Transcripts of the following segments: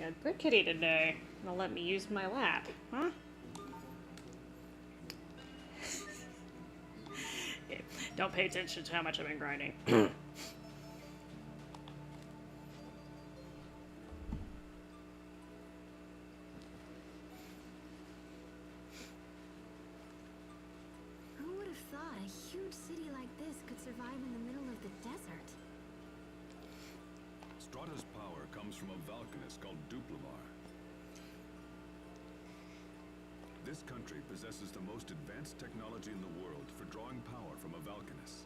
got good kitty today. Gonna let me use my lap, huh? Yeah, don't pay attention to how much I've been grinding. Strata's power comes from a Valkanist called Duplamar. This country possesses the most advanced technology in the world for drawing power from a Valkanist.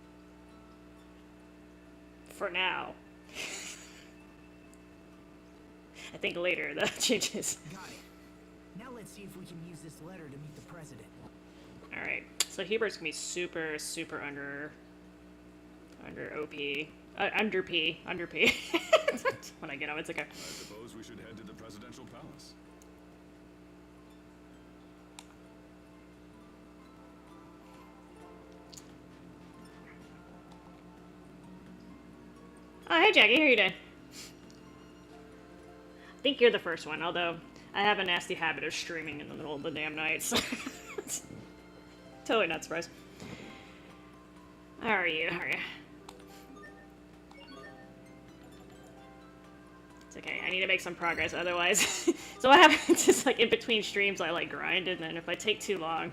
For now. I think later that changes. Got it. Now let's see if we can use this letter to meet the president. Alright, so Hubert's gonna be super, super under OP. Under P. When I get him, it's okay. I suppose we should head to the presidential palace. Oh, hey Jackie, how are you doing? I think you're the first one, although I have a nasty habit of streaming in the middle of the damn night, so totally not surprised. How are you? It's okay, I need to make some progress otherwise. So what happens is, like, in between streams I, like, grind, and then if I take too long,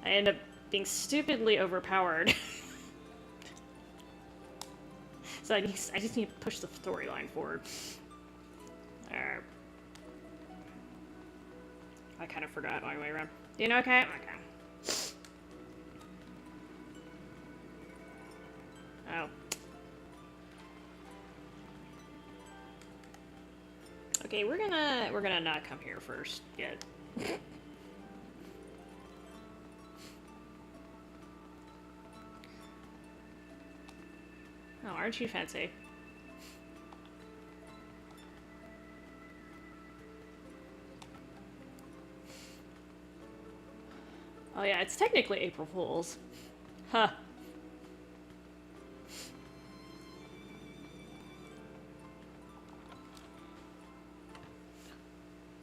I end up being stupidly overpowered. So I just need to push the storyline forward. I kind of forgot my way around. You know, okay? Okay. Oh. Okay, we're gonna not come here first yet. Oh, aren't you fancy? Oh yeah, it's technically April Fool's. Huh.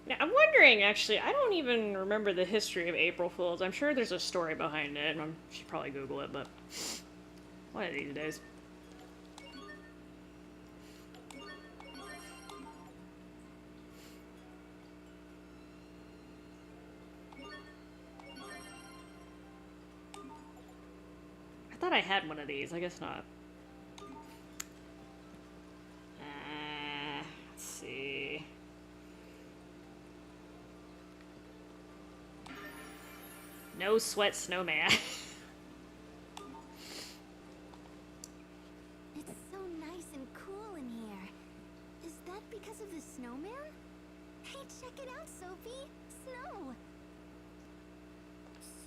Now, I'm wondering, actually, I don't even remember the history of April Fool's. I'm sure there's a story behind it, and I should probably Google it, but one of these days. I thought I had one of these. I guess not. Let's see. No sweat snowman. It's so nice and cool in here. Is that because of the snowman? Hey, check it out, Sophie. Snow.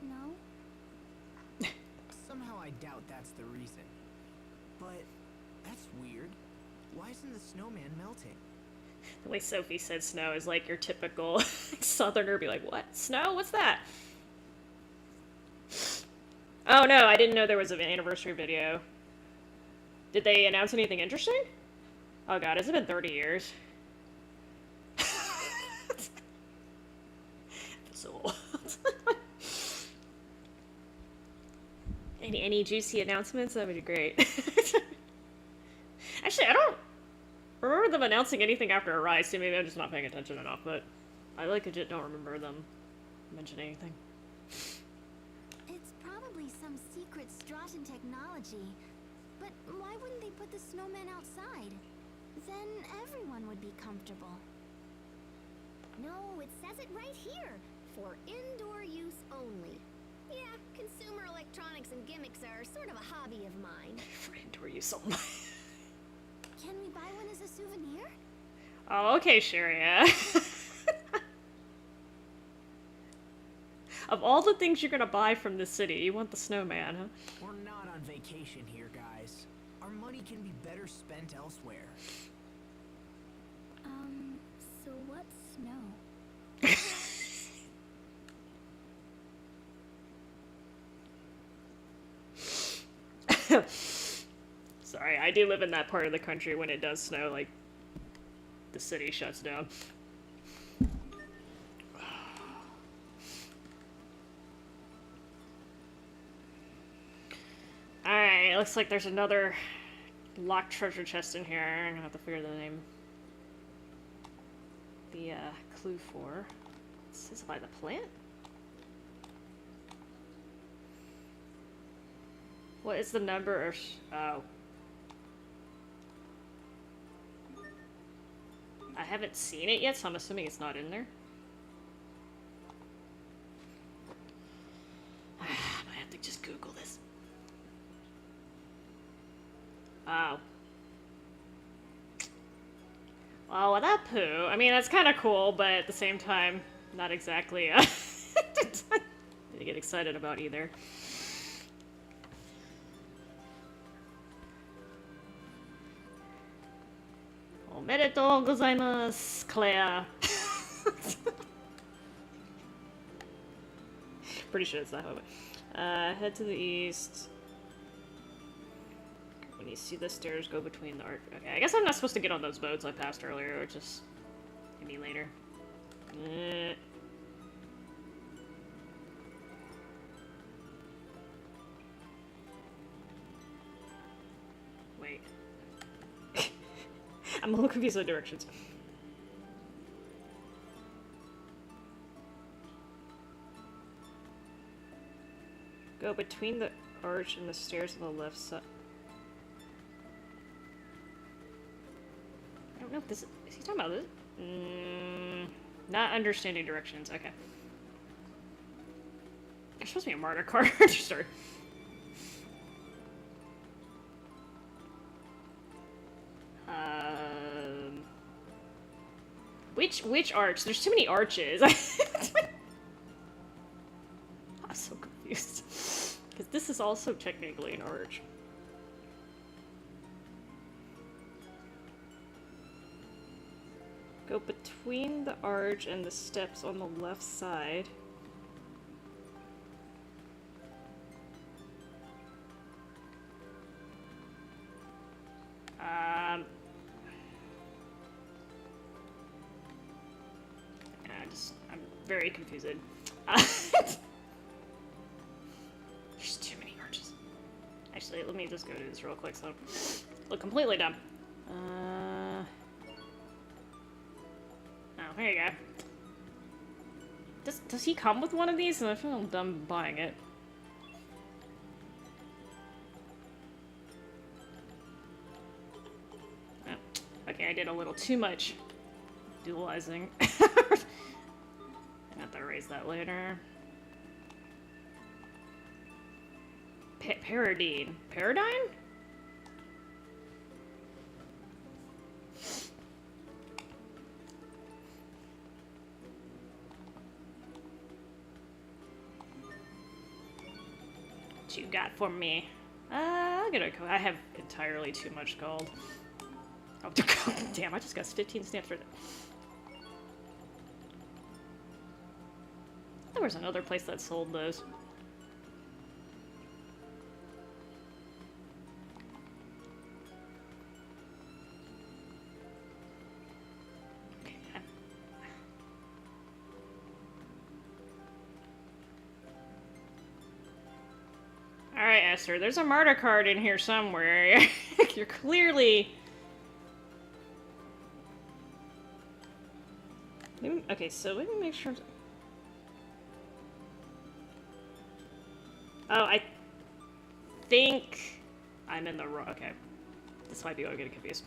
Snow? Somehow I doubt that's the reason. But that's weird. Why isn't the snowman melting? The way Sophie said snow is like your typical southerner be like, what? Snow? What's that? Oh no, I didn't know there was an anniversary video. Did they announce anything interesting? Oh god, has it been 30 years? So old. Any juicy announcements? That would be great. Actually, I don't remember them announcing anything after Arise, so maybe I'm just not paying attention enough, but I legit don't remember them mentioning anything. It's probably some secret Straughn technology. But why wouldn't they put the snowman outside? Then everyone would be comfortable. No, it says it right here. For indoor use only. Yeah, consumer electronics and gimmicks are sort of a hobby of mine. For indoor use only. Can we buy one as a souvenir? Oh, okay, sure, yeah. Of all the things you're gonna buy from the city, you want the snowman, huh? We're not on vacation here, guys. Our money can be better spent elsewhere. So what's snow? Sorry, I do live in that part of the country when it does snow, like, the city shuts down. looks like there's another locked treasure chest in here. I'm gonna have to figure the name. The clue for. This is by the plant? What is the number of... oh. I haven't seen it yet, so I'm assuming it's not in there. I have to just Google this. Oh. Well, with that poo, I mean, that's kind of cool, but at the same time, not exactly to get excited about either. Omedetou gozaimasu, Claire. Pretty sure it's that way. Head to the east. When you see the stairs, go between the arch. Okay, I guess I'm not supposed to get on those boats I passed earlier, or just maybe later. Wait. I'm a little confused with directions. Go between the arch and the stairs on the left side. I don't know if this is he talking about this? Not understanding directions. Okay. There's supposed to be a martyr card. Sorry. Which arch? There's too many arches. I'm so confused. Because this is also technically an arch. Go between the arch and the steps on the left side. I'm very confused. There's too many arches. Actually, let me just go do this real quick so I don't look completely dumb. Oh, there you go. Does he come with one of these? And I feel dumb buying it. Oh, okay, I did a little too much dualizing. I have to erase that later. Paradine. Paradine? What you got for me? I'll get a. I have entirely too much gold. Oh, damn, I just got 15 stamps for that. There was another place that sold those. Alright, Esther, there's a martyr card in here somewhere. You're clearly... Okay, so let me make sure... Oh, I think I'm in the wrong... Okay. This might be what I'm getting confused.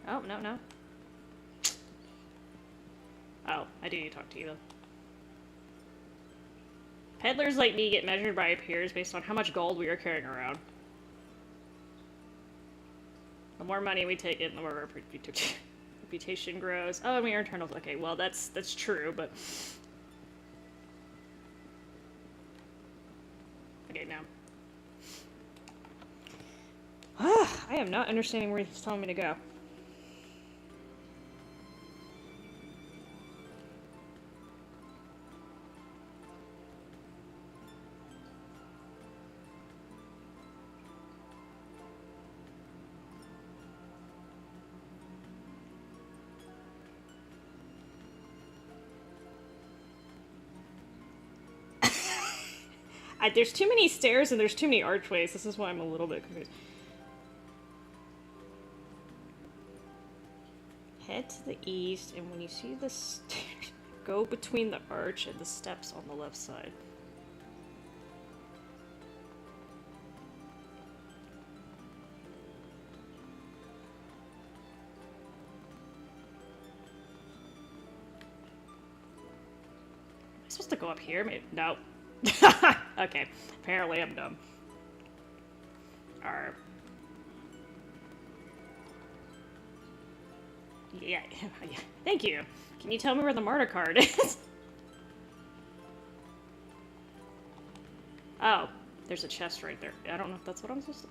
Oh, no. Oh, I do need to talk to you, though. Peddlers like me get measured by peers based on how much gold we are carrying around. The more money we take in, the more our reputation grows. Oh, and we earn turtles. Okay, well, that's true, but... Okay, now. I am not understanding where he's telling me to go. There's too many stairs and there's too many archways. This is why I'm a little bit confused. Head to the east, and when you see the stairs, go between the arch and the steps on the left side. Am I supposed to go up here? Maybe. No. Okay. Apparently I'm dumb. Arr. Yeah. Thank you. Can you tell me where the martyr card is? Oh. There's a chest right there. I don't know if that's what I'm supposed to...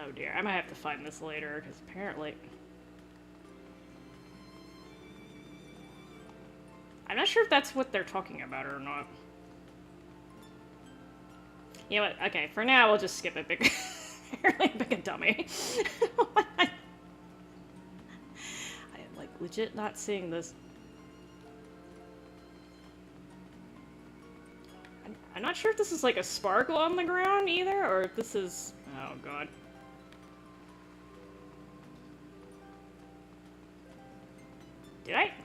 Oh dear, I might have to find this later, because apparently... I'm not sure if that's what they're talking about or not. You know what, okay, for now we'll just skip it, because apparently I'm a dummy. I am, like, legit not seeing this. I'm not sure if this is, like, a sparkle on the ground, either, or if this is... Oh, God.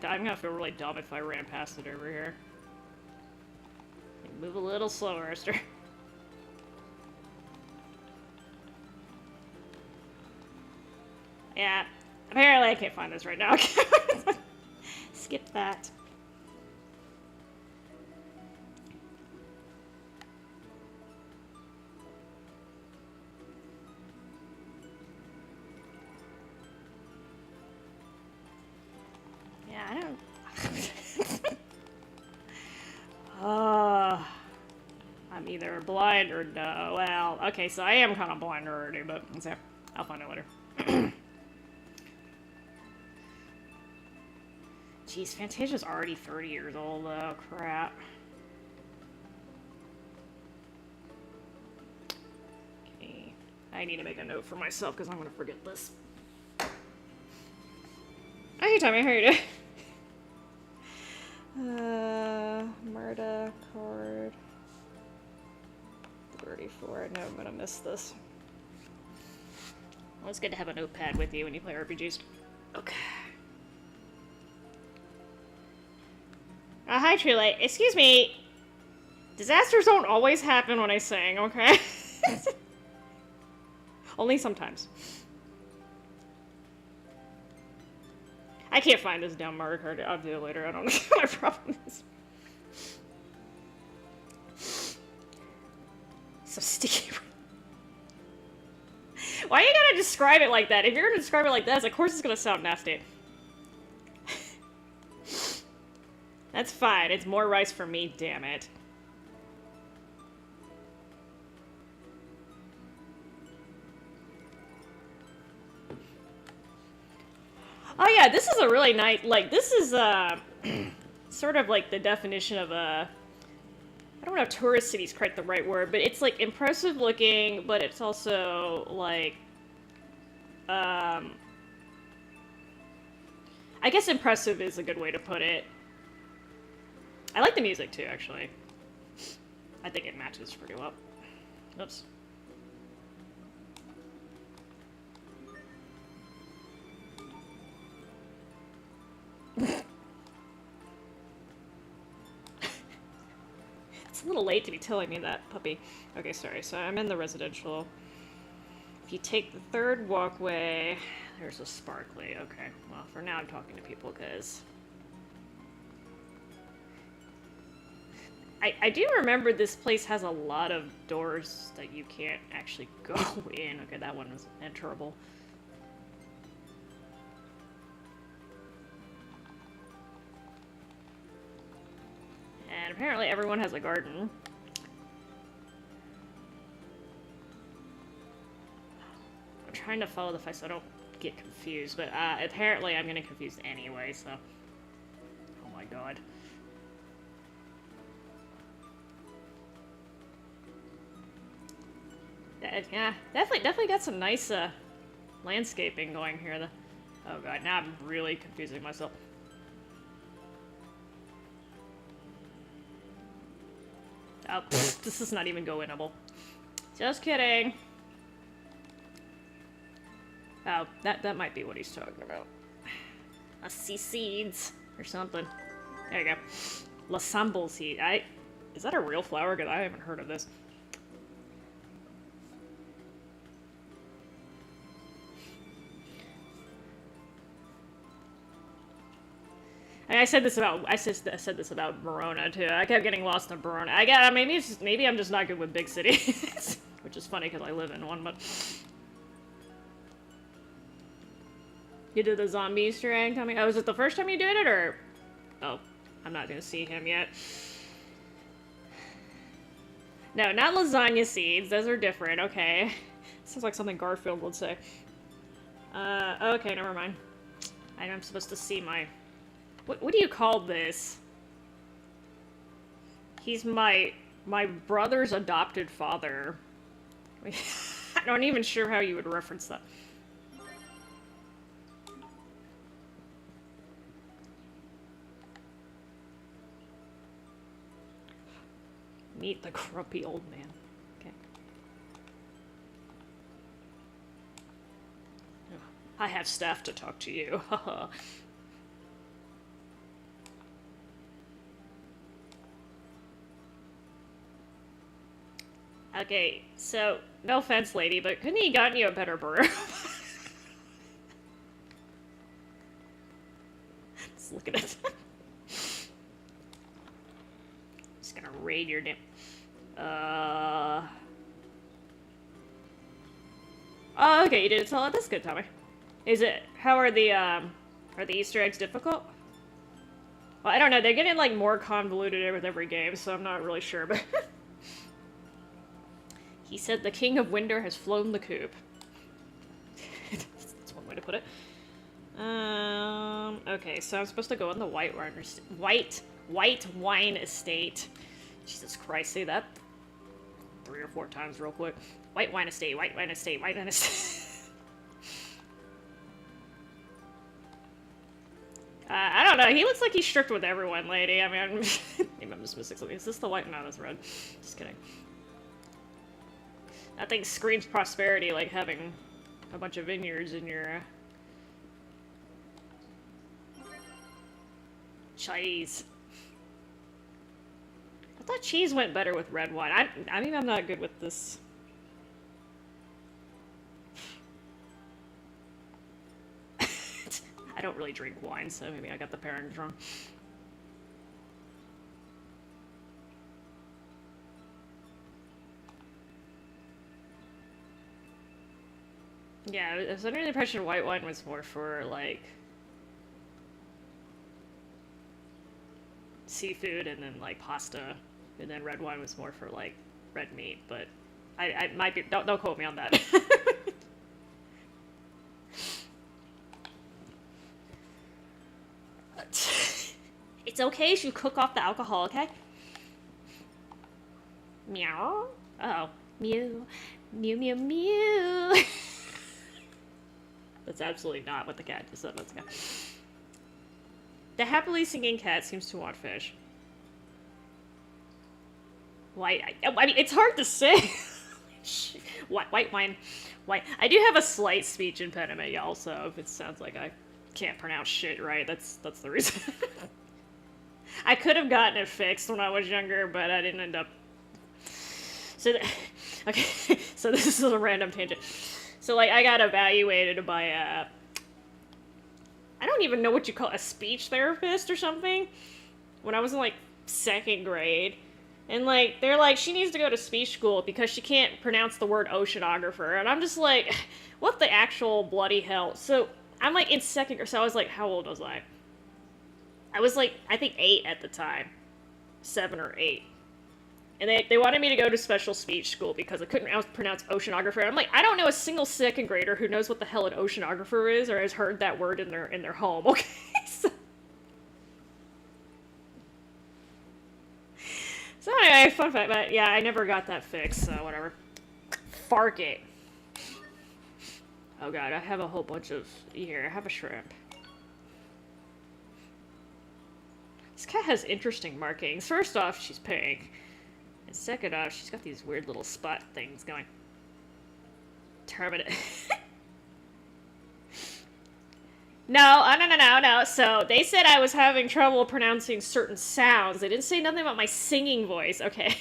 I'm gonna feel really dumb if I ran past it over here. Move a little slower, Esther. Yeah, apparently I can't find this right now. Skip that. Yeah, I don't... I'm either blind or no. Well, okay, so I am kind of blind already, but so I'll find out later. Jeez, Fantasia's already 30 years old, though. Crap. Okay. I need to make a note for myself, because I'm going to forget this. Oh, hey, Tommy, how are you doing? Murda card. 34. I know I'm going to miss this. Well, it's good to have a notepad with you when you play RPGs. Okay. Hi, Truelight. Excuse me. Disasters don't always happen when I sing, okay? Only sometimes. I can't find this damn marker card. I'll do it later. I don't know what my problem is. So sticky. Why you gotta describe it like that? If you're gonna describe it like that, of course it's gonna sound nasty. That's fine. It's more rice for me, damn it. Oh yeah, this is a really nice, like, this is, sort of like the definition of a, I don't know if tourist city is quite the right word, but it's, like, impressive looking, but it's also, like, I guess impressive is a good way to put it. I like the music, too, actually. I think it matches pretty well. Oops. It's a little late to be telling me that, puppy. Okay, sorry. So I'm in the residential. If you take the third walkway, there's a sparkly. Okay, well, for now I'm talking to people because... I do remember this place has a lot of doors that you can't actually go in. Okay, that one was enterable. And apparently everyone has a garden. I'm trying to follow the fight so I don't get confused, but apparently I'm getting confused anyway, so... Oh my god. Yeah, definitely got some nice landscaping going here. Oh god, now I'm really confusing myself. Oh, this is not even go-inable. Just kidding. Oh, that might be what he's talking about. I see seeds or something. There you go. L'Assemble seed. Is that a real flower? Because I haven't heard of this. And I said this about Verona too. I kept getting lost in Verona. Maybe I'm just not good with big cities, which is funny because I live in one. But you did the zombie Easter egg, Tommy? Oh, was it the first time you did it, or? Oh, I'm not gonna see him yet. No, not lasagna seeds. Those are different. Okay, sounds like something Garfield would say. Okay, never mind. I'm supposed to see my. What do you call this? He's my brother's adopted father. I'm not even sure how you would reference that. Meet the grumpy old man. Okay. I have staff to talk to you. Haha. Okay, so, no offense, lady, but couldn't he gotten you a better broom? Just look at it. Just gonna raid your damn... Oh, okay, you didn't tell it. That's good, Tommy. How are the Easter eggs difficult? Well, I don't know, they're getting, like, more convoluted with every game, so I'm not really sure, but... He said the King of Winter has flown the coop. That's one way to put it. Okay, so I'm supposed to go on the white wine estate. Jesus Christ, say that 3 or 4 times real quick. White wine estate, white wine estate, white wine estate. I don't know. He looks like he's strict with everyone, lady. I mean, maybe I'm just missing something. Is this the white? No, that's red. Just kidding. That thing screams prosperity, like having a bunch of vineyards in your cheese. I thought cheese went better with red wine. I mean, I'm not good with this. I don't really drink wine, so maybe I got the pairings wrong. Yeah, I was under the impression white wine was more for, like, seafood and then, like, pasta, and then red wine was more for, like, red meat, but I might be, don't quote me on that. It's okay if you cook off the alcohol, okay? Meow. Uh-oh. Mew. Mew, mew, mew. That's absolutely not what the cat just said. Let's go. The happily singing cat seems to want fish. White. I mean, it's hard to say. White wine. White. I do have a slight speech impediment, y'all, so if it sounds like I can't pronounce shit right, that's the reason. I could have gotten it fixed when I was younger, but I didn't end up. So, okay, so this is a random tangent. So, like, I got evaluated by I don't even know what you call a speech therapist or something, when I was in, like, 2nd grade. And, like, they're like, she needs to go to speech school because she can't pronounce the word oceanographer. And I'm just like, what the actual bloody hell? So, I'm, like, in 2nd grade, so I was, like, how old was I? I was, like, I think 8 at the time. 7 or 8. And they wanted me to go to special speech school because I couldn't pronounce oceanographer. And I'm like, I don't know a single 2nd grader who knows what the hell an oceanographer is or has heard that word in their home, okay? So anyway, fun fact, but yeah, I never got that fixed, so whatever. Fark it. Oh god, I have a whole bunch of... Here, I have a shrimp. This cat has interesting markings. First off, she's pink. And second off, she's got these weird little spot things going. Terminate. No. So, they said I was having trouble pronouncing certain sounds. They didn't say nothing about my singing voice, okay?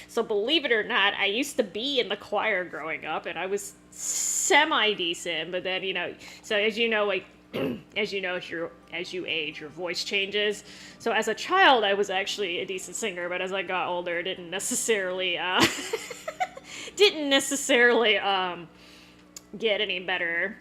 So, believe it or not, I used to be in the choir growing up, and I was semi-decent, but then, you know... So, as you know, like... as you know, as you age, your voice changes. So, as a child, I was actually a decent singer, but as I got older, didn't necessarily, get any better.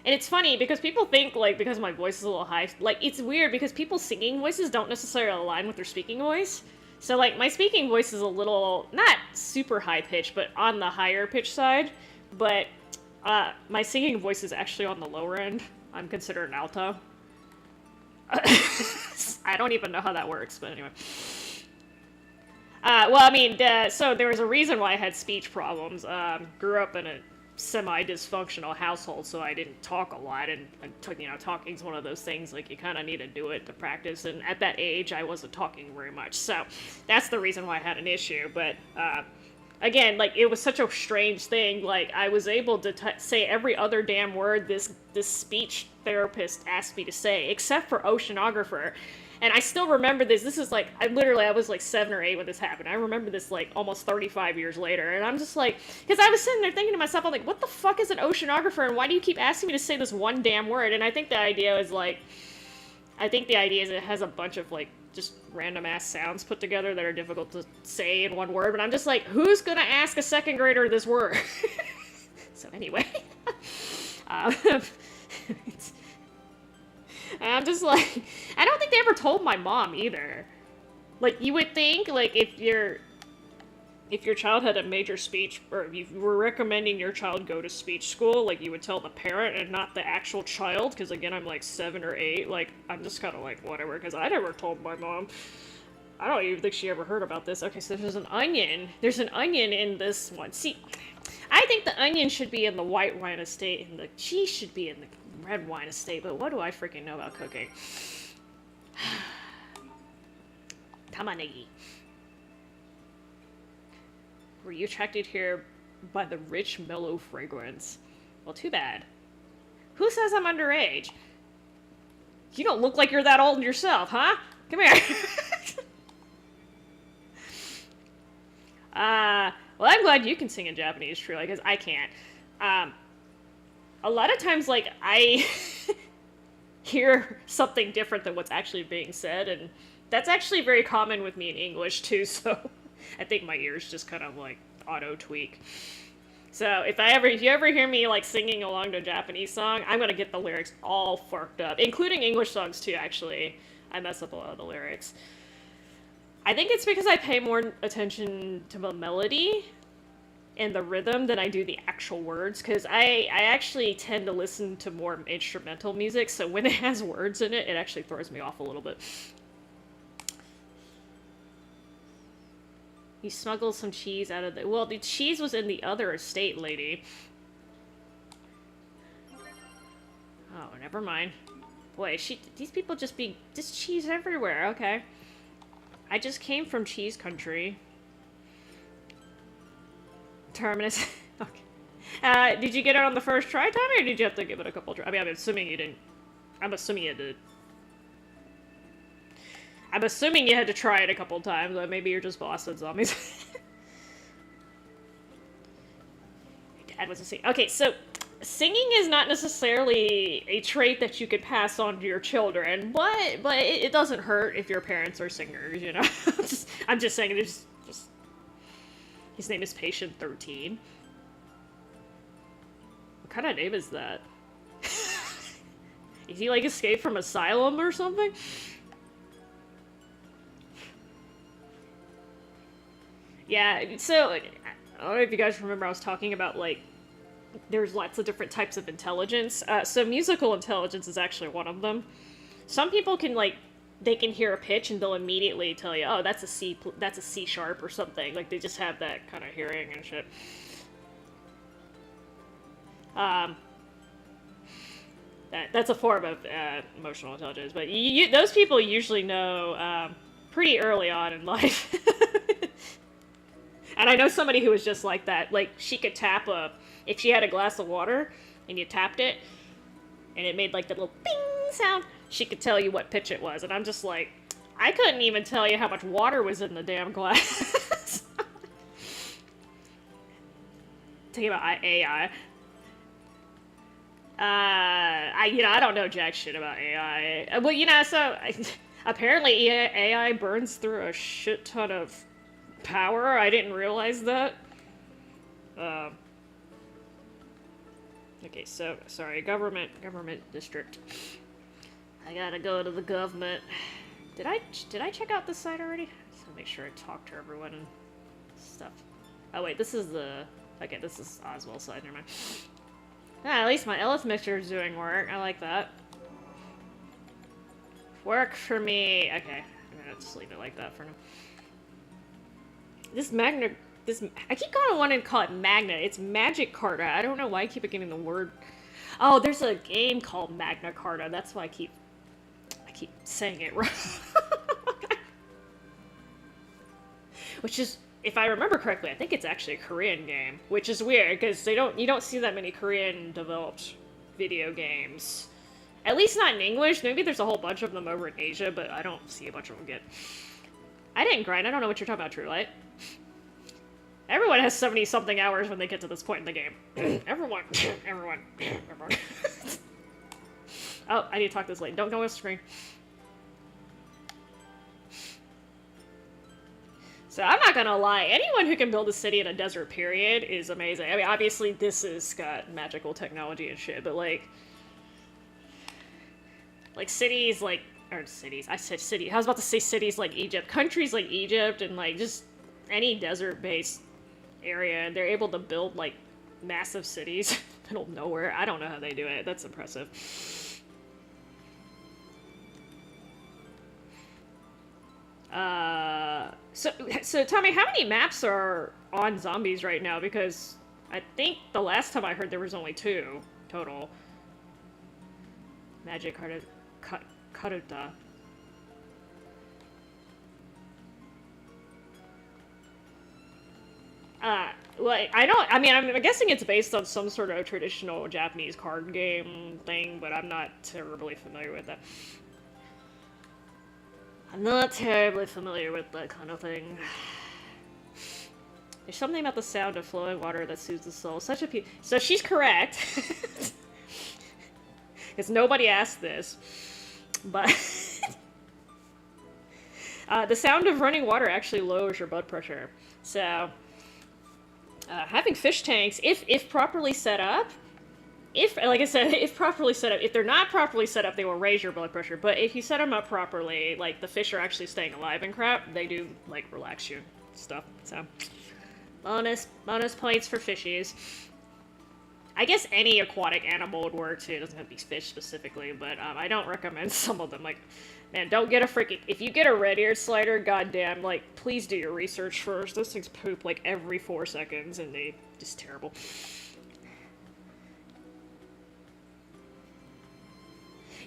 And it's funny because people think, like, because my voice is a little high, like, it's weird because people's singing voices don't necessarily align with their speaking voice. So, like, my speaking voice is a little, not super high pitched, but on the higher pitch side. But, my singing voice is actually on the lower end. I'm considered an alto. I don't even know how that works, but anyway. Well, I mean, so there was a reason why I had speech problems. Grew up in a semi-dysfunctional household, so I didn't talk a lot, and you know, talking's one of those things, like, you kind of need to do it to practice, and at that age, I wasn't talking very much, so that's the reason why I had an issue, but, again, like, it was such a strange thing, like, I was able to say every other damn word this speech therapist asked me to say, except for oceanographer. And I still remember this. This is like, I was like 7 or 8 when this happened. I remember this like almost 35 years later. And I'm just like, because I was sitting there thinking to myself, I'm like, what the fuck is an oceanographer? And why do you keep asking me to say this one damn word? And I think the idea is like, it has a bunch of like just random ass sounds put together that are difficult to say in one word. But I'm just like, who's gonna ask a second grader this word? So anyway. I'm just like, I don't think they ever told my mom either. Like, you would think, like, if your child had a major speech, or if you were recommending your child go to speech school, like, you would tell the parent and not the actual child, because, again, I'm, like, 7 or 8, like, I'm just kind of like, whatever, because I never told my mom. I don't even think she ever heard about this. Okay, so there's an onion. There's an onion in this one. See, I think the onion should be in the white wine estate, and the cheese should be in the red wine estate, but what do I freaking know about cooking? Come on, Iggy. Were you attracted here by the rich, mellow fragrance? Well, too bad. Who says I'm underage? You don't look like you're that old yourself, huh? Come here. Well, I'm glad you can sing in Japanese, truly, because I can't. A lot of times, like, I hear something different than what's actually being said, and that's actually very common with me in English, too, so I think my ears just kind of, like, auto-tweak. So, if you ever hear me, like, singing along to a Japanese song, I'm gonna get the lyrics all fucked up, including English songs, too, actually. I mess up a lot of the lyrics. I think it's because I pay more attention to the melody and the rhythm than I do the actual words, because I actually tend to listen to more instrumental music, so when it has words in it, it actually throws me off a little bit. You smuggled some cheese out of the... Well, the cheese was in the other estate, lady. Oh, never mind. Boy, these people just cheese everywhere, okay. I just came from cheese country. Terminus. Okay. Did you get it on the first try, Tommy, or did you have to give it a couple tries? I mean, I'm assuming you didn't. I'm assuming you did. I'm assuming you had to try it a couple times, but maybe you're just boss at zombies. Your dad was a singer. Okay, so singing is not necessarily a trait that you could pass on to your children, but it doesn't hurt if your parents are singers, you know? I'm just saying, it's just... His name is Patient 13. What kind of name is that? Is he, like, escaped from asylum or something? Yeah, so, I don't know if you guys remember I was talking about, like, there's lots of different types of intelligence. So musical intelligence is actually one of them. Some people can, like, they can hear a pitch and they'll immediately tell you, oh, that's a C sharp or something. Like, they just have that kind of hearing and shit. That's a form of emotional intelligence, but those people usually know pretty early on in life. And I know somebody who was just like that. Like, she could tap if she had a glass of water and you tapped it, and it made like the little bing sound, she could tell you what pitch it was. And I'm just like, I couldn't even tell you how much water was in the damn glass. Talking about AI. I don't know jack shit about AI. Well, so apparently AI burns through a shit ton of power. I didn't realize that. Okay, so sorry, government district. I gotta go to the government. Did I check out this site already? Just to make sure I talk to everyone and stuff. Oh wait, this is this is Oswald's side. Never mind. Ah, at least my Ellis mixture is doing work. I like that. Work for me. Okay, I'm gonna just leave it like that for now. I keep wanting to call it Magna. It's Magic Carta. I don't know why I keep getting the word. Oh, there's a game called Magna Carta. That's why I keep saying it wrong. Which is, if I remember correctly, I think it's actually a Korean game, which is weird because you don't see that many Korean developed video games. At least not in English. Maybe there's a whole bunch of them over in Asia, but I don't see a bunch of them get. I didn't grind. I don't know what you're talking about, True Light. Everyone has 70-something hours when they get to this point in the game. Everyone. Oh, I need to talk this late. Don't go off screen. So I'm not gonna lie, anyone who can build a city in a desert period is amazing. I mean, obviously this has got magical technology and shit, but like cities like, or cities, I said city, I was about to say cities like Egypt, countries like Egypt and like just any desert-based area, and they're able to build like massive cities in the middle of nowhere. I don't know how they do it. That's impressive. So tell me, how many maps are on zombies right now? Because I think the last time I heard there was only 2 total. Magic Karuta. Well, I'm guessing it's based on some sort of traditional Japanese card game thing, but I'm not terribly familiar with that. I'm not terribly familiar with that kind of thing. There's something about the sound of flowing water that soothes the soul. So she's correct. Because nobody asked this. But the sound of running water actually lowers your blood pressure. So having fish tanks, if properly set up, like I said, if properly set up, if they're not properly set up, they will raise your blood pressure. But if you set them up properly, like the fish are actually staying alive and crap, they do like relax you stuff. So bonus points for fishies. I guess any aquatic animal would work too. It doesn't have to be fish specifically, but I don't recommend some of them. Like, man, don't get a freaking. If you get a red-eared slider, goddamn, like, please do your research first. Those things poop like every 4 seconds, and they just terrible.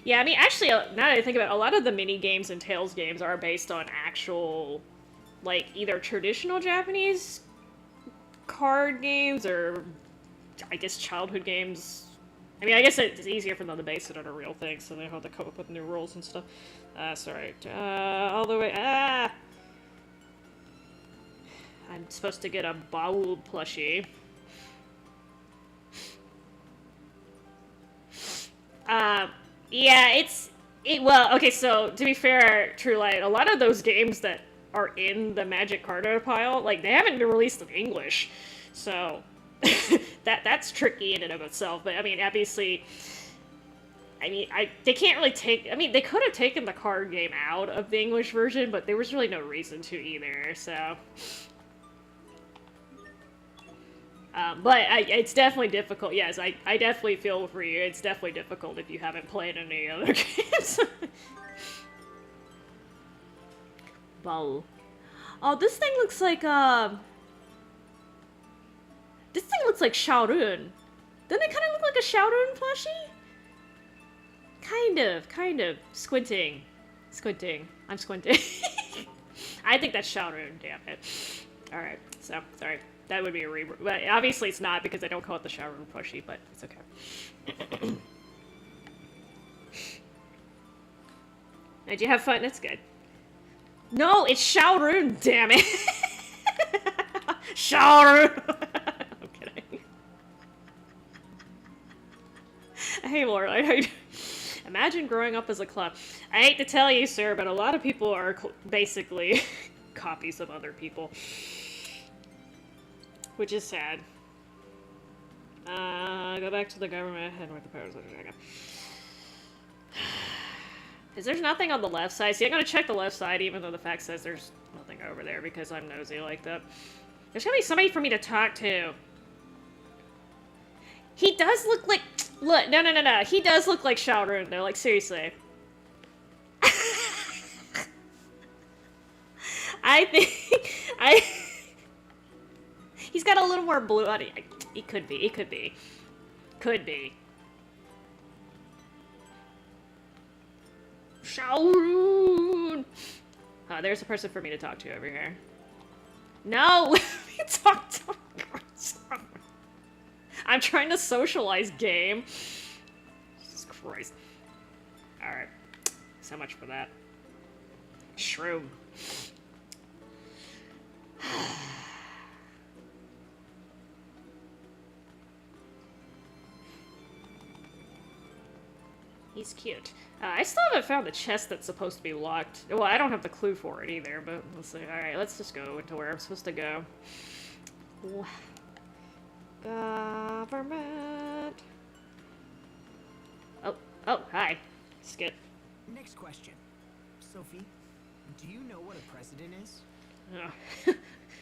Yeah, I mean, actually, now that I think about it, a lot of the mini games and Tales games are based on actual, like, either traditional Japanese card games or, I guess, childhood games. I mean, I guess it's easier for them to base it on a real thing, so they don't have to come up with new rules and stuff. Sorry. All the way. I'm supposed to get a Baul plushie. Yeah, well, okay, so, to be fair, True Light, a lot of those games that are in the Magic Carta pile, like, they haven't been released in English, so, that's tricky in and of itself, but, I mean, obviously, they can't really they could have taken the card game out of the English version, but there was really no reason to either, so... but it's definitely difficult. Yes, I definitely feel for you. It's definitely difficult if you haven't played any other games. Bow. Oh, this thing looks like, this thing looks like Shaorun. Doesn't it kind of look like a Shaorun plushie? Kind of. Squinting. I'm squinting. I think that's Shaorun, damn it. Alright, so, sorry. That would be a but obviously it's not because I don't call it the Shaorun plushie, but it's okay. Did you have fun? It's good. No, it's Shaorun, damn it! Shaorun! I'm kidding. Hey, Laura, imagine growing up as a clown. I hate to tell you, sir, but a lot of people are basically copies of other people. Which is sad. Go back to the government, head with the powers. Because there's nothing on the left side. See, I'm gonna check the left side, even though the fact says there's nothing over there, because I'm nosy like that. There's gonna be somebody for me to talk to. He does look like... Look, no. He does look like Shaorun, though. Like, seriously. I think... He's got a little more blue on it. It could be. Could be. Shaorun! There's a person for me to talk to over here. No! Let me talk to him. I'm trying to socialize, game. Jesus Christ. Alright. So much for that. Shroom. He's cute. I still haven't found the chest that's supposed to be locked. Well, I don't have the clue for it either, but we'll see. Alright, let's just go into where I'm supposed to go. Government. Oh, hi. Skip. Next question. Sophie, do you know what a president is?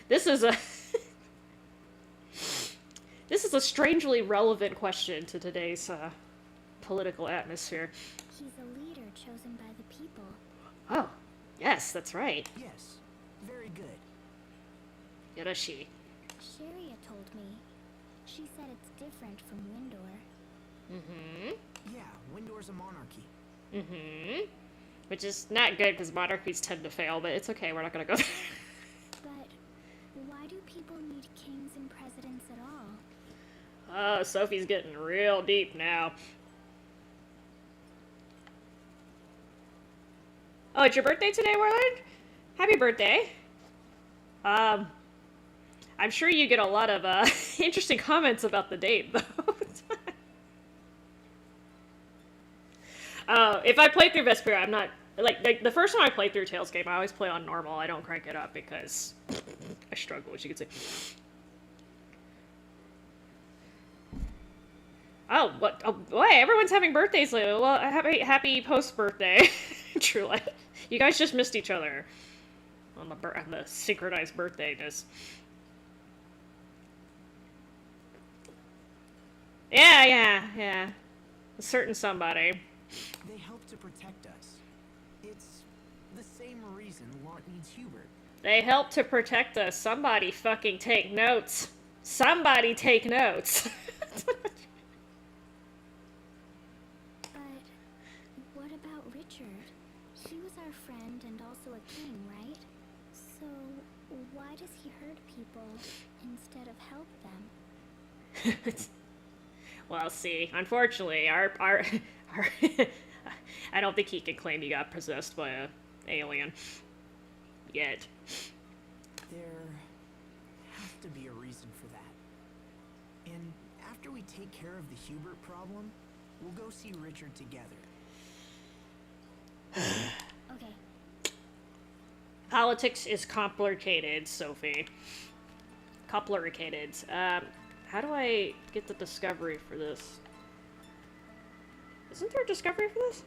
This is a... This is a strangely relevant question to today's, political atmosphere. He's a leader chosen by the people. Oh, yes, that's right. Yes. Very good. Yoroshi. Sharia told me. She said it's different from Windor. Mm-hmm. Yeah, Windor's a monarchy. Mm-hmm. Which is not good because monarchies tend to fail, but it's okay, we're not gonna go there. But why do people need kings and presidents at all? Oh, Sophie's getting real deep now. Oh, it's your birthday today, Warlord? Happy birthday. I'm sure you get a lot of, interesting comments about the date, though. If I play through Vesperia, I'm not... Like, the first time I play through Tales game, I always play on normal. I don't crank it up because I struggle, as you can see. Oh, what? Oh, boy, everyone's having birthdays lately. Well, happy post-birthday. Truly. You guys just missed each other on the synchronized birthdayness. Yeah. A certain somebody. They help to protect us. It's the same reason Lot needs Hubert. They help to protect us. Somebody fucking take notes. Somebody take notes. But what about Richard? He was our friend and also a king, right? So why does he hurt people instead of help them? Well, see, unfortunately, our I don't think he can claim he got possessed by a alien. Yet. There has to be a reason for that. And after we take care of the Hubert problem, we'll go see Richard together. Okay. Politics is complicated, Sophie. Complicated. How do I get the discovery for this? Isn't there a discovery for this?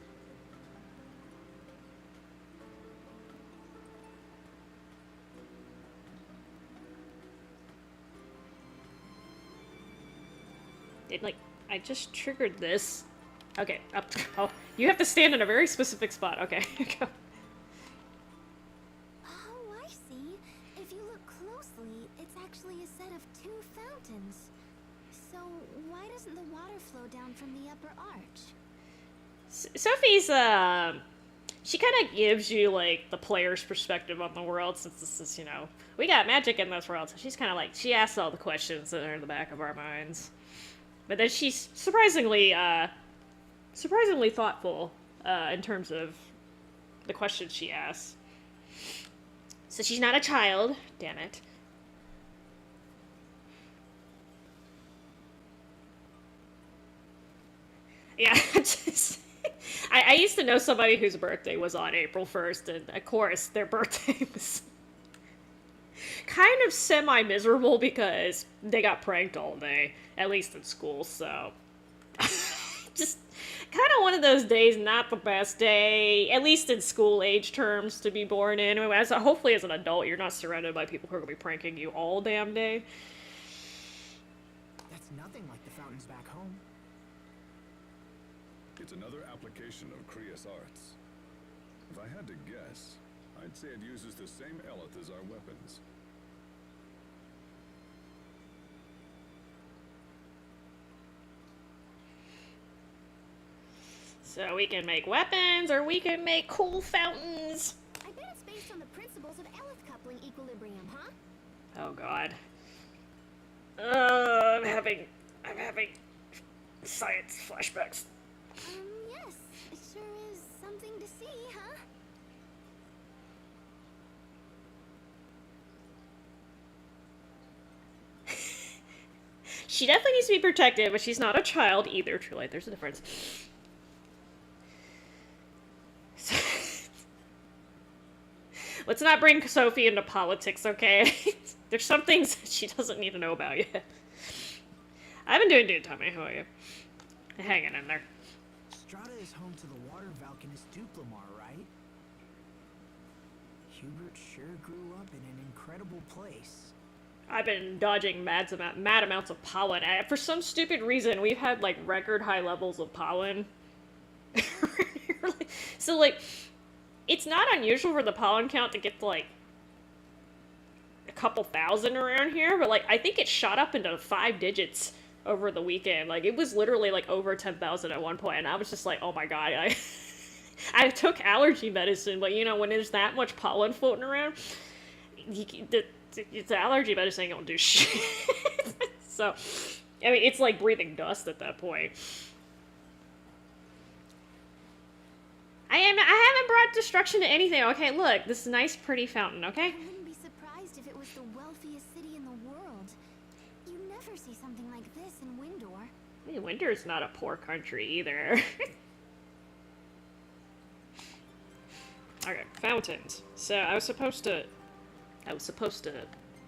I just triggered this. Okay, up. Oh, you have to stand in a very specific spot. Okay, go. flow down from the upper arch. Sophie's, she kind of gives you, like, the player's perspective on the world, since this is, you know, we got magic in this world, so she's kind of like, she asks all the questions that are in the back of our minds. But then she's surprisingly thoughtful, in terms of the questions she asks. So she's not a child, damn it. Yeah, just... I used to know somebody whose birthday was on April 1st, and of course, their birthday was kind of semi-miserable because they got pranked all day, at least in school, so... just kind of one of those days, not the best day, at least in school-age terms, to be born in. Hopefully as an adult, you're not surrounded by people who are going to be pranking you all damn day. That's nothing like the fountains back home. It's another application of Krios arts. If I had to guess, I'd say it uses the same eleth as our weapons. So we can make weapons, or we can make cool fountains. I bet it's based on the principles of eleth coupling equilibrium, huh? Oh god. I'm having science flashbacks. Yes. It sure is something to see, huh? She definitely needs to be protected, but she's not a child either. True light, there's a difference. Let's not bring Sophie into politics, okay? There's some things that she doesn't need to know about yet. I've been doing good, Tommy. How are you? Hanging in there. Strata is home to the water Valkanist Duplimar, right? Hubert sure grew up in an incredible place. I've been dodging mad amounts of pollen. For some stupid reason, we've had, like, record high levels of pollen. So, like, it's not unusual for the pollen count to get to, like, a couple thousand around here, but, like, I think it shot up into 5 digits over the weekend. Like, it was literally, like, over 10,000 at one point, and I was just like, oh my god, I took allergy medicine, but, you know, when there's that much pollen floating around, the allergy medicine don't do shit. So, I mean, it's like breathing dust at that point. I haven't brought destruction to anything. Okay, look, this nice, pretty fountain, okay? I wouldn't be surprised if it was the wealthiest city in the world. You never see something like this in Windor. I mean, Windor's not a poor country either. Okay, fountains. So I was supposed to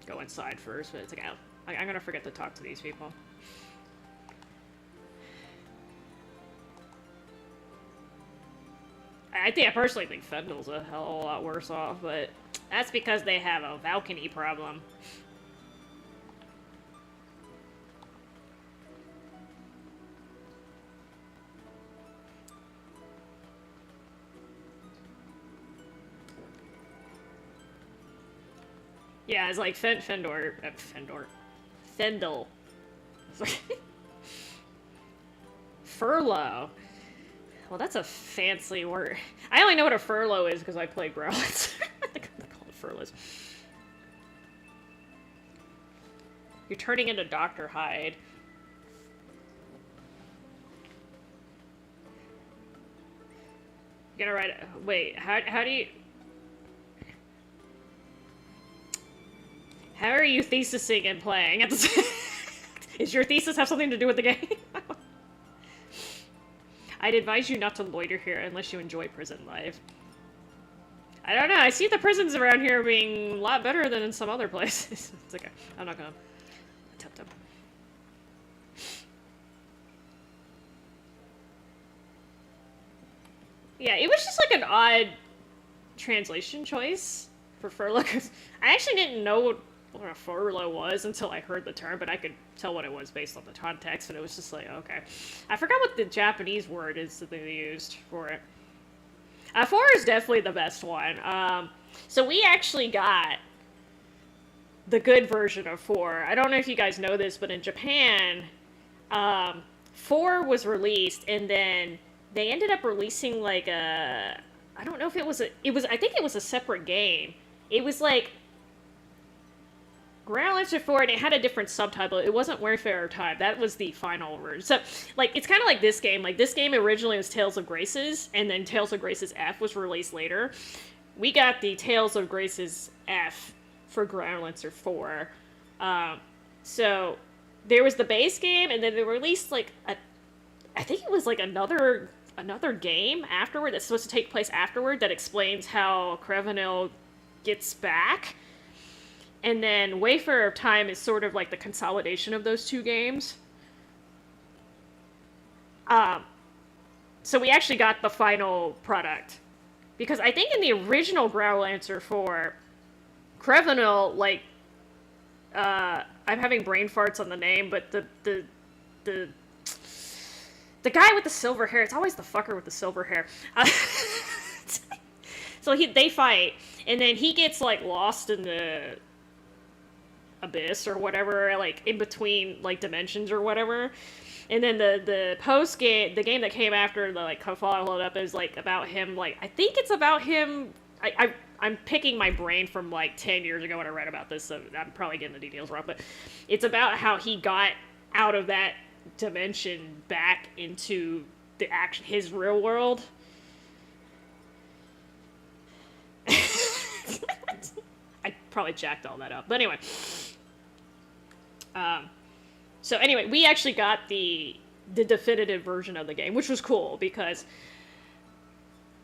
go inside first, but it's like, I'm gonna forget to talk to these people. I personally think Fendel's a hell of a lot worse off, but that's because they have a balcony problem. Yeah, it's like Fendel. Furlough. Well, that's a fancy word. I only know what a furlough is because I play Growlithe. I think they call it furloughs. You're turning into Dr. Hyde. You gotta write it. Wait, how do you... How are you thesising and playing at the same... Is your thesis have something to do with the game? I'd advise you not to loiter here unless you enjoy prison life. I don't know, I see the prisons around here being a lot better than in some other places. It's okay, I'm not gonna attempt them. Yeah, it was just like an odd translation choice for furlough, because I actually didn't know what a furlough was until I heard the term, but I could tell what it was based on the context, and it was just like, okay. I forgot what the Japanese word is that they used for it. 4 is definitely the best one. So we actually got the good version of 4. I don't know if you guys know this, but in Japan, 4 was released, and then they ended up releasing like a, I don't know if it was I think it was a separate game. It was like Ground Lancer 4, and it had a different subtitle. It wasn't Wayfarer Time. That was the final version. So, like, it's kind of like this game. Like, this game originally was Tales of Graces, and then Tales of Graces F was released later. We got the Tales of Graces F for Ground Lancer 4. So, there was the base game, and then they released, like, I think it was, like, another game afterward that's supposed to take place afterward that explains how Crevenil gets back. And then Wayfarer of Time is sort of like the consolidation of those two games. So we actually got the final product. Because I think in the original Ground Lancer 4, Crevenil, like, I'm having brain farts on the name, but the guy with the silver hair, it's always the fucker with the silver hair. So they fight, and then he gets, like, lost in the abyss or whatever, like, in between, like, dimensions or whatever. And then the post game, the game that came after the, like, follow up is, like, about him, like, I think it's about him, I'm picking my brain from, like, 10 years ago when I read about this, so I'm probably getting the details wrong, but it's about how he got out of that dimension back into his real world. I probably jacked all that up, but anyway. So anyway, we actually got the definitive version of the game, which was cool because,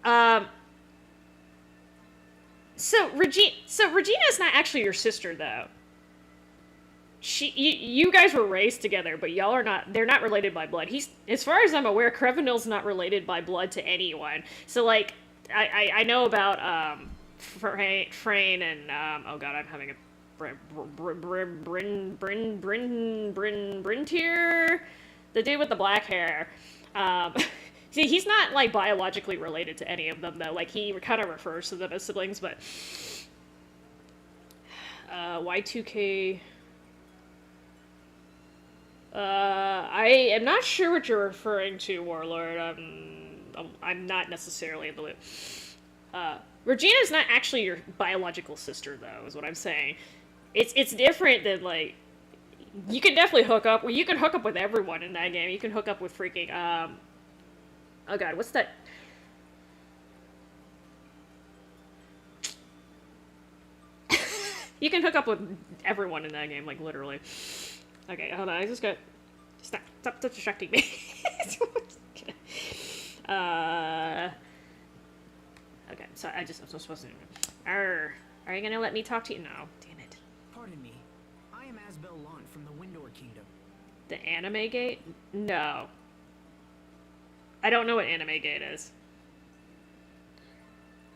so Regina's not actually your sister though. You guys were raised together, but y'all are not. They're not related by blood. As far as I'm aware, Crevenil's not related by blood to anyone. So like, I know about Frayne and oh god, I'm having a Brintier, the dude with the black hair. See, he's not like biologically related to any of them though. Like he kind of refers to them as siblings, but Y2K. I am not sure what you're referring to, Warlord. I'm not necessarily in the loop. Regina's not actually your biological sister, though, is what I'm saying. It's different than, like, you can definitely hook up. Well, you can hook up with everyone in that game. You can hook up with freaking, oh god, what's that? You can hook up with everyone in that game, like, literally. Okay, hold on, I just got... Stop distracting me. Okay, so I'm supposed to... Are you gonna let me talk to you? No, damn it. Pardon me. I am Asbel Lant from the Windor Kingdom. The Anime Gate? No. I don't know what Anime Gate is.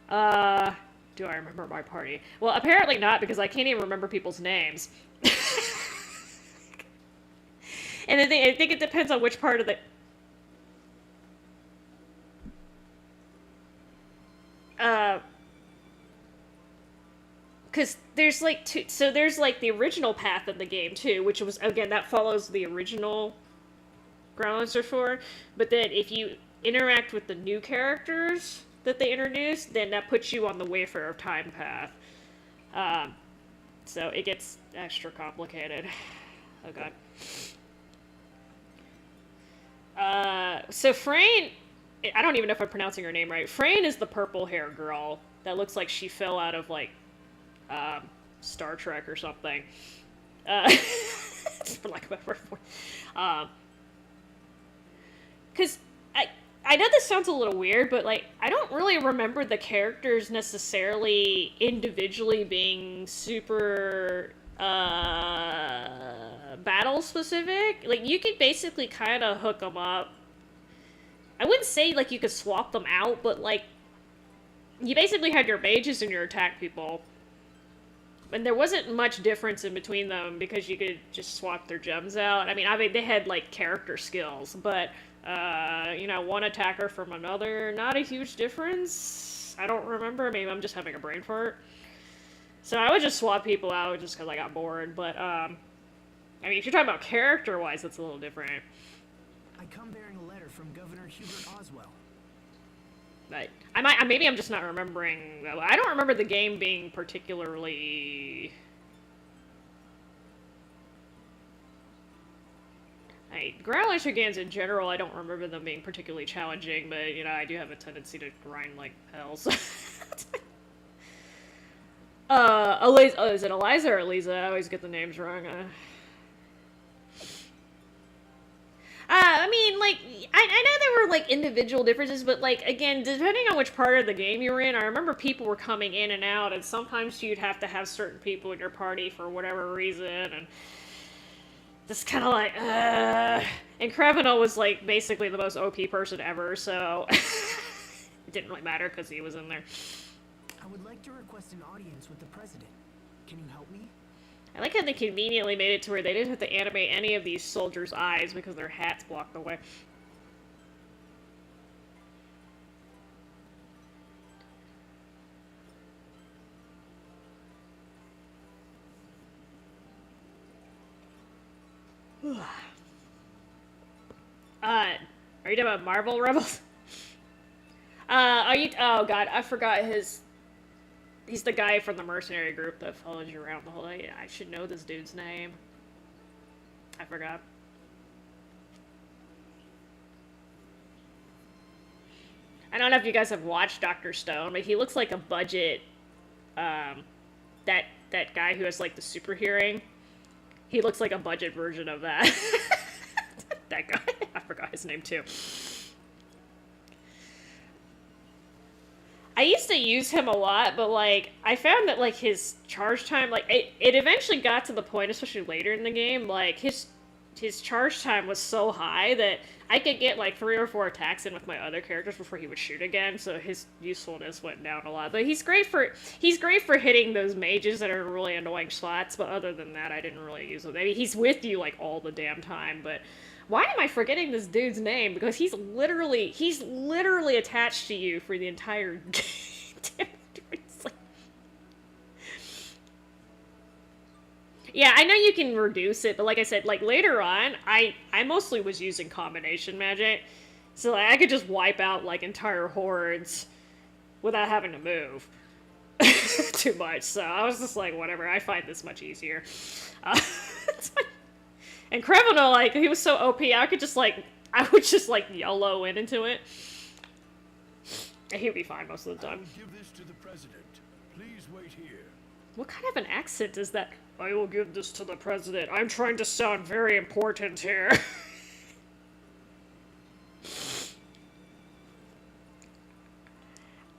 Do I remember my party? Well, apparently not, because I can't even remember people's names. And I think it depends on which part of the... Because there's, like, two... So there's, like, the original path of the game, too, which was, again, that follows the original Ground Lancer 4. But then if you interact with the new characters that they introduced, then that puts you on the Wayfarer of Time path. So it gets extra complicated. Oh, God. So Frayne, I don't even know if I'm pronouncing her name right. Frayne is the purple hair girl that looks like she fell out of, like, Star Trek or something. For lack of a better word. Cause I know this sounds a little weird, but, like, I don't really remember the characters necessarily individually being super, battle specific. Like, you could basically kind of hook them up. I wouldn't say, like, you could swap them out, but, like, you basically had your mages and your attack people. And there wasn't much difference in between them because you could just swap their gems out. I mean, they had, like, character skills, but, you know, one attacker from another, not a huge difference. I don't remember. Maybe I'm just having a brain fart. So I would just swap people out just because I got bored, but, I mean, if you're talking about character-wise, it's a little different. I come bearing a letter from Governor Hubert Oswell. Maybe I'm just not remembering. I don't remember the game being particularly. Ground Launcher games in general, I don't remember them being particularly challenging, but, you know, I do have a tendency to grind like hell, so... Eliza, is it Eliza or Eliza? I always get the names wrong. I mean, like, I know there were, like, individual differences, but, like, again, depending on which part of the game you were in, I remember people were coming in and out, and sometimes you'd have to have certain people in your party for whatever reason, and... just kind of like, And Krevenal was, like, basically the most OP person ever, so... it didn't really matter because he was in there. I would like to request an audience with the president. Can you help me? I like how they conveniently made it to where they didn't have to animate any of these soldiers' eyes because their hats blocked the way. Are you talking about Marvel Rebels? Oh god, I forgot his... He's the guy from the mercenary group that follows you around the whole day. I should know this dude's name. I forgot. I don't know if you guys have watched Dr. Stone, but he looks like a budget, that guy who has, like, the super hearing. He looks like a budget version of that. That guy. I forgot his name, too. I used to use him a lot, but, like, I found that, like, his charge time, like, it eventually got to the point, especially later in the game, like, his charge time was so high that I could get, like, 3 or 4 attacks in with my other characters before he would shoot again, so his usefulness went down a lot. But he's great for hitting those mages that are really annoying spots, but other than that, I didn't really use him. I mean, he's with you, like, all the damn time, but... Why am I forgetting this dude's name? Because he's literally attached to you for the entire game. Like... Yeah, I know you can reduce it, but like I said, like later on, I mostly was using combination magic. So like, I could just wipe out like entire hordes without having to move too much. So I was just like, whatever, I find this much easier. And Krevenal, like, he was so OP, I would just, like, YOLO into it. And he'd be fine most of the time. Give this to the president. Please wait here. What kind of an accent is that? I will give this to the president. I'm trying to sound very important here.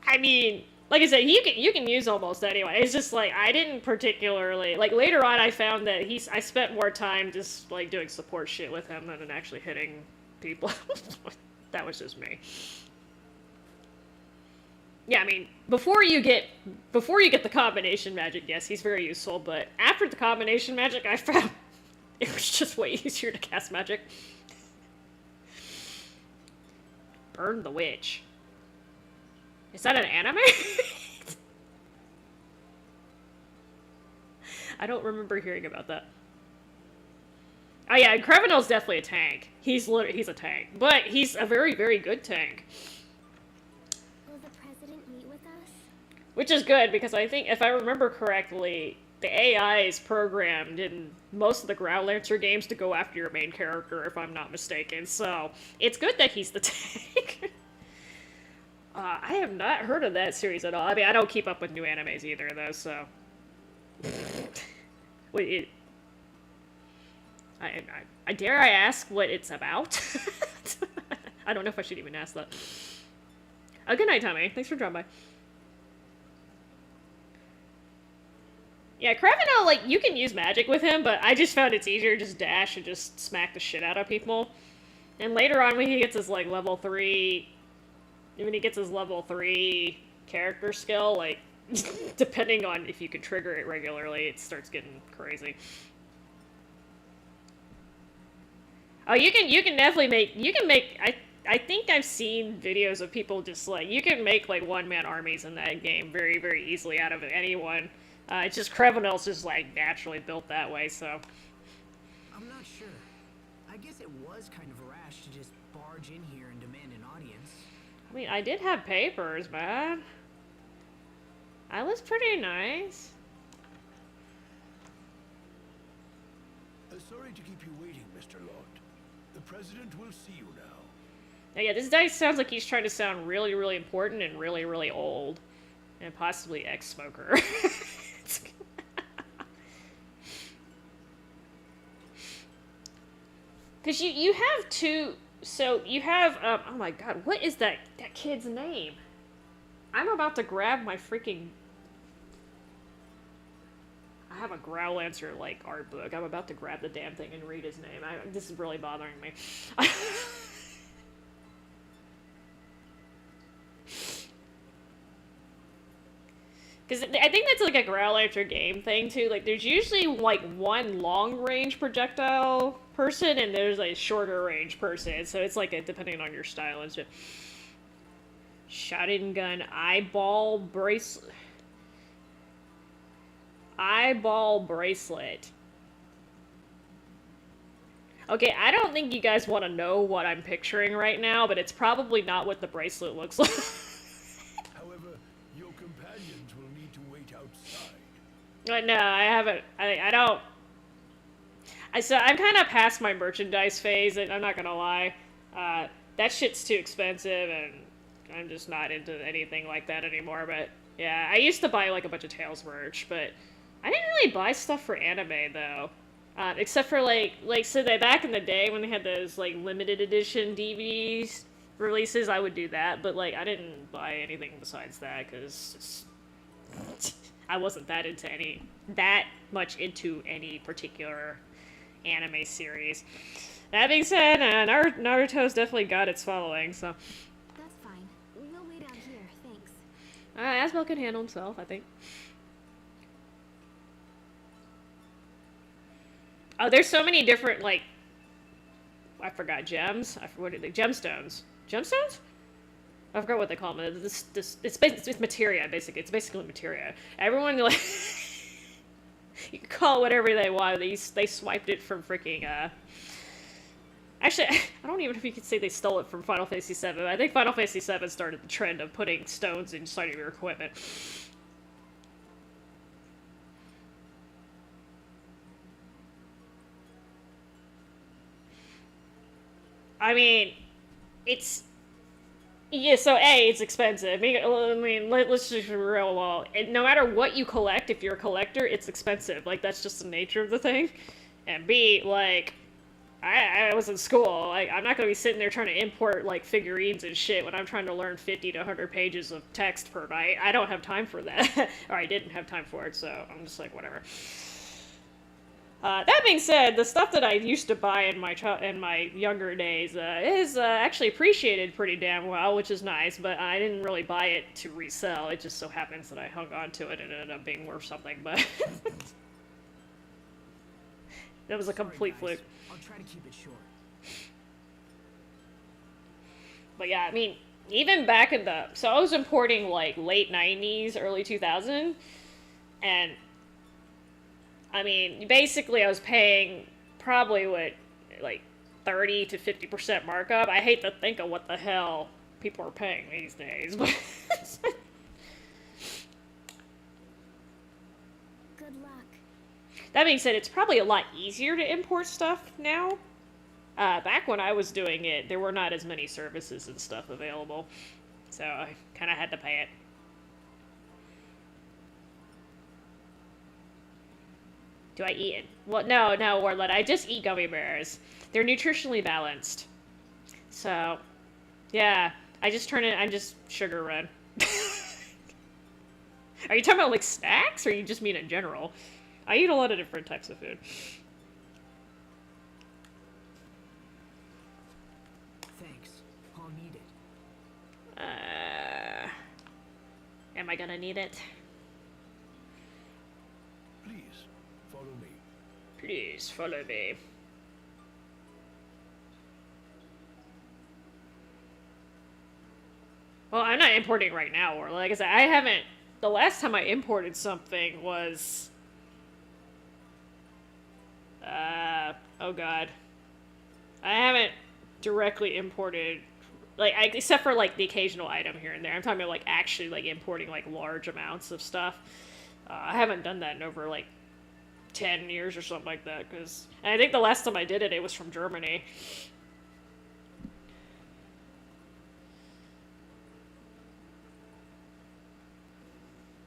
I mean... Like I said, you can use almost anyway. It's just like I didn't particularly like later on. I found that I spent more time just like doing support shit with him than actually hitting people. That was just me. Yeah, I mean before you get the combination magic, yes, he's very useful. But after the combination magic, I found it was just way easier to cast magic. Burn the witch. Is that an anime? I don't remember hearing about that. Oh yeah, Krevenal's definitely a tank. He's a tank, but he's a very, very good tank. Will the president meet with us? Which is good, because I think, if I remember correctly, the AI is programmed in most of the Ground Lancer games to go after your main character, if I'm not mistaken, so it's good that he's the tank. I have not heard of that series at all. I mean, I don't keep up with new animes either, though, so... Wait, dare I ask what it's about? I don't know if I should even ask that. Good night, Tommy. Thanks for dropping by. Yeah, Krevenal, like, you can use magic with him, but I just found it's easier to just dash and just smack the shit out of people. And later on, when he gets his, like, level 3... When he gets his level 3 character skill, like, depending on if you can trigger it regularly, it starts getting crazy. Oh, you can definitely make, I think I've seen videos of people just, like, you can make, like, one-man armies in that game very, very easily out of anyone. It's just Krevenal's just, like, naturally built that way, so. I'm not sure. I guess it was kind of rad brash to just barge in here and demand an audience. I mean, I did have papers, man. I was pretty nice. Sorry to keep you waiting, Mr. Lord. The President will see you now. Now, yeah, this dice sounds like he's trying to sound really, really important and really, really old. And possibly ex-smoker. Because you have two... So, you have... oh my god, what is that kid's name? I'm about to grab my freaking... I have a Growlancer, like, art book. I'm about to grab the damn thing and read his name. This is really bothering me. Because I think that's, like, a Growlancer game thing, too. Like, there's usually, like, one long-range projectile person, and there's a shorter-range person. So it's, like, depending on your style and shit. Shotgun eyeball bracelet. Eyeball bracelet. Okay, I don't think you guys want to know what I'm picturing right now, but it's probably not what the bracelet looks like. However, your companions will need to wait outside. No, I haven't. I don't. So I'm kind of past my merchandise phase, and I'm not gonna lie. That shit's too expensive, and I'm just not into anything like that anymore. But yeah, I used to buy like a bunch of Tales merch, but I didn't really buy stuff for anime though. Except for so back in the day when they had those like limited edition DVDs releases, I would do that. But like I didn't buy anything besides that because I wasn't that much into any particular anime series. That being said, Naruto's definitely got its following, so. That's fine. We'll wait out here, thanks. Asbel can handle himself, I think. Oh, there's so many different, like, I forgot, gems? What are they? Gemstones. Gemstones? I forgot what they call them. It's materia, basically. It's basically materia. Everyone, like, you can call it whatever they want. They swiped it from freaking, Actually, I don't even know if you could say they stole it from Final Fantasy VII. I think Final Fantasy VII started the trend of putting stones inside of your equipment. I mean, it's... Yeah, so A, it's expensive. I mean, let's just be real well. No matter what you collect, if you're a collector, it's expensive. Like, that's just the nature of the thing. And B, like... I was in school. Like, I'm not going to be sitting there trying to import, like, figurines and shit when I'm trying to learn 50 to 100 pages of text per night. I don't have time for that. Or I didn't have time for it, so I'm just like, whatever. That being said, the stuff that I used to buy in my younger days is actually appreciated pretty damn well, which is nice, but I didn't really buy it to resell. It just so happens that I hung on to it and it ended up being worth something, but... That was a complete fluke. I'll try to keep it short. But yeah, I mean, even back in the... So I was importing, like, late 90s, early 2000, and... I mean, basically I was paying probably, what, like, 30 to 50% markup. I hate to think of what the hell people are paying these days, but... Good luck. That being said, it's probably a lot easier to import stuff now. Back when I was doing it, there were not as many services and stuff available. So I kind of had to pay it. Do I eat it? Well, no, Warlord. I just eat gummy bears. They're nutritionally balanced. So, yeah. I just sugar run. Are you talking about, like, snacks, or you just mean in general? I eat a lot of different types of food. Thanks. I'll need it. Am I gonna need it? Please, follow me. Please, follow me. Well, I'm not importing right now, or like I said, I haven't... The last time I imported something was... oh god. I haven't directly imported, like, except for, like, the occasional item here and there. I'm talking about, like, actually, like, importing, like, large amounts of stuff. I haven't done that in over, like, 10 years or something like that, because... And I think the last time I did it, it was from Germany.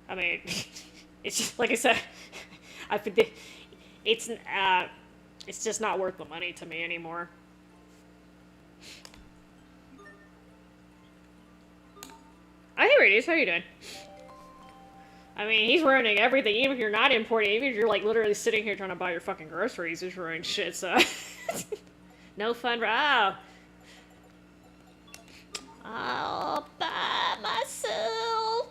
I mean, it's just, like I said, I think it's just not worth the money to me anymore. Oh, hey, Radius, how you doing? I mean, he's ruining everything, even if you're not importing, even if you're, like, literally sitting here trying to buy your fucking groceries, he's ruining shit, so... No fun, oh! I'll buy myself!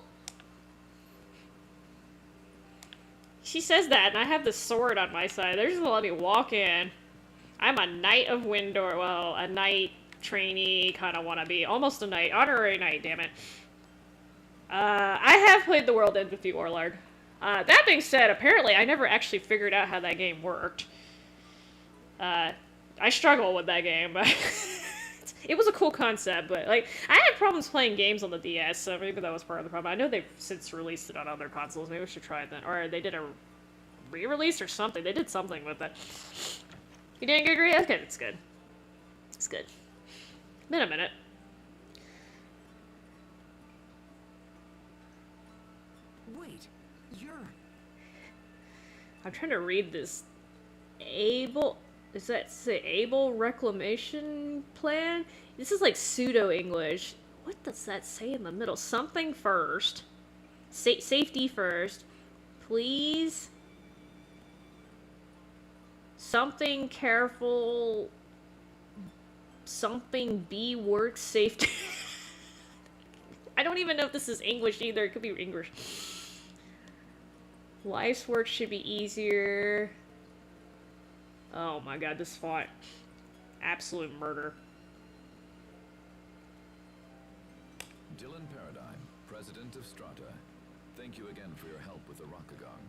She says that, and I have the sword on my side. They're just gonna let me walk in. I'm a knight of Windor. Well, a knight trainee kind of wannabe. Almost a knight. Honorary knight, damn it. I have played The World Ends with You, Orlard. That being said, apparently I never actually figured out how that game worked. I struggle with that game, but... It was a cool concept, but, like, I had problems playing games on the DS, so maybe that was part of the problem. I know they've since released it on other consoles. Maybe we should try it then. Or they did a re-release or something. They did something with it. You doing good, Rhea? Okay, it's good. It's good. Been a minute. Wait, you're... I'm trying to read this. Able... Does that say Able Reclamation Plan? This is like pseudo-English. What does that say in the middle? Something first. Safety first. Please. Something careful. Something B works safety. I don't even know if this is English either. It could be English. Life's work should be easier. Oh my god, this font. Absolute murder. Dylan Paradigm, President of Strata. Thank you again for your help with the Rokugan.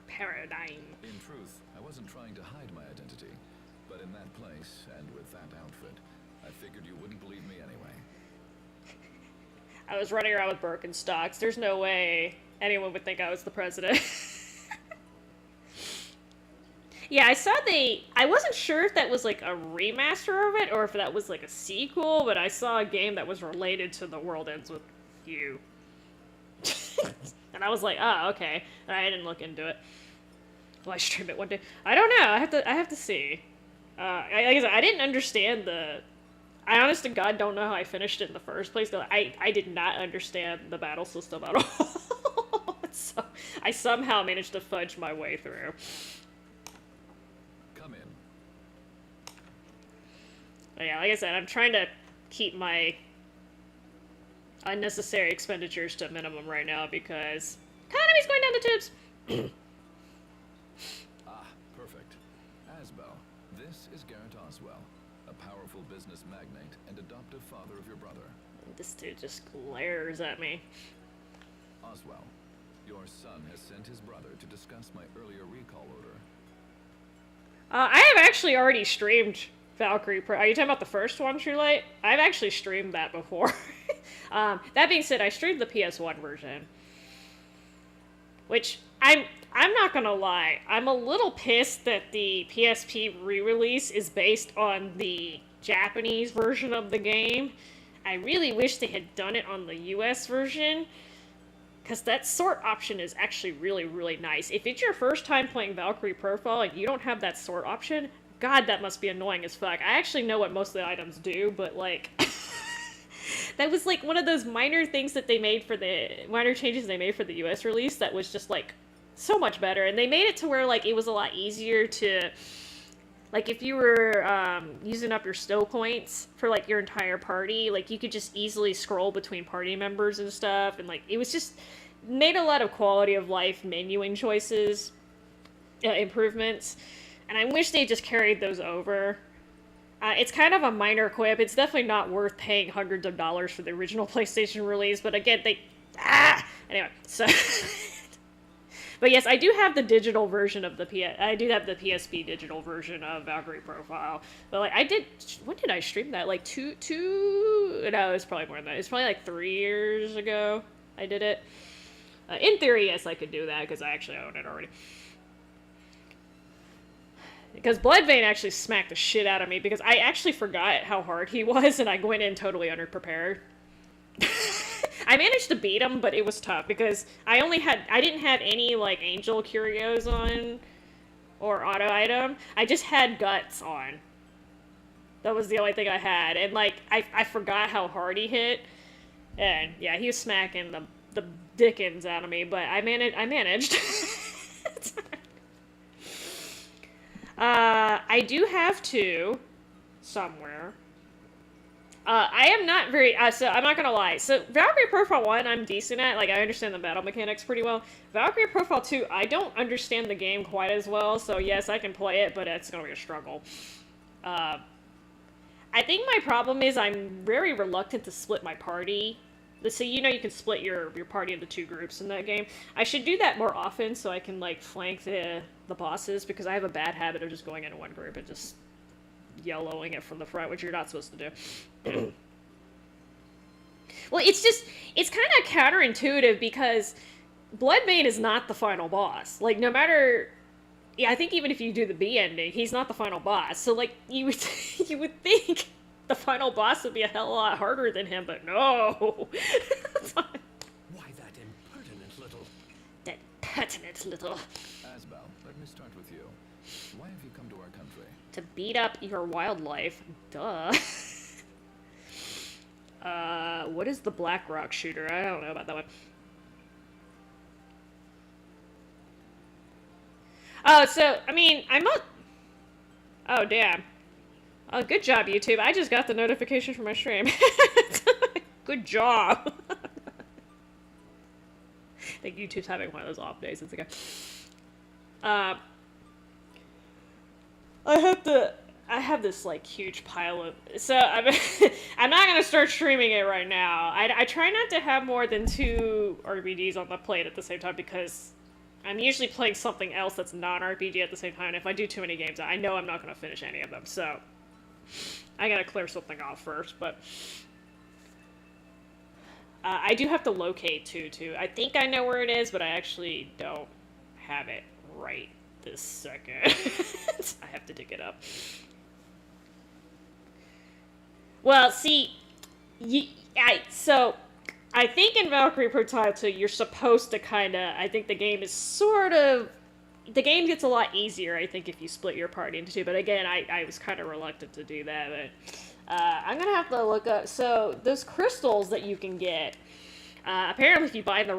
Paradigm. In truth, I wasn't trying to hide my identity, but in that place, and with that outfit, I figured you wouldn't believe me anyway. I was running around with Birkenstocks. There's no way anyone would think I was the president. Yeah, I saw I wasn't sure if that was like a remaster of it or if that was like a sequel, but I saw a game that was related to The World Ends with You. And I was like, oh, okay. And I didn't look into it. Will I stream it one day? I don't know. I have to see. Like I said, I didn't understand I honest to God don't know how I finished it in the first place. I did not understand the battle system at all. So I somehow managed to fudge my way through. But yeah, like I said, I'm trying to keep my unnecessary expenditures to a minimum right now because economy's going down the tubes. Perfect. Asbel, this is Garrett Oswell, a powerful business magnate and adoptive father of your brother. This dude just glares at me. Oswell, your son has sent his brother to discuss my earlier recall order. I have actually already streamed Valkyrie Pro. Are you talking about the first one, True Light? I've actually streamed that before. That being said, I streamed the PS1 version. Which, I'm not gonna lie, I'm a little pissed that the PSP re-release is based on the Japanese version of the game. I really wish they had done it on the US version, because that sort option is actually really, really nice. If it's your first time playing Valkyrie Profile and you don't have that sort option, God, that must be annoying as fuck. I actually know what most of the items do, but, like... that was, like, one of those minor things that they made for minor changes they made for the US release that was just, like, so much better. And they made it to where, like, it was a lot easier to... Like, if you were using up your stow points for, like, your entire party, like, you could just easily scroll between party members and stuff. And, like, it was just... made a lot of quality of life menuing choices, improvements. And I wish they just carried those over. It's kind of a minor quip. It's definitely not worth paying hundreds of dollars for the original PlayStation release. But again, Anyway, so... But yes, I do have the digital version of I do have the PSP digital version of Valkyrie Profile. But like, when did I stream that? Like no, it's probably more than that. It's probably like 3 years ago I did it. In theory, yes, I could do that because I actually own it already. Because Bloodvein actually smacked the shit out of me because I actually forgot how hard he was and I went in totally underprepared. I managed to beat him, but it was tough because I didn't have any like angel curios on or auto item. I just had guts on. That was the only thing I had. And like I forgot how hard he hit. And yeah, he was smacking the dickens out of me, but I managed. I do have to somewhere. I am not very, so I'm not gonna lie. So, Valkyrie Profile 1, I'm decent at. Like, I understand the battle mechanics pretty well. Valkyrie Profile 2, I don't understand the game quite as well. So, yes, I can play it, but it's gonna be a struggle. I think my problem is I'm very reluctant to split my party. So, you know, you can split your party into 2 groups in that game. I should do that more often so I can, like, flank the bosses, because I have a bad habit of just going into one group and just yellowing it from the front, which you're not supposed to do. Well, it's kind of counterintuitive because Bloodbane is not the final boss. Like, no matter... Yeah, I think even if you do the B ending, he's not the final boss. So, like, you would think the final boss would be a hell of a lot harder than him, but no! Why that impertinent little... That pertinent little... Asbel, let me start with you. Why have you come to our country? To beat up your wildlife. Duh. What is the Black Rock shooter? I don't know about that one. Oh, so, I mean, I'm not... Oh, damn. Oh, good job, YouTube. I just got the notification from my stream. Good job. I think YouTube's having one of those off days. It's okay. I have this, like, huge pile of... So, I'm not gonna start streaming it right now. I try not to have more than 2 RPGs on the plate at the same time because I'm usually playing something else that's non-RPG at the same time, and if I do too many games, I know I'm not gonna finish any of them, so... I gotta clear something off first, but... I do have to locate 2, too. I think I know where it is, but I actually don't have it right this second. I have to dig it up. Well, see, so I think in Valkyrie Profile 2, you're supposed to I think the game is the game gets a lot easier, I think, if you split your party into 2, but again, I was kind of reluctant to do that, but I'm gonna have to look up, so those crystals that you can get, apparently if you buy the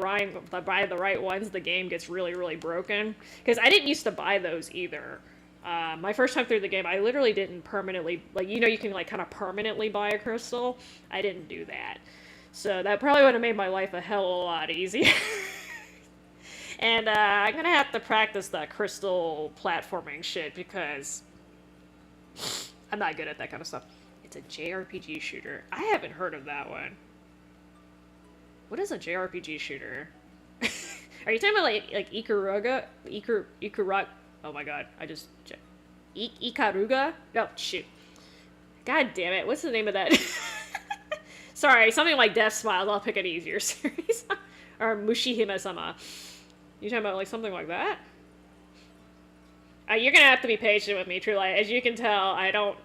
right ones, the game gets really, really broken, because I didn't used to buy those either. My first time through the game, I literally didn't permanently, like, you know, you can, like, kind of permanently buy a crystal. I didn't do that. So that probably would have made my life a hell of a lot easier. And, I'm gonna have to practice that crystal platforming shit, because I'm not good at that kind of stuff. It's a JRPG shooter. I haven't heard of that one. What is a JRPG shooter? Are you talking about, like Ikaruga? Ikaruga? Oh my god, I just... Ikaruga? No, shoot. God damn it, what's the name of that? Sorry, something like Death Smiles, I'll pick an easier series. Or Mushihime-sama. You talking about, like, something like that? You're gonna have to be patient with me, truly. As you can tell, I don't...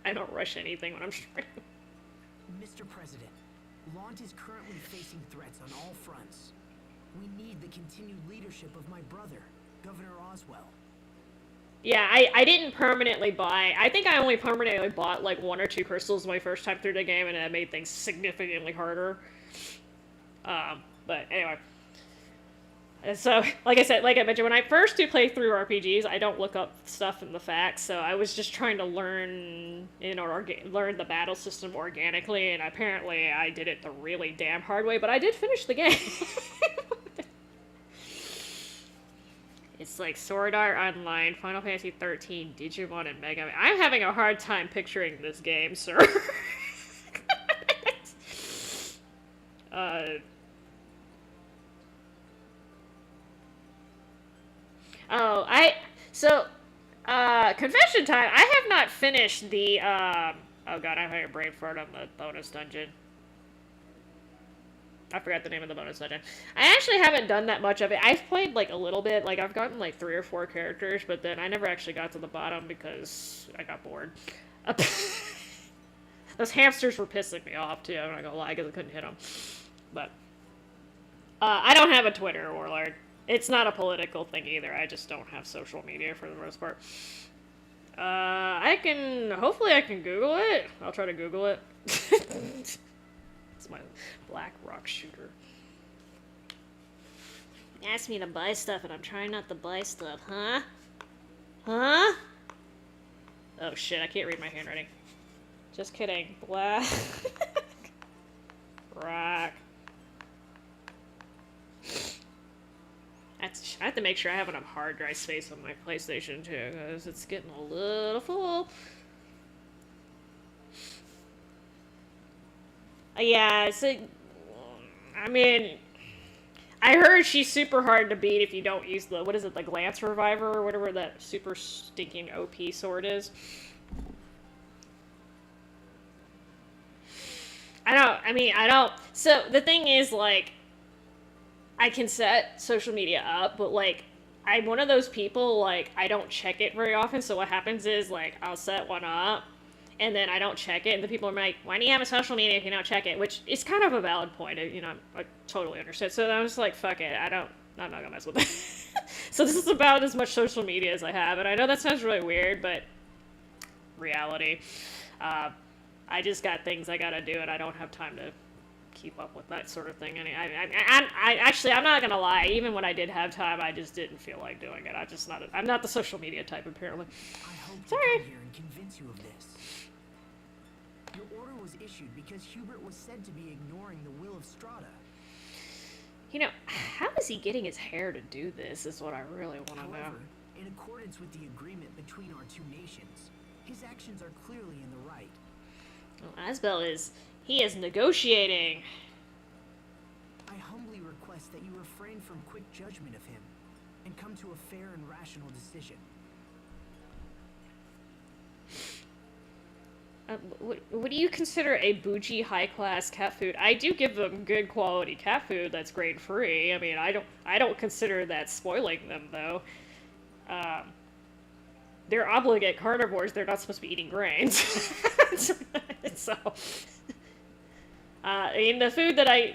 I don't rush anything when I'm streaming. Mr. President, Launt is currently facing threats on all fronts. We need the continued leadership of my brother, Governor Oswell. Yeah, I didn't permanently buy... I think I only permanently bought, like, 1 or 2 crystals my first time through the game, and it made things significantly harder. But anyway. So, like I said, like I mentioned, when I first do play through RPGs, I don't look up stuff in the facts, so I was just trying to learn, learn the battle system organically, and apparently I did it the really damn hard way, but I did finish the game. It's like Sword Art Online, Final Fantasy 13, Digimon, and Mega Man. I'm having a hard time picturing this game, sir. Oh, confession time. I have not finished the, oh god, I'm having a brain fart on the bonus dungeon. I forgot the name of the bonus dungeon. I actually haven't done that much of it. I've played, like, a little bit. Like, I've gotten, like, 3 or 4 characters, but then I never actually got to the bottom because I got bored. Those hamsters were pissing me off, too. I'm not gonna lie, because I couldn't hit them. But, I don't have a Twitter, Warlord. It's not a political thing either. I just don't have social media for the most part. Hopefully I can Google it. I'll try to Google it. It's my black rock shooter. Ask me to buy stuff and I'm trying not to buy stuff, huh? Huh? Oh shit, I can't read my handwriting. Just kidding. Black rock. I have to make sure I have enough hard drive space on my PlayStation too, because it's getting a little full. Yeah, so, I mean, I heard she's super hard to beat if you don't use the, what is it, the Glance Reviver or whatever that super stinking OP sword is. So the thing is, like, I can set social media up, but, like, I'm one of those people, like, I don't check it very often, so what happens is, like, I'll set one up, and then I don't check it, and the people are like, why do you have a social media if you don't check it? Which is kind of a valid point, you know, I totally understand. So I was like, fuck it, I'm not gonna mess with it. So this is about as much social media as I have, and I know that sounds really weird, but reality. I just got things I gotta do, and I don't have time to keep up with that sort of thing. And I'm not gonna lie. Even when I did have time, I just didn't feel like doing it. I'm not the social media type, apparently. I hope to Sorry. come here and convince you of this. Your order was issued because Hubert was said to be ignoring the will of Strata. You know, how is he getting his hair to do this? Is what I really want to know. However, in accordance with the agreement between our two nations, his actions are clearly in the right. Well, he is negotiating. I humbly request that you refrain from quick judgment of him and come to a fair and rational decision. What do you consider a bougie high-class cat food? I do give them good quality cat food that's grain-free. I mean, I don't consider that spoiling them, though. They're obligate carnivores. They're not supposed to be eating grains. So, I mean, the food that I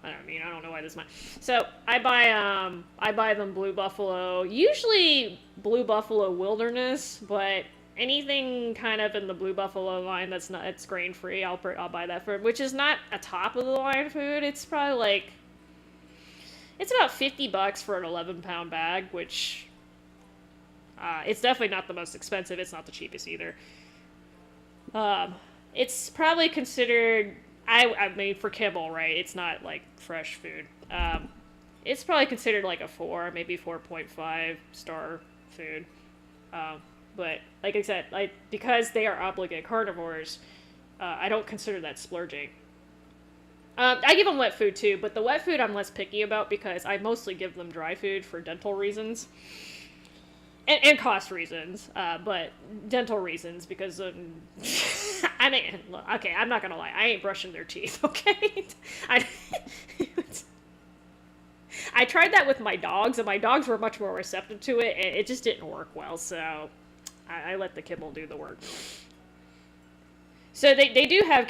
don't know why this is mine. So I buy them Blue Buffalo, usually Blue Buffalo Wilderness, but anything kind of in the Blue Buffalo line it's grain free, I'll buy that for, which is not a top of the line food. It's probably like, it's about $50 for an 11-pound bag, which it's definitely not the most expensive. It's not the cheapest either. It's probably considered, I mean, for kibble, right? It's not like fresh food. It's probably considered like a 4, maybe 4.5 star food. But like I said, because they are obligate carnivores, I don't consider that splurging. I give them wet food too, but the wet food I'm less picky about because I mostly give them dry food for dental reasons. And cost reasons, but dental reasons, because, I mean, okay, I'm not gonna lie, I ain't brushing their teeth, okay? I tried that with my dogs, and my dogs were much more receptive to it, and it just didn't work well, so I let the kibble do the work. So they do have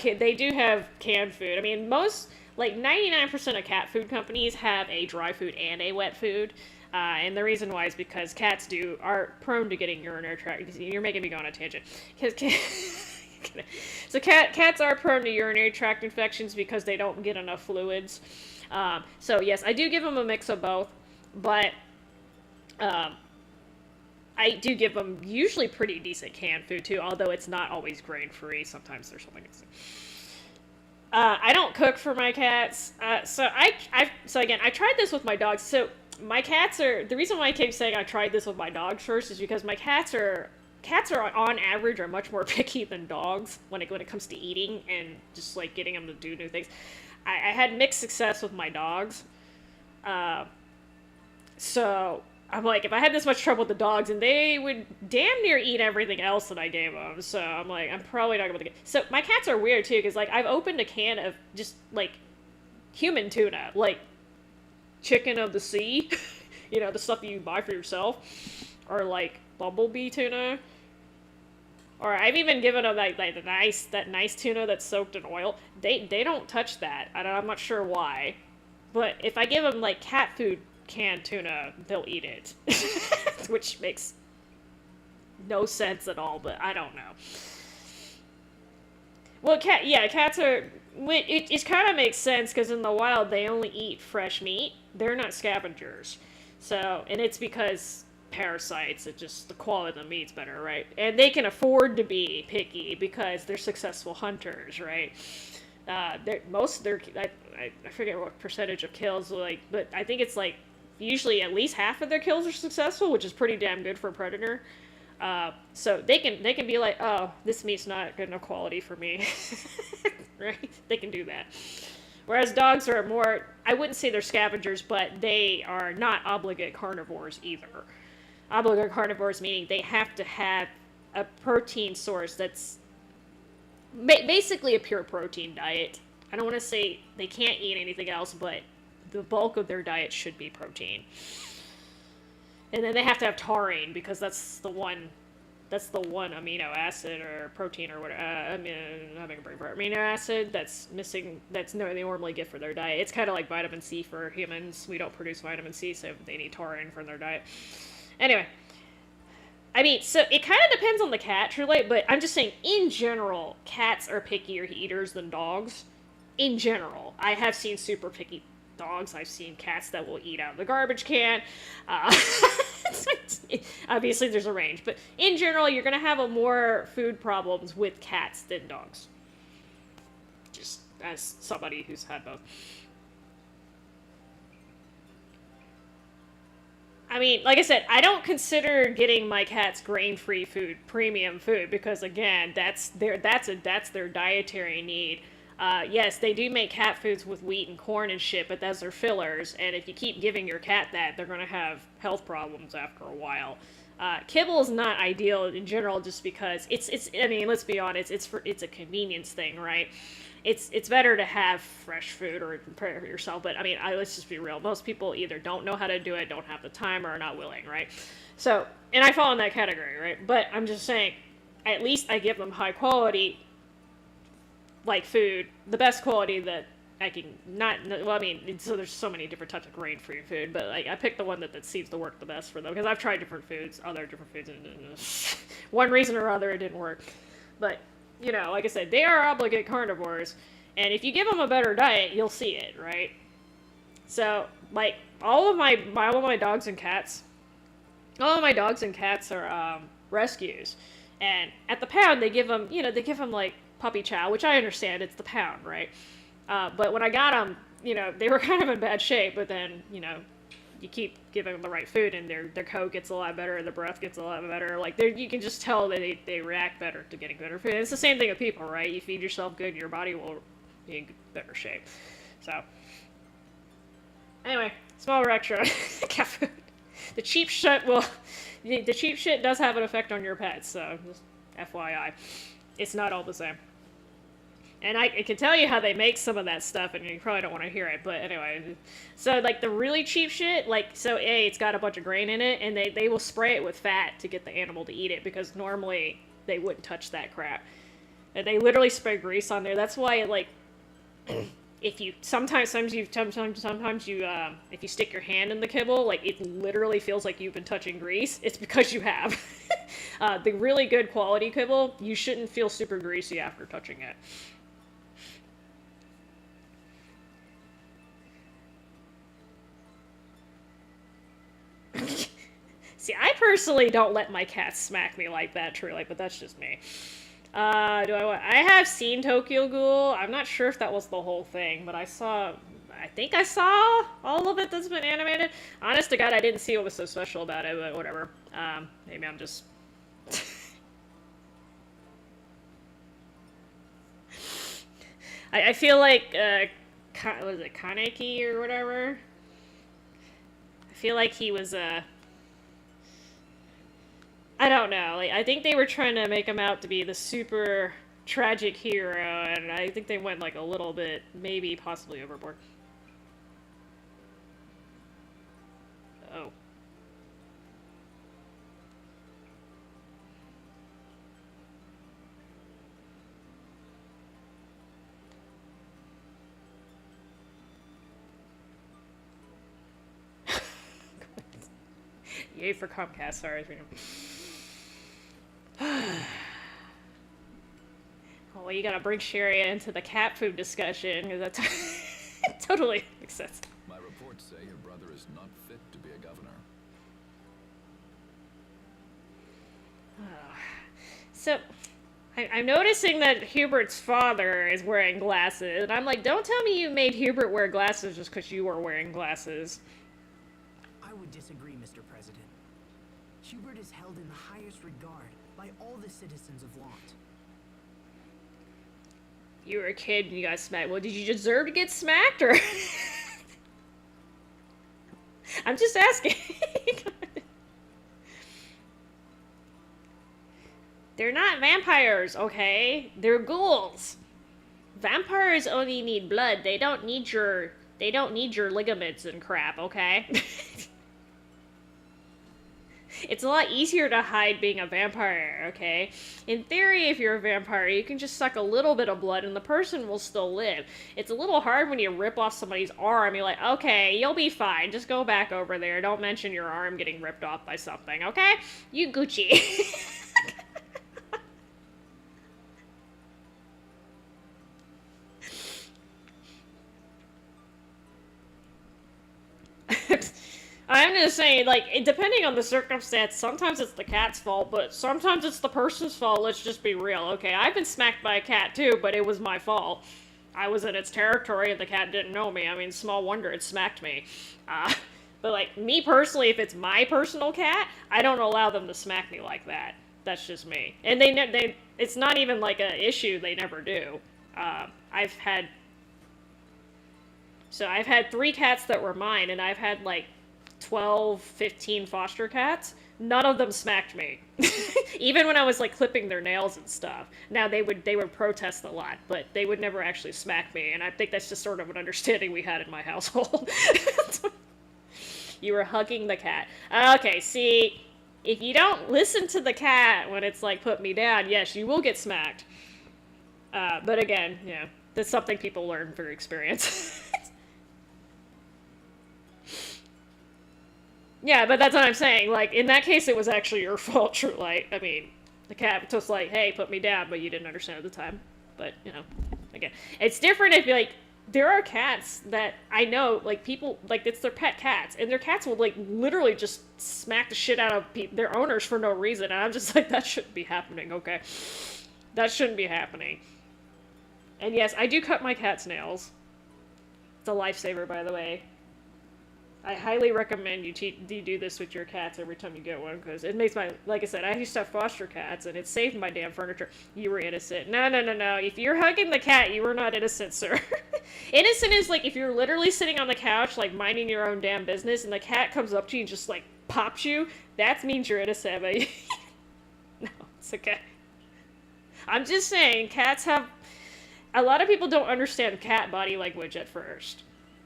canned food. I mean, most, like 99% of cat food companies have a dry food and a wet food. And the reason why is because cats are prone to getting urinary tract. You're making me go on a tangent. So cats are prone to urinary tract infections because they don't get enough fluids. So yes, I do give them a mix of both, but I do give them usually pretty decent canned food too, although it's not always grain-free. Sometimes there's something. I don't cook for my cats. So again, I tried this with my dogs. So my cats are, the reason why I keep saying I tried this with my dogs first is because my cats are on average are much more picky than dogs when it comes to eating and just like getting them to do new things. I had mixed success with my dogs. So I'm like, if I had this much trouble with the dogs, and they would damn near eat everything else that I gave them, so I'm like, I'm probably not gonna be able to get. So my cats are weird too, because like I've opened a can of just like human tuna, like chicken of the sea, you know, the stuff you buy for yourself, or like bumblebee tuna. Or I've even given them like that nice tuna that's soaked in oil. They don't touch that. I'm not sure why, but if I give them like cat food canned tuna, they'll eat it, which makes no sense at all. But I don't know. Well, cats are. It kind of makes sense because in the wild they only eat fresh meat. They're not scavengers, so and it's because parasites. It just the quality of the meat's better, right? And they can afford to be picky because they're successful hunters, right? Most of their I forget what percentage of kills like, but I think it's like usually at least half of their kills are successful, which is pretty damn good for a predator. So they can be like, oh, this meat's not good enough quality for me, right? They can do that. Whereas dogs are more, I wouldn't say they're scavengers, but they are not obligate carnivores either. Obligate carnivores meaning they have to have a protein source that's basically a pure protein diet. I don't want to say they can't eat anything else, but the bulk of their diet should be protein. And then they have to have taurine because that's the one amino acid or protein or whatever. I'm having a brain fart. Amino acid that's missing. That's no they normally get for their diet. It's kind of like vitamin C for humans. We don't produce vitamin C, so they need taurine for their diet. Anyway, I mean, so it kind of depends on the cat, truly. But I'm just saying, in general, cats are pickier eaters than dogs. In general, I have seen super picky dogs. I've seen cats that will eat out of the garbage can. Obviously, there's a range, but in general, you're going to have more food problems with cats than dogs. Just as somebody who's had both. I mean, like I said, I don't consider getting my cats grain-free food premium food because, again, that's their dietary need. Yes, they do make cat foods with wheat and corn and shit, but those are fillers, and if you keep giving your cat that, they're going to have health problems after a while. Kibble is not ideal in general just because it's I mean, let's be honest, it's a convenience thing, right? It's better to have fresh food or prepare it yourself, but I mean, let's just be real. Most people either don't know how to do it, don't have the time, or are not willing, right? So, and I fall in that category, right? But I'm just saying, at least I give them high quality like food, the best quality that I can well, I mean, so there's so many different types of grain-free food, but like I picked the one that seems to work the best for them because I've tried different foods, and one reason or other it didn't work. But you know, like I said, they are obligate carnivores, and if you give them a better diet, you'll see it, right? So like all of my dogs and cats, are rescues, and at the pound they give them, like puppy chow, which I understand, it's the pound, right? But when I got them, they were kind of in bad shape, but then, you keep giving them the right food and their coat gets a lot better, their breath gets a lot better. Like, you can just tell that they react better to getting better food. And it's the same thing with people, right? You feed yourself good, your body will be in better shape. So, anyway, small extra cat food. The cheap shit does have an effect on your pets, so just FYI. It's not all the same. And I can tell you how they make some of that stuff, and you probably don't want to hear it, but anyway. So, like, the really cheap shit, like, so, it's got a bunch of grain in it, and they will spray it with fat to get the animal to eat it, because normally they wouldn't touch that crap. And they literally spray grease on there. That's why, like, if you, sometimes you, if you stick your hand in the kibble, like, it literally feels like you've been touching grease. It's because you have. The really good quality kibble, you shouldn't feel super greasy after touching it. See, I personally don't let my cats smack me like that, truly, but that's just me. I have seen Tokyo Ghoul. I'm not sure if that was the whole thing, but I think I saw all of it that's been animated. Honest to God, I didn't see what was so special about it, but whatever. Maybe I'm just... I feel like, was it Kaneki or whatever? I feel like he was I don't know. Like, I think they were trying to make him out to be the super tragic hero, and I think they went like a little bit, maybe possibly overboard. Oh. Yay for Comcast, sorry. Oh, well, you gotta bring Sherry into the cat food discussion, because that totally makes sense. My reports say your brother is not fit to be a governor. So, I'm noticing that Hubert's father is wearing glasses, and I'm like, don't tell me you made Hubert wear glasses just because you were wearing glasses. I would disagree, Mr. President. Hubert is held in the highest regard by all the citizens of Lant. You were a kid and you got smacked. Well, did you deserve to get smacked, or? I'm just asking. They're not vampires, okay? They're ghouls. Vampires only need blood. They don't need your ligaments and crap, okay? It's a lot easier to hide being a vampire, okay? In theory, if you're a vampire, you can just suck a little bit of blood and the person will still live. It's a little hard when you rip off somebody's arm. You're like, okay, you'll be fine. Just go back over there. Don't mention your arm getting ripped off by something, okay? You Gucci. I'm just saying, like, depending on the circumstance, sometimes it's the cat's fault, but sometimes it's the person's fault. Let's just be real, okay? I've been smacked by a cat, too, but it was my fault. I was in its territory, and the cat didn't know me. I mean, small wonder it smacked me. But, like, me personally, if it's my personal cat, I don't allow them to smack me like that. That's just me. And it's not even, like, an issue. They never do. I've had 3 cats that were mine, and I've had, like, 12, 15 foster cats. None of them smacked me. Even when I was, like, clipping their nails and stuff. Now, they would protest a lot, but they would never actually smack me, and I think that's just sort of an understanding we had in my household. You were hugging the cat. Okay, see, if you don't listen to the cat when it's like, put me down, yes, you will get smacked. But again, yeah, that's something people learn through experience. Yeah, but that's what I'm saying. Like, in that case, it was actually your fault, True Light. I mean, the cat was just like, hey, put me down, but you didn't understand at the time. But, you know, again, it's different if, like, there are cats that I know, like, people, like, it's their pet cats, and their cats will, like, literally just smack the shit out of their owners for no reason, and I'm just like, that shouldn't be happening, okay? That shouldn't be happening. And yes, I do cut my cat's nails. It's a lifesaver, by the way. I highly recommend you do this with your cats every time you get one, because it makes like I said, I used to have foster cats, and it saved my damn furniture. You were innocent. No. If you're hugging the cat, you were not innocent, sir. Innocent is, like, if you're literally sitting on the couch, like, minding your own damn business, and the cat comes up to you and just, like, pops you, that means you're innocent, but no, it's okay. I'm just saying, cats have... A lot of people don't understand cat body language at first.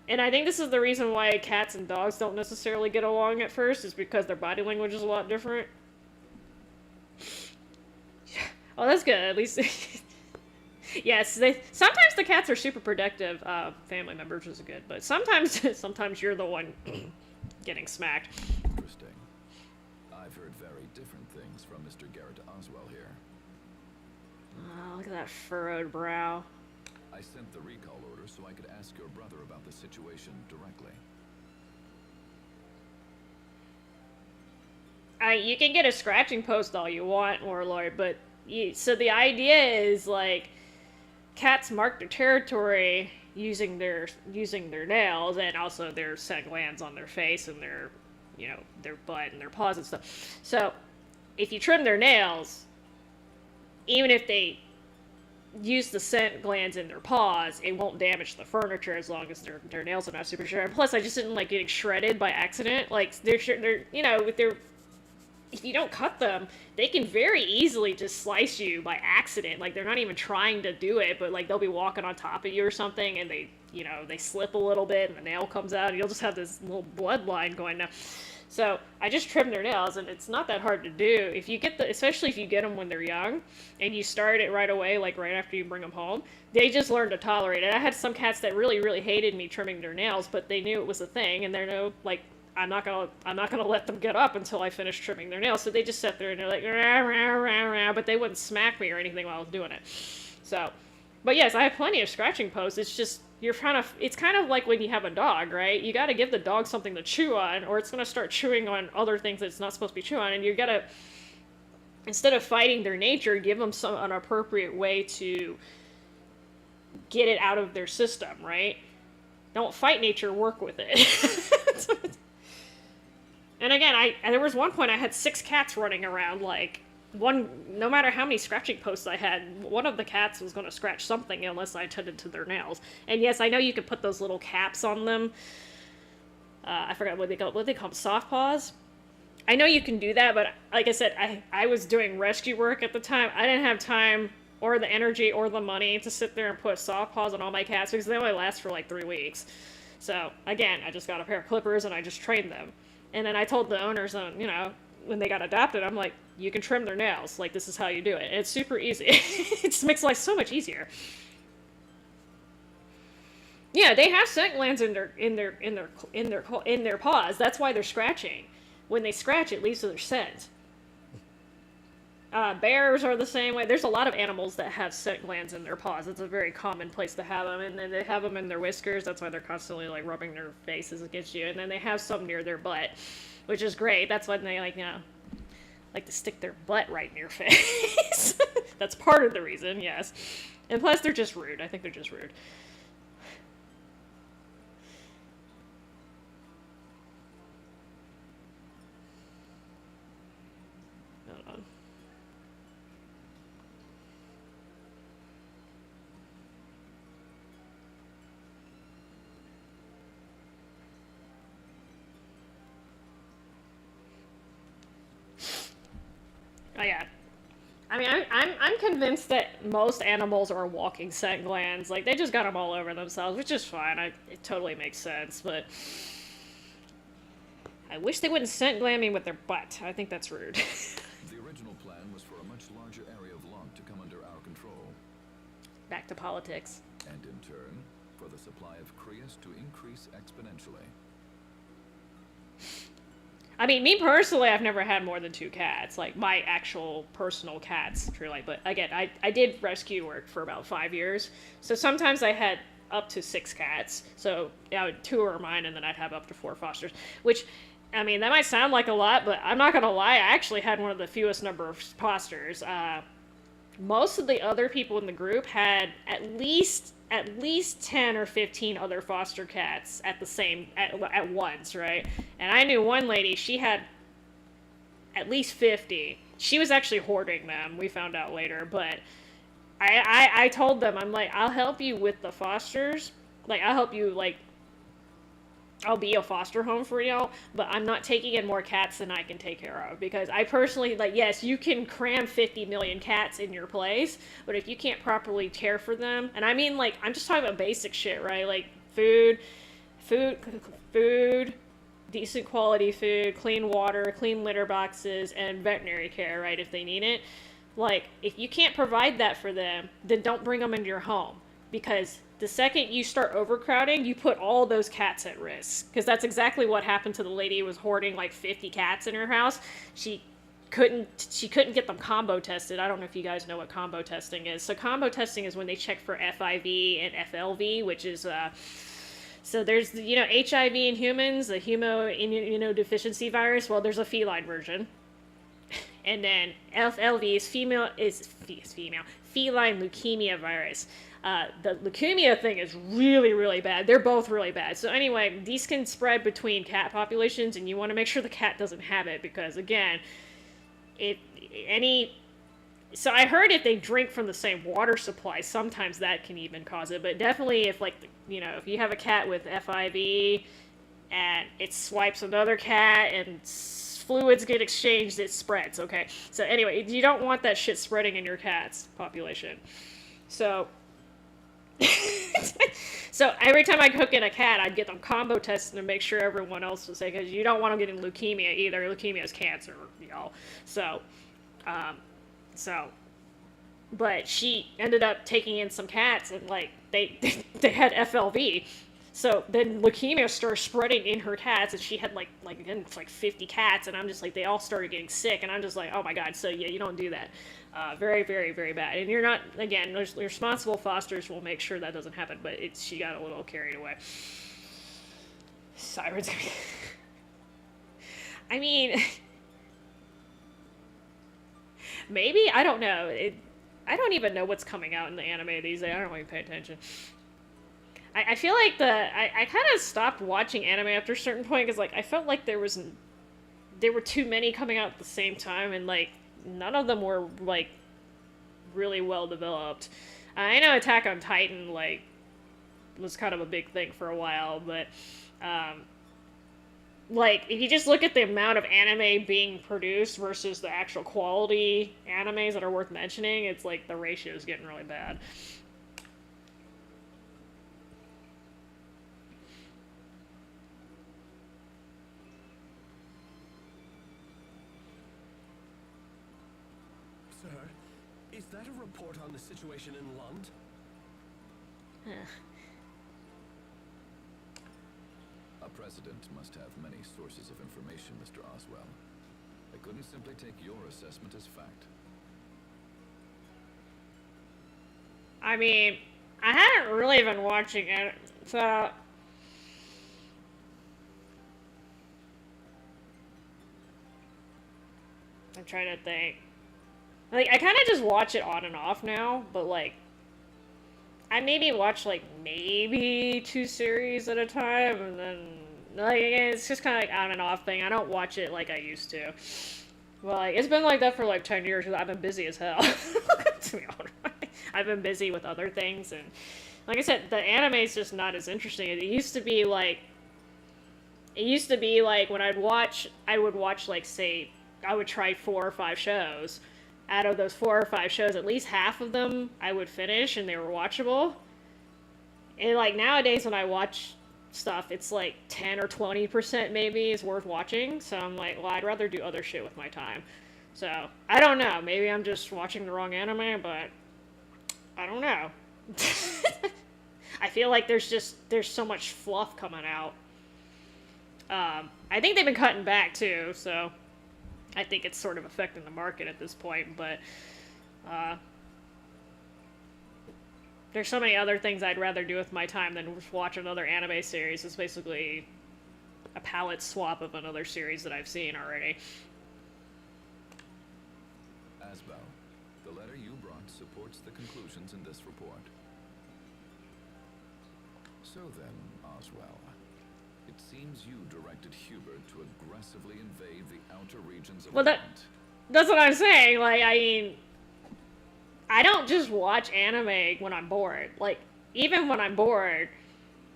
And I think this is the reason why cats and dogs don't necessarily get along at first, is because their body language is a lot different. Oh, that's good. At least... Yes, sometimes the cats are super protective family members, which is good. But sometimes you're the one getting smacked. Interesting. I've heard very different things from Mr. Garrett Oswell here. Oh, look at that furrowed brow. I sent the recall order so I could ask your brother about the situation directly. You can get a scratching post all you want, Warlord, but so the idea is, like, cats mark their territory using their nails, and also their set glands on their face and their, you know, their butt and their paws and stuff. So if you trim their nails, even if they use the scent glands in their paws, it won't damage the furniture as long as their nails are not super sharp. And plus, I just didn't like getting shredded by accident. Like, they're you know, with their, if you don't cut them, they can very easily just slice you by accident. Like, they're not even trying to do it, but like they'll be walking on top of you or something, and they, you know, they slip a little bit, and the nail comes out, and you'll just have this little bloodline going down. So I just trim their nails, and it's not that hard to do. If you get especially if you get them when they're young, and you start it right away, like right after you bring them home, they just learn to tolerate it. I had some cats that really, really hated me trimming their nails, but they knew it was a thing, and they're no, like, I'm not gonna let them get up until I finish trimming their nails. So they just sat there and they're like, rah, rah, rah, rah, but they wouldn't smack me or anything while I was doing it. So, but yes, I have plenty of scratching posts. It's just, it's kind of like when you have a dog, right? You gotta give the dog something to chew on, or it's gonna start chewing on other things that it's not supposed to be chewing on, and you gotta, instead of fighting their nature, give them an appropriate way to get it out of their system, right? Don't fight nature, work with it. And again, there was one point I had 6 cats running around, like, no matter how many scratching posts I had, one of the cats was going to scratch something unless I tended to their nails. And yes, I know you could put those little caps on them. I forgot what they call them, soft paws. I know you can do that, but like I said, I was doing rescue work at the time. I didn't have time or the energy or the money to sit there and put soft paws on all my cats because they only last for like 3 weeks. So again, I just got a pair of clippers and I just trained them. And then I told the owners, you know, when they got adopted, I'm like, you can trim their nails. Like, this is how you do it. And it's super easy. It just makes life so much easier. Yeah, they have scent glands in their paws. That's why they're scratching. When they scratch, it leaves their scent. Bears are the same way. There's a lot of animals that have scent glands in their paws. It's a very common place to have them. And then they have them in their whiskers. That's why they're constantly like rubbing their faces against you. And then they have some near their butt, which is great. That's why they like to stick their butt right in your face. That's part of the reason, yes. And plus, they're just rude. I think they're just rude. Hold on. Oh yeah. I mean, I'm convinced that most animals are walking scent glands. Like, they just got them all over themselves, which is fine. It totally makes sense, but I wish they wouldn't scent gland me with their butt. I think that's rude. The original plan was for a much larger area of lump to come under our control. Back to politics. And in turn, for the supply of Creus to increase exponentially. I mean, me personally, I've never had more than 2 cats, like my actual personal cats, truly. But again, I did rescue work for about 5 years, so sometimes I had up to 6 cats. So yeah, 2 are mine, and then I'd have up to 4 fosters. Which, I mean, that might sound like a lot, but I'm not gonna lie, I actually had one of the fewest number of fosters. Most of the other people in the group had at least 10 or 15 other foster cats at once, right? And I knew one lady, she had at least 50. She was actually hoarding them, we found out later, but I told them, I'm like, I'll help you with the fosters. Like, I'll help you, like, I'll be a foster home for y'all, but I'm not taking in more cats than I can take care of, because I personally, like, yes, you can cram 50 million cats in your place, but if you can't properly care for them, and I mean, like, I'm just talking about basic shit, right? Like, food, decent quality food, clean water, clean litter boxes, and veterinary care, right, if they need it. Like, if you can't provide that for them, then don't bring them into your home, because the second you start overcrowding, you put all those cats at risk. Because that's exactly what happened to the lady who was hoarding like 50 cats in her house. She couldn't get them combo tested. I don't know if you guys know what combo testing is. So combo testing is when they check for FIV and FLV, which is so there's, you know, HIV in humans, the immunodeficiency virus. Well, there's a feline version. And then FLV is feline leukemia virus. The leukemia thing is really, really bad. They're both really bad. So anyway, these can spread between cat populations, and you want to make sure the cat doesn't have it, because again, if any So I heard if they drink from the same water supply, sometimes that can even cause it. But definitely if, like, you know, if you have a cat with FIV and it swipes another cat and fluids get exchanged, it spreads, okay? So anyway, you don't want that shit spreading in your cat's population. So... So every time I cook in a cat, I'd get them combo tested to make sure everyone else was safe, because you don't want them getting leukemia either. Leukemia is cancer, y'all. So, but she ended up taking in some cats, and like they had FLV. So then leukemia started spreading in her cats, and she had like again, it's like 50 cats, and I'm just like, they all started getting sick, and I'm just like, oh my god. So yeah, you don't do that. Very, very, very bad. And you're not, again, responsible fosters will make sure that doesn't happen, but she got a little carried away. Sirens. I mean, maybe, I don't know. I don't even know what's coming out in the anime these days. I don't even pay attention. I feel like I kind of stopped watching anime after a certain point, because like I felt like there were too many coming out at the same time, and like none of them were like really well developed. I know Attack on Titan like was kind of a big thing for a while, but like if you just look at the amount of anime being produced versus the actual quality animes that are worth mentioning, it's like the ratio is getting really bad. Is that a report on the situation in Lund? A president must have many sources of information, Mr. Oswell. I couldn't simply take your assessment as fact. I mean, I hadn't really been watching it, so... I'm trying to think. Like, I kind of just watch it on and off now, but, like, I maybe watch, like, maybe 2 series at a time, and then, like, it's just kind of, like, on and off thing. I don't watch it like I used to. Well, like, it's been like that for, like, 10 years, because I've been busy as hell, to be honest. I've been busy with other things, and, like I said, the anime's just not as interesting. It used to be, like, when I would watch, like, say, I would try 4 or 5 shows. Out of those 4 or 5 shows, at least half of them I would finish and they were watchable. And like nowadays when I watch stuff, it's like 10 or 20% maybe is worth watching. So I'm like, well, I'd rather do other shit with my time. So I don't know. Maybe I'm just watching the wrong anime, but I don't know. I feel like there's so much fluff coming out. I think they've been cutting back too, so I think it's sort of affecting the market at this point, but there's so many other things I'd rather do with my time than just watch another anime series. It's basically a palette swap of another series that I've seen already. Asbel, the letter you brought supports the conclusions in this report. So then, Oswell, it seems you directed Hubert to aggressively invade the outer regions of Lund. That's what I'm saying. Like, I mean, I don't just watch anime when I'm bored. Like, even when I'm bored,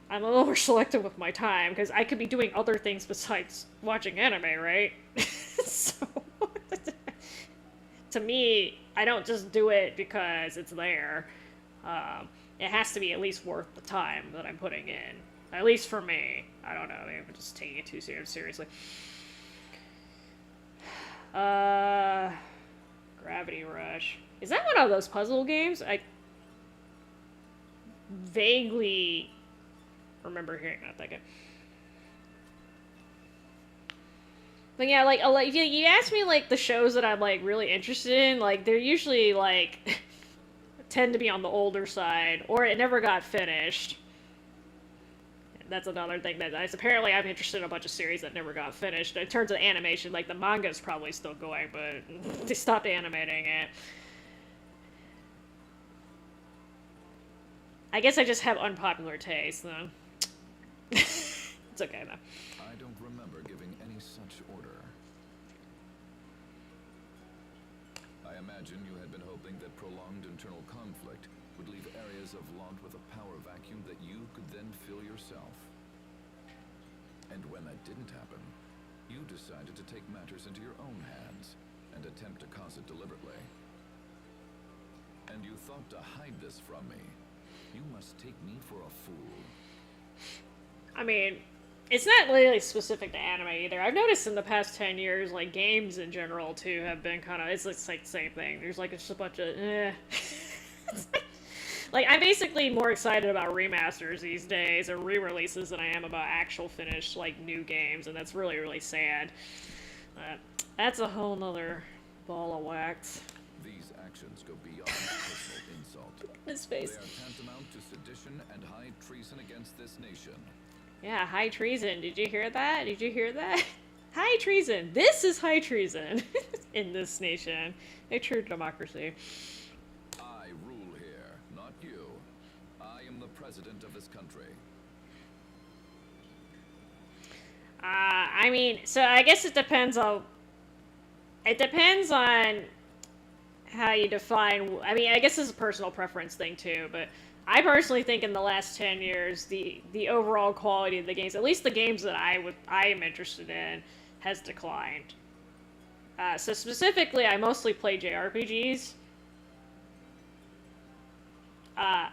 I'm a little more selective with my time, because I could be doing other things besides watching anime, right? So, to me, I don't just do it because it's there. It has to be at least worth the time that I'm putting in. At least for me. I don't know, maybe I'm just taking it too seriously. Gravity Rush. Is that one of those puzzle games? I vaguely remember hearing about that game. But yeah, like, if you ask me, like, the shows that I'm, like, really interested in, like, they're usually, like, tend to be on the older side, or it never got finished. That's another thing that apparently I'm interested in a bunch of series that never got finished. In terms of animation, like, the manga's probably still going, but they stopped animating it. I guess I just have unpopular taste, though. It's okay, though. I don't remember giving any such order. I I imagine you had been hoping that prolonged internal conflict would leave areas of Lant with a power vacuum that you could then fill yourself. And when that didn't happen, you decided to take matters into your own hands and attempt to cause it deliberately. And you thought to hide this from me. You must take me for a fool. I mean, it's not really specific to anime either. I've noticed in the past 10 years, like, games in general, too, have been kind of, it's like the same thing. There's, like, just a bunch of, Like, I'm basically more excited about remasters these days, or re-releases, than I am about actual finished, like, new games, and that's really, really sad. That's a whole nother ball of wax. These actions go beyond personal insult. His face. They are tantamount to sedition and high treason against this nation. Yeah, high treason. Did you hear that? Did you hear that? High treason. This is high treason in this nation. A true democracy. I rule here, not you. I am the president of this country. I mean, so I guess it depends on how you define, I mean, I guess it's a personal preference thing too, but I personally think in the last 10 years, the overall quality of the games, at least the games that I am interested in, has declined. So specifically, I mostly play JRPGs. I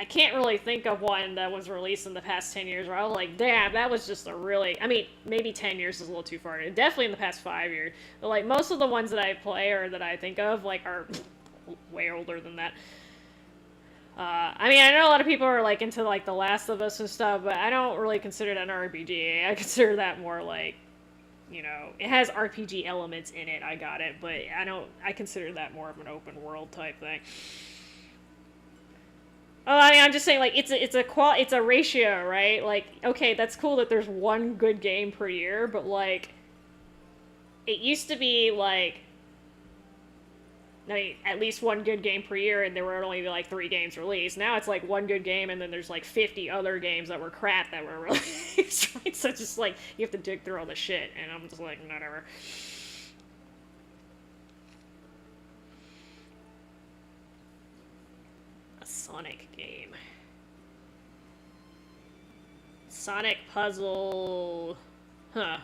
can't really think of one that was released in the past 10 years where I was like, damn, that was just a really, I mean, maybe 10 years is a little too far. Definitely in the past 5 years. But, like, most of the ones that I play or that I think of, like, are way older than that. I mean, I know a lot of people are, like, into, like, The Last of Us and stuff, but I don't really consider that an RPG. I consider that more, like, you know, it has RPG elements in it, I got it, but I consider that more of an open world type thing. Oh, I mean, I'm just saying, like, it's a ratio, right? Like, okay, that's cool that there's one good game per year, but, like, it used to be, like, I mean, at least one good game per year, and there were only, like, 3 games released. Now it's, like, one good game, and then there's, like, 50 other games that were crap that were released, right? So it's just, like, you have to dig through all the shit, and I'm just like, whatever. A Sonic game. Sonic puzzle... Huh.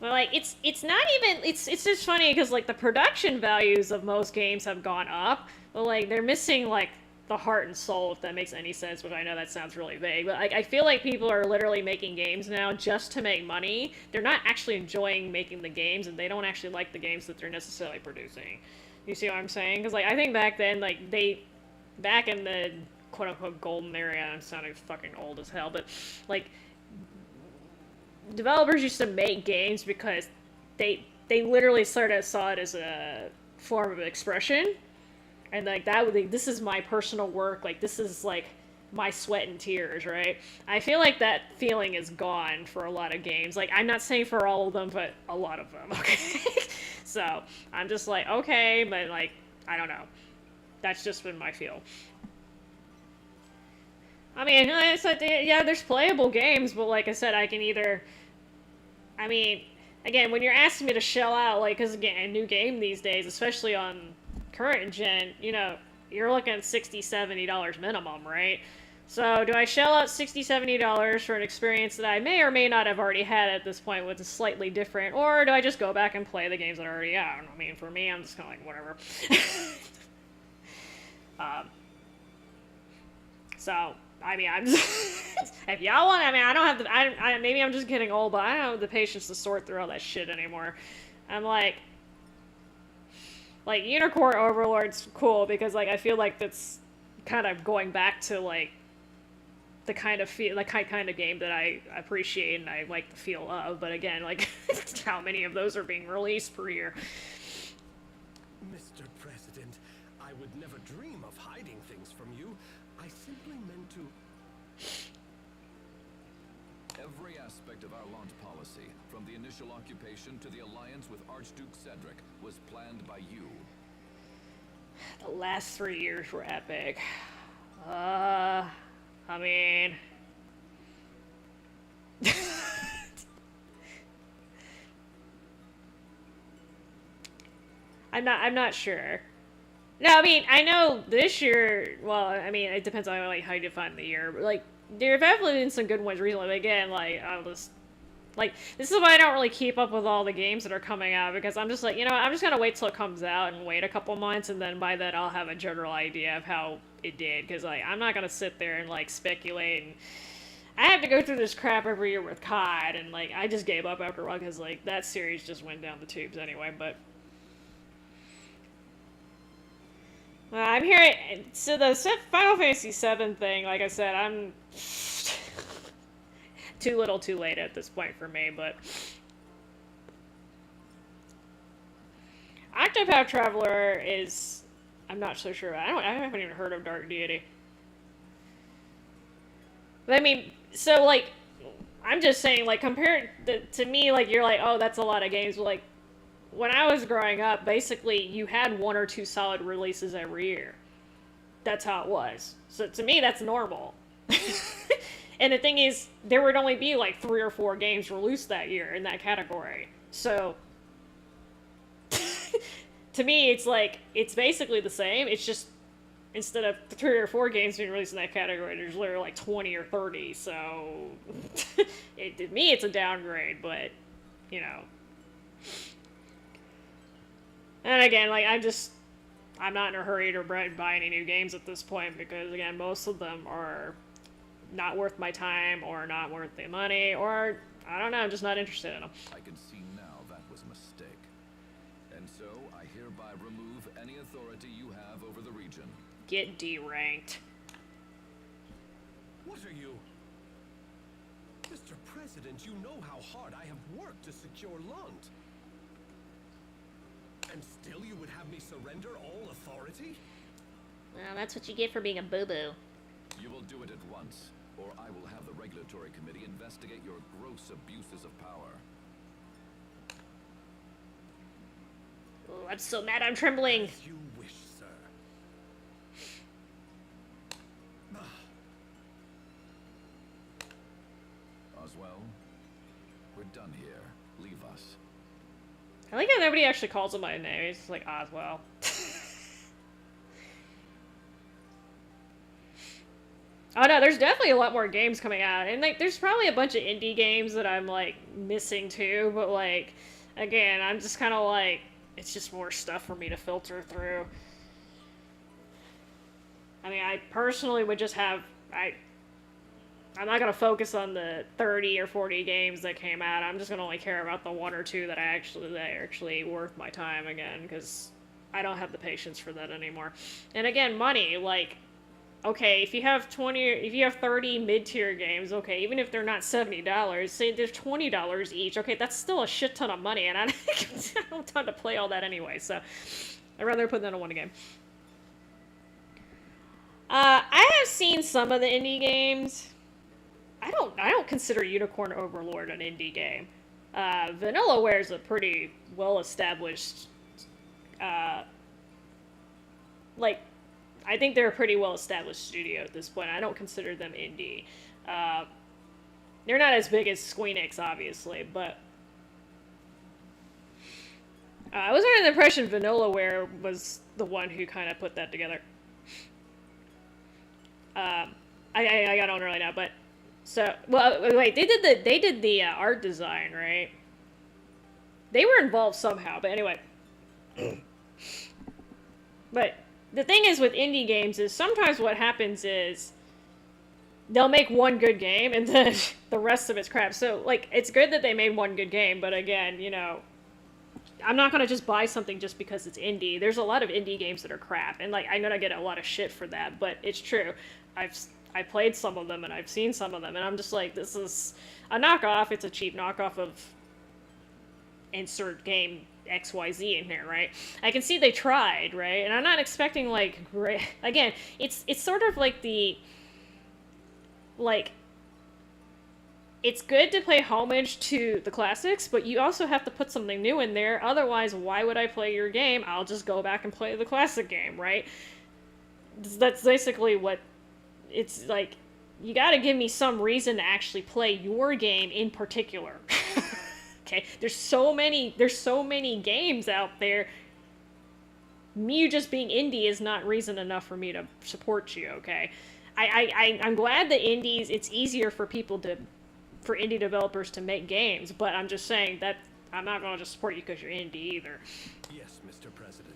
Well, like, it's not even, it's just funny because, like, the production values of most games have gone up, but, like, they're missing, like, the heart and soul, if that makes any sense, which I know that sounds really vague, but, like, I feel like people are literally making games now just to make money. They're not actually enjoying making the games, and they don't actually like the games that they're necessarily producing. You see what I'm saying? Because, like, I think back then, like, back in the quote-unquote golden era, I'm sounding fucking old as hell, but, like, developers used to make games because they literally sort of saw it as a form of expression, and like this is my personal work, like this is like my sweat and tears, right? I feel like that feeling is gone for a lot of games. Like, I'm not saying for all of them, but a lot of them. Okay. So I'm just like, okay, but like, I don't know, that's just been my feel. I mean, it's like, yeah, there's playable games, but like I said, I can either... I mean, again, when you're asking me to shell out, like, because again, a new game these days, especially on current gen, you know, you're looking at $60, $70 minimum, right? So, do I shell out $60, $70 for an experience that I may or may not have already had at this point with a slightly different, or do I just go back and play the games that I already have? I mean, for me, I'm just kind of like, whatever. So... I mean, I'm just, if y'all want, I mean, I don't have the, maybe I'm just getting old, but I don't have the patience to sort through all that shit anymore. I'm like Unicorn Overlord's cool because, like, I feel like that's kind of going back to, like, the kind of game that I appreciate and I like the feel of, but again, like, how many of those are being released per year? Mr. President, I would never dream of hiding things from you. I simply meant to... Every aspect of our launch policy, from the initial occupation to the alliance with Archduke Cedric, was planned by you. The last 3 years were epic. I mean... I'm not sure. No, I mean, I know this year, well, I mean, it depends on, like, how you define the year, but, like, there have definitely been some good ones recently, but again, like, I'll just, like, this is why I don't really keep up with all the games that are coming out, because I'm just like, you know, I'm just gonna wait till it comes out and wait a couple months, and then by then I'll have a general idea of how it did, because, like, I'm not gonna sit there and, like, speculate, and I have to go through this crap every year with COD, and, like, I just gave up after a while, because, like, that series just went down the tubes anyway, but... I'm hearing, so the Final Fantasy VII thing, like I said, I'm too little too late at this point for me, but Octopath Traveler is, I'm not so sure, I haven't even heard of Dark Deity. But I mean, so like, I'm just saying, like, compared to me, like, you're like, oh, that's a lot of games, but like, when I was growing up, basically, you had 1 or 2 solid releases every year. That's how it was. So to me, that's normal. And the thing is, there would only be like 3 or 4 games released that year in that category. So, to me, it's like, it's basically the same. It's just, instead of 3 or 4 games being released in that category, there's literally like 20 or 30. So, to me, it's a downgrade, but, you know. And again, like, I'm not in a hurry to buy any new games at this point because, again, most of them are not worth my time or not worth the money or, I don't know, I'm just not interested in them. I can see now that was a mistake. And so, I hereby remove any authority you have over the region. Get D-ranked. What are you? Mr. President, you know how hard I have worked to secure Lund. And still you would have me surrender all authority? Well, that's what you get for being a boo-boo. You will do it at once, or I will have the regulatory committee investigate your gross abuses of power. Oh, I'm so mad I'm trembling. As you wish, sir. Oswell, we're done here. Leave us. I like how nobody actually calls him by his name. He's just like Oswell. Oh no, there's definitely a lot more games coming out, and like, there's probably a bunch of indie games that I'm like missing too. But like, again, I'm just kind of like, it's just more stuff for me to filter through. I mean, I personally would just have I'm not gonna focus on the 30 or 40 games that came out. I'm just gonna only care about the 1 or 2 that are actually worth my time again, because I don't have the patience for that anymore. And again, money, like, okay, if you have 30 mid-tier games, okay, even if they're not $70, say they're $20 each, okay, that's still a shit ton of money, and I don't have time to play all that anyway, so I'd rather put that on one game. I have seen some of the indie games. I don't consider Unicorn Overlord an indie game. Vanillaware is a pretty well-established, like, I think they're a pretty well-established studio at this point. I don't consider them indie. They're not as big as Squeenix, obviously, but I was under the impression Vanillaware was the one who kind of put that together. I don't really know, but so, well, wait, they did the art design, right? They were involved somehow, but anyway. But the thing is with indie games is sometimes what happens is they'll make one good game and then the rest of it's crap. So, like, it's good that they made one good game, but again, you know, I'm not gonna just buy something just because it's indie. There's a lot of indie games that are crap, and like, I know I get a lot of shit for that, but it's true. I played some of them and I've seen some of them, and I'm just like, this is a knockoff. It's a cheap knockoff of insert game XYZ in here, right? I can see they tried, right? And I'm not expecting like great. Again, it's sort of like it's good to pay homage to the classics, but you also have to put something new in there. Otherwise, why would I play your game? I'll just go back and play the classic game, right? That's basically what it's like. You gotta give me some reason to actually play your game in particular. Okay, there's so many games out there me just being indie is not reason enough for me to support you, okay? I'm glad that indies, it's easier for for indie developers to make games, but I'm just saying that I'm not going to just support you because you're indie either. Yes, Mr. President.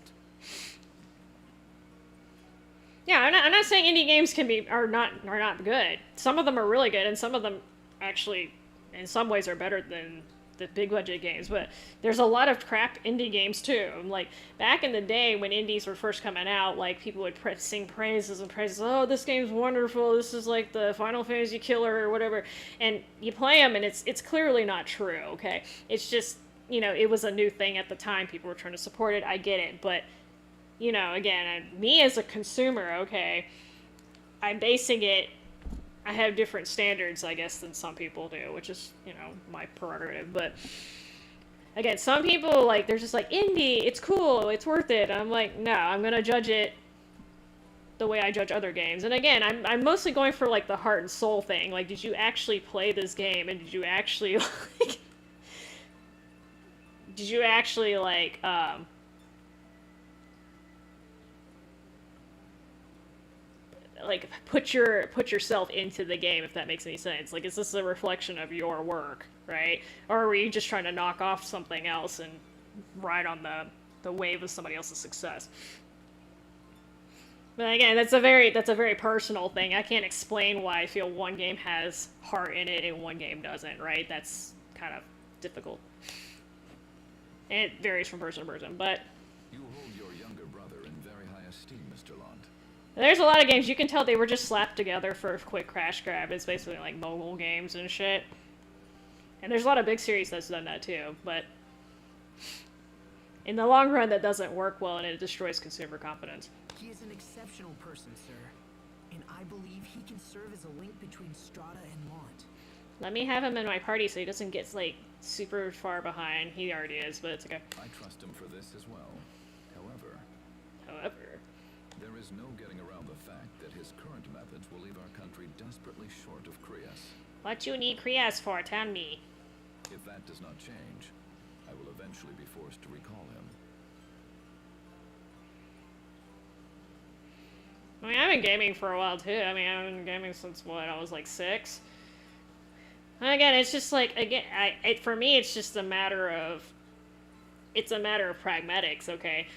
Yeah, I'm not saying indie games are not good. Some of them are really good, and some of them actually, in some ways, are better than the big budget games. But there's a lot of crap indie games too. Like back in the day when indies were first coming out, like people would sing praises and praises. Oh, this game's wonderful. This is like the Final Fantasy killer or whatever. And you play them, and it's clearly not true. Okay, it's just it was a new thing at the time. People were trying to support it. I get it, but again, me as a consumer, okay, I'm basing it. I have different standards, I guess, than some people do, which is, my prerogative. But again, some people, like, they're just like, indie, it's cool, it's worth it. I'm like, no, I'm gonna judge it the way I judge other games. And again, I'm mostly going for, like, the heart and soul thing. Like, did you actually play this game? And did you actually, put yourself into the game, if that makes any sense. Like, is this a reflection of your work, right? Or were you just trying to knock off something else and ride on the wave of somebody else's success? But again, that's a very personal thing. I can't explain why I feel one game has heart in it and one game doesn't, right? That's kind of difficult. And it varies from person to person, but You hold your younger brother in very high esteem, Mr. Lund. there's a lot of games you can tell they were just slapped together for a quick crash grab. It's basically like mobile games and shit. And there's a lot of big series that's done that too, but in the long run that doesn't work well and it destroys consumer confidence. He is an exceptional person, sir. And I believe he can serve as a link between Strata and Mont. Let me have him in my party so he doesn't get, like, super far behind. He already is, but it's okay. I trust him for this as well. However, there is no getting around the fact that his current methods will leave our country desperately short of Krias. what you need Krias for, tell me. If that does not change, I will eventually be forced to recall him. I mean, I've been gaming for a while, too. I mean, I've been gaming since, what, I was, like, 6? And again, it's just, like, for me, it's just a matter of... It's a matter of pragmatics, okay?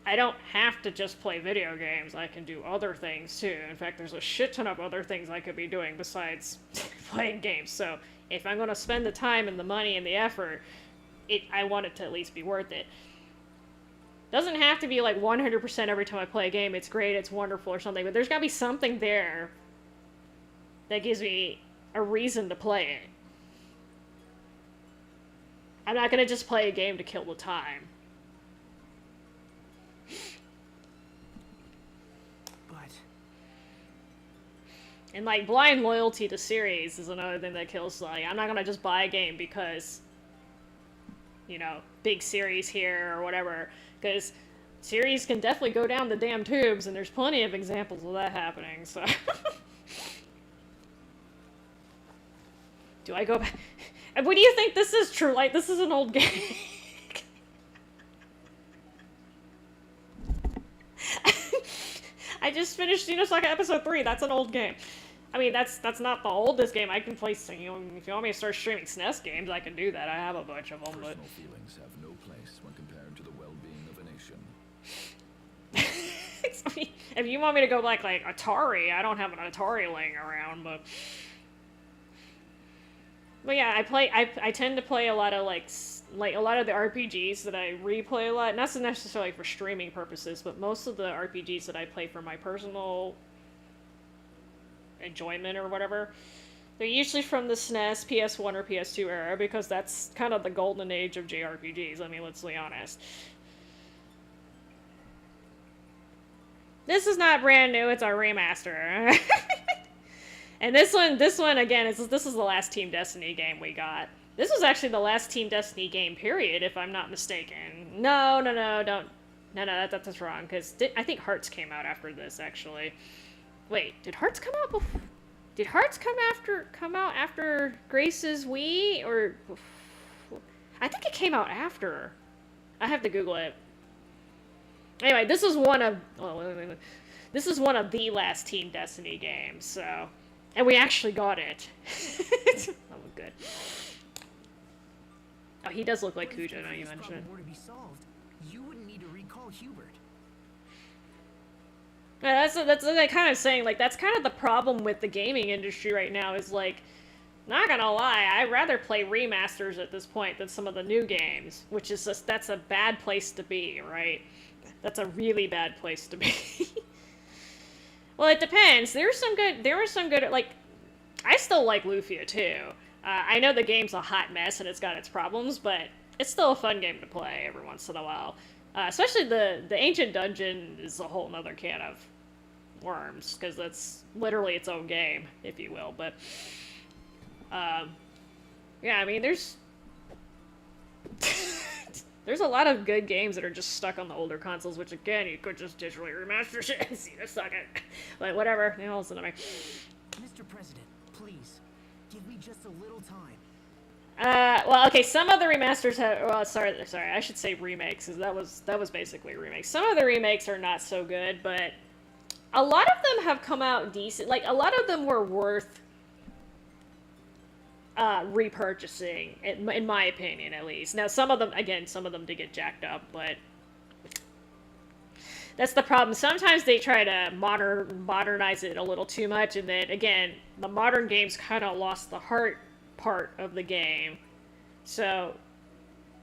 I don't have to just play video games. I can do other things, too. In fact, there's a shit ton of other things I could be doing besides playing games. So, if I'm going to spend the time and the money and the effort, I want it to at least be worth it. Doesn't have to be like 100% every time I play a game. It's great, it's wonderful or something, but there's gotta be something there that gives me a reason to play it. I'm not gonna just play a game to kill the time. But And like blind loyalty to series is another thing that kills. Like, I'm not gonna just buy a game because, big series here or whatever. Because series can definitely go down the damn tubes, and there's plenty of examples of that happening, so... Do I go back? What do you think this is, True Light? This is an old game. I just finished Xenosaga Episode 3. That's an old game. I mean, that's not the oldest game. I can play, if you want me to start streaming SNES games, I can do that. I have a bunch of them, but... Personal feelings have no place when compared to the well-being of a nation. I mean, if you want me to go like Atari, I don't have an Atari laying around, but yeah, I tend to play a lot of like a lot of the RPGs that I replay a lot, not necessarily for streaming purposes, but most of the RPGs that I play for my personal enjoyment or whatever, they're usually from the SNES, PS1, or PS2 era, because that's kind of the golden age of JRPGs. I mean, let's be honest. This is not brand new, it's a remaster. And this one again, this is the last Team Destiny game we got. This was actually the last Team Destiny game, period, if I'm not mistaken. No, that's wrong, because I think Hearts came out after this, actually. Wait, did Hearts come out before? Did Hearts come out after Grace's Wii, or... I think it came out after. I have to Google it. Anyway, this is one of this is one of the last Team Destiny games, so and we actually got it. That was good. Oh, he does look like What if Cujo now you this mention problem it. were to be solved, you wouldn't need to recall Hubert. Yeah, that's like kind of saying like that's kind of the problem with the gaming industry right now is like, not gonna lie, I'd rather play remasters at this point than some of the new games, which is just that's a bad place to be, right? That's a really bad place to be. Well, it depends. There were some good like I still like Lufia too. I know the game's a hot mess and it's got its problems, but it's still a fun game to play every once in a while. Especially the Ancient Dungeon is a whole nother can of worms, because that's literally its own game, if you will. But, yeah, I mean, there's there's a lot of good games that are just stuck on the older consoles, which, again, you could just digitally remaster shit and see to suck it. But whatever, they all listen to me. Mr. President, please, give me just a little time. Well, okay, some of the remasters have, well, sorry, I should say remakes, because that was basically remakes. Some of the remakes are not so good, but a lot of them have come out decent. Like, a lot of them were worth repurchasing, in my opinion, at least. Now, some of them did get jacked up, but that's the problem. Sometimes they try to modernize it a little too much, and then, again, the modern games kind of lost the heart part of the game, so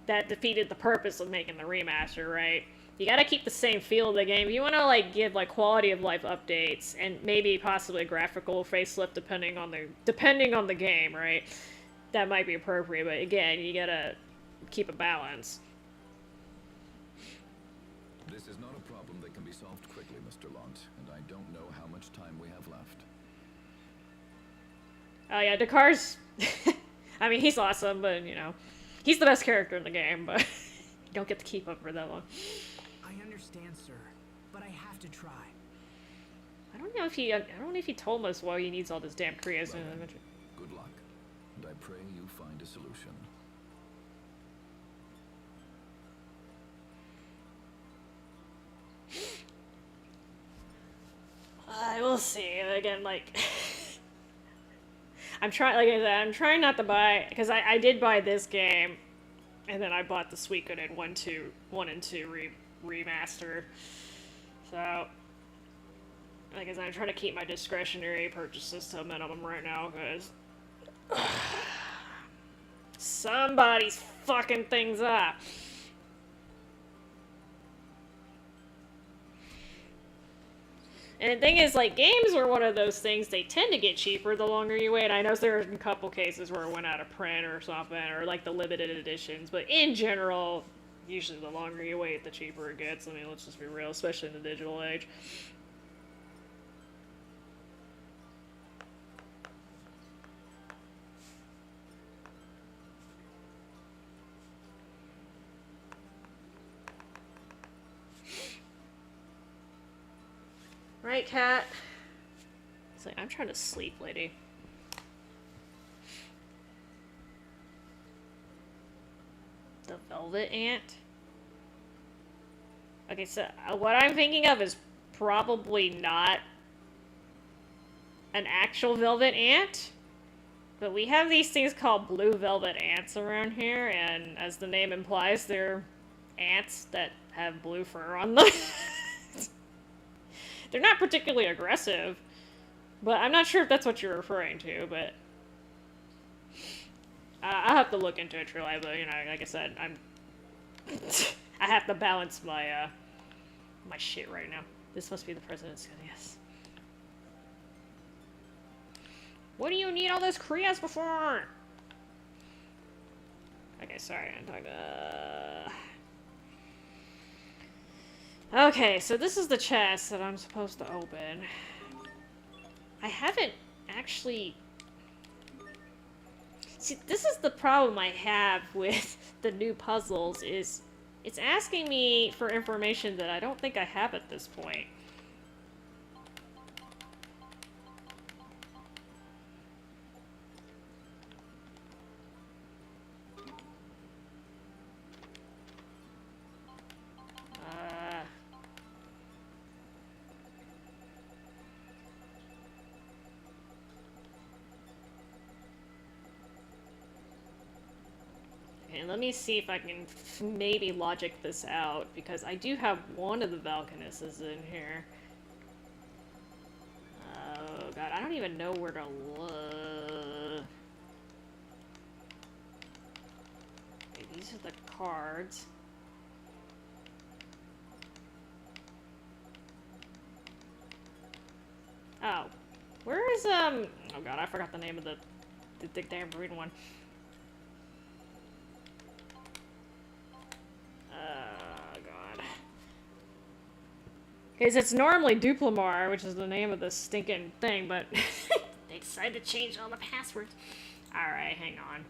that defeated the purpose of making the remaster, right? You gotta keep the same feel of the game. You wanna, like, give, like, quality of life updates, and maybe possibly a graphical facelift depending on the game, right? That might be appropriate, but again, you gotta keep a balance. This is not a problem that can be solved quickly, Mr. Lont, and I don't know how much time we have left. Oh yeah, Dakar's... I mean, he's awesome, but, you know, he's the best character in the game, but you don't get to keep up for that long. I understand, sir, but I have to try. I don't know if he told us why he needs all this damn creosote. Well, good luck, and I pray you find a solution. I will see. Again, like... I'm trying not to buy, because I did buy this game, and then I bought the Suikoden 1 and 2 remaster. So, like I said, I'm trying to keep my discretionary purchases to a minimum right now, because somebody's fucking things up. And the thing is, like, games are one of those things, they tend to get cheaper the longer you wait. I know there's a couple cases where it went out of print or something, or, like, the limited editions, but in general, usually the longer you wait, the cheaper it gets. I mean, let's just be real, especially in the digital age. Right, cat? It's like, I'm trying to sleep, lady. The velvet ant? Okay, so what I'm thinking of is probably not an actual velvet ant. But we have these things called blue velvet ants around here, and as the name implies, they're ants that have blue fur on them. They're not particularly aggressive, but I'm not sure if that's what you're referring to, but I'll have to look into it, truly, but, you know, like I said, I have to balance my, my shit right now. This must be the president's gun, yes. What do you need all this Krios before? Okay, sorry, I'm talking, Okay, so this is the chest that I'm supposed to open. I haven't actually... See, this is the problem I have with the new puzzles, is it's asking me for information that I don't think I have at this point. Okay, let me see if I can maybe logic this out, because I do have one of the Valkanuses in here. Oh god, I don't even know where to look. Okay, these are the cards. Oh. Where is, oh god, I forgot the name of the damn green one. God. Because it's normally Duplamar, which is the name of the stinking thing, but they decided to change all the passwords. Alright, hang on.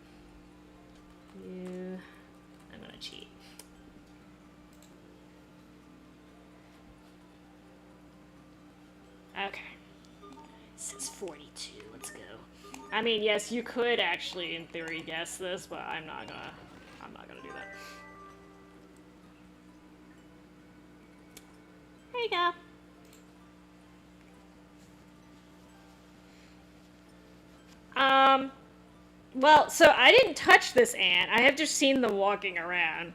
I'm gonna cheat. Okay. It says 42, let's go. I mean, yes, you could actually, in theory, guess this, but I'm not gonna do that. There you go. Well, so I didn't touch this ant. I have just seen them walking around.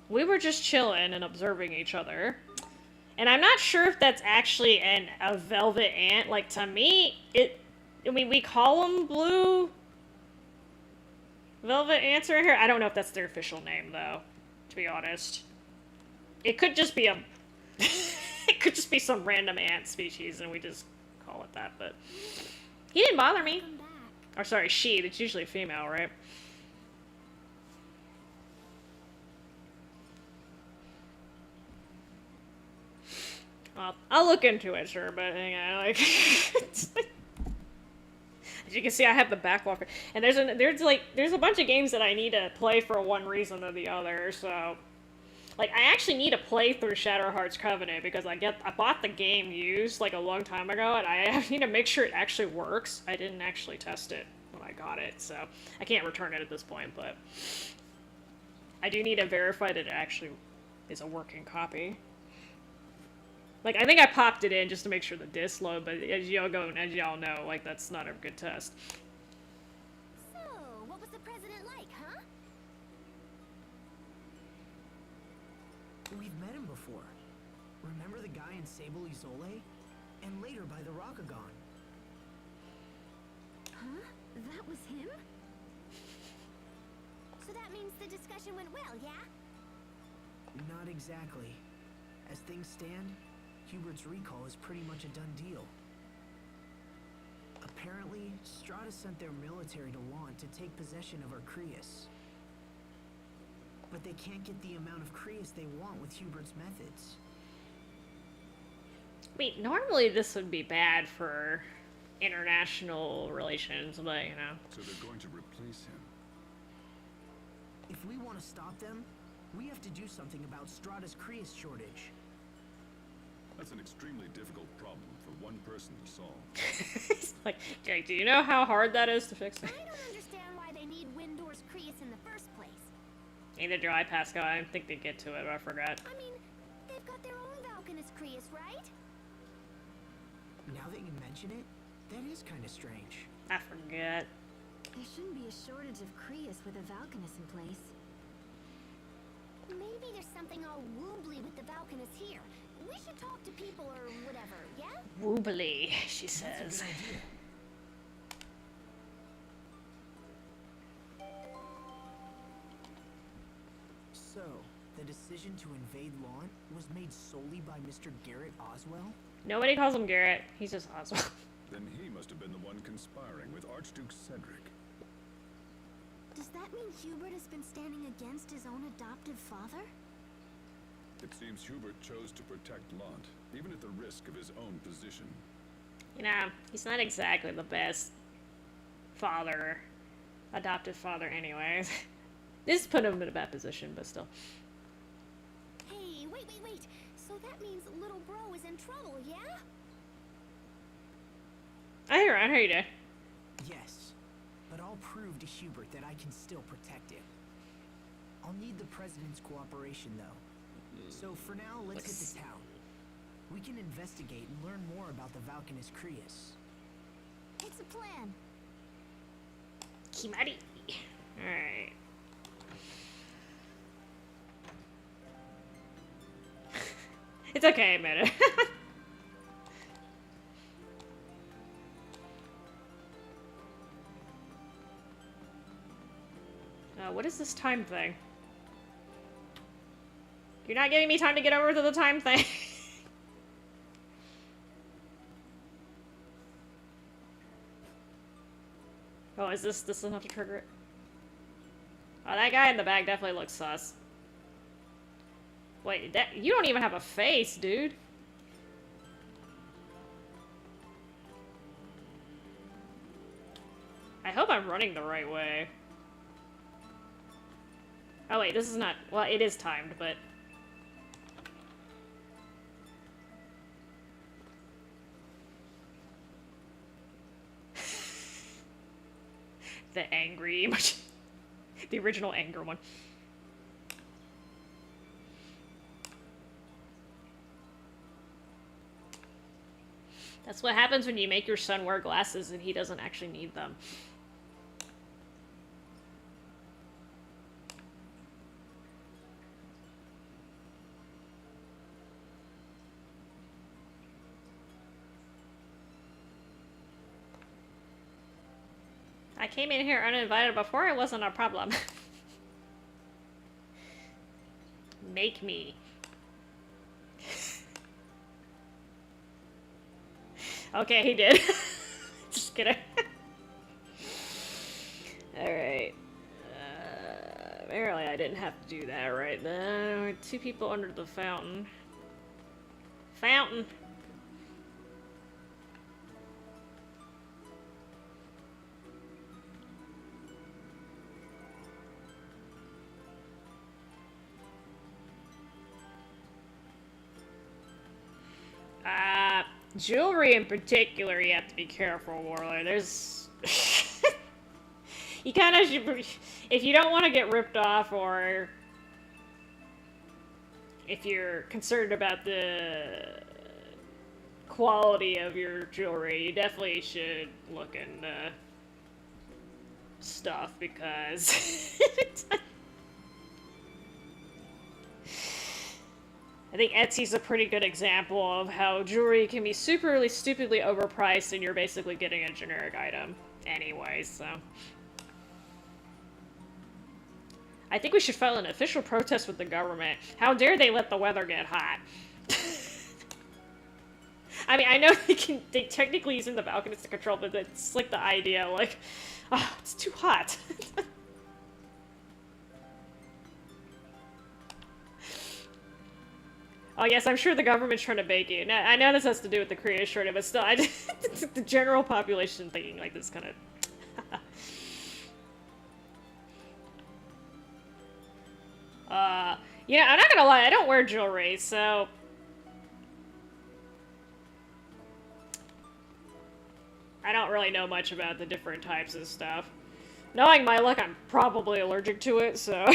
We were just chilling and observing each other. And I'm not sure if that's actually a velvet ant. Like, to me, I mean, we call them blue velvet ants right here. I don't know if that's their official name, though, to be honest. It could just be it could just be some random ant species, and we just call it that, but he didn't bother me. Or sorry, she. That's usually a female, right? Well, I'll look into it, sure, but hang on, like, as you can see, I have the backlog, and there's a bunch of games that I need to play for one reason or the other. So, like, I actually need to play through Shadowheart's Covenant because I bought the game used like a long time ago, and I need to make sure it actually works. I didn't actually test it when I got it, so I can't return it at this point. But I do need to verify that it actually is a working copy. Like, I think I popped it in just to make sure the disc load, but as y'all know, like, that's not a good test. So, what was the president like, huh? We've met him before. Remember the guy in Sable Izole? And later by the Rakagon. Huh? That was him? So that means the discussion went well, yeah? Not exactly. As things stand, Hubert's recall is pretty much a done deal. Apparently, Strata sent their military to Lant to take possession of Arcreus. But they can't get the amount of Creus they want with Hubert's methods. I mean, normally this would be bad for international relations, but, you know. So they're going to replace him. If we want to stop them, we have to do something about Strata's Creus shortage. That's an extremely difficult problem for one person to solve. It's like, Jake, do you know how hard that is to fix? I don't understand why they need Windor's Creus in the first place. Neither do I, Pascal. I didn't think they'd get to it, but I forgot. I mean, they've got their own Valkanus Creus, right? Now that you mention it, that is kind of strange. I forget. There shouldn't be a shortage of Creus with a Valkanus in place. Maybe there's something all woobly with the Valkanus here. We should talk to people or whatever, yeah? Woobly, she That's says. a good idea. So, the decision to invade Lant was made solely by Mr. Garrett Oswell? Nobody calls him Garrett. He's just Oswald. Then he must have been the one conspiring with Archduke Cedric. Does that mean Hubert has been standing against his own adoptive father? It seems Hubert chose to protect Lant, even at the risk of his own position. You know, he's not exactly the best father, adoptive father anyways. This put him in a bad position, but still. Hey, wait. So that means little bro is in trouble, yeah? I hear you, Dad. Yes, but I'll prove to Hubert that I can still protect it. I'll need the President's cooperation, though. So for now, let's hit the town. We can investigate and learn more about the Valkanus Creus. It's a plan. Kimari. Alright. It's okay, admit it. What is this time thing? You're not giving me time to get over to the time thing. Oh, is this enough to trigger it? Oh, that guy in the back definitely looks sus. Wait, you don't even have a face, dude. I hope I'm running the right way. Oh wait, this is not... Well, it is timed, but... The angry emoji. The original anger one. That's what happens when you make your son wear glasses and he doesn't actually need them. I came in here uninvited before, it wasn't a problem. Make me. Okay, he did. Just kidding. Alright. Apparently I didn't have to do that right then. Two people under the fountain. Fountain! Jewelry in particular, you have to be careful, Warlord. There's... You kinda should... If you don't want to get ripped off, or... If you're concerned about the... quality of your jewelry, you definitely should look into... stuff, because... I think Etsy's a pretty good example of how jewelry can be super stupidly overpriced and you're basically getting a generic item anyway, so... I think we should file an official protest with the government. How dare they let the weather get hot? I mean, I know they technically using the balconies to control, but it's like the idea, like, oh, it's too hot. Oh yes, I'm sure the government's trying to bake you. Now, I know this has to do with the Korea shortage, but still, the general population thinking like this kind of... Yeah, I'm not gonna lie, I don't wear jewelry, so... I don't really know much about the different types of stuff. Knowing my luck, I'm probably allergic to it, so...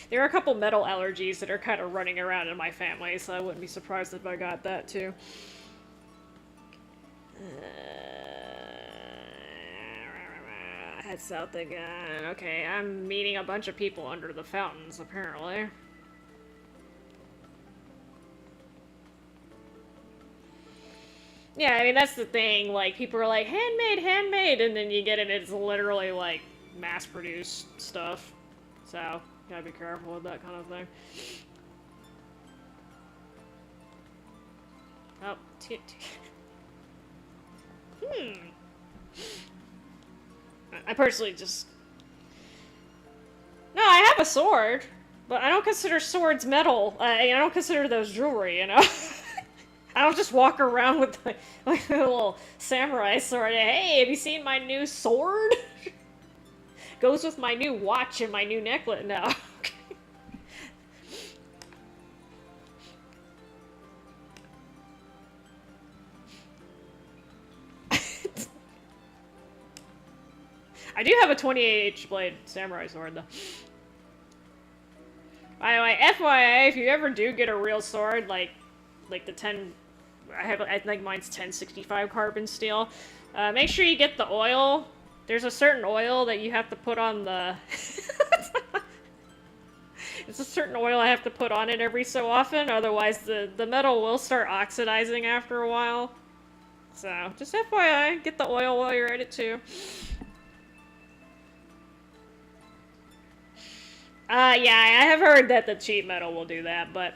There are a couple metal allergies that are kind of running around in my family, so I wouldn't be surprised if I got that too. Head south again. Okay, I'm meeting a bunch of people under the fountains, apparently. Yeah, I mean, that's the thing. Like, people are like, handmade, handmade, and then you get it, it's literally, like, mass-produced stuff. So... Gotta be careful with that kind of thing. Oh, I personally just... No, I have a sword, but I don't consider swords metal. I don't consider those jewelry, you know? I don't just walk around with like a little samurai sword. Hey, have you seen my new sword? Goes with my new watch and my new necklace. No. I do have a 28H blade samurai sword, though. By the way, FYI, if you ever do get a real sword, like the 10... I think mine's 1065 carbon steel. Make sure you get the oil. There's a certain oil that you have to put on the... There's a certain oil I have to put on it every so often, otherwise the metal will start oxidizing after a while. So, just FYI, get the oil while you're at it too. Yeah, I have heard that the cheap metal will do that, but...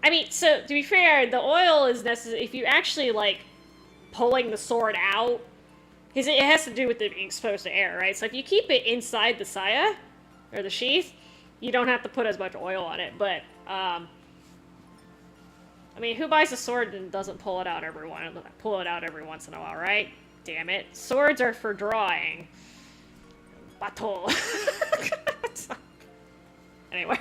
I mean, so, to be fair, the oil is necessary if you actually, like, pulling the sword out, because it has to do with it being exposed to air, right? So if you keep it inside the saya, or the sheath, you don't have to put as much oil on it, but, I mean, who buys a sword and doesn't pull it out every once in a while, right? Damn it. Swords are for drawing. Battle. Anyway.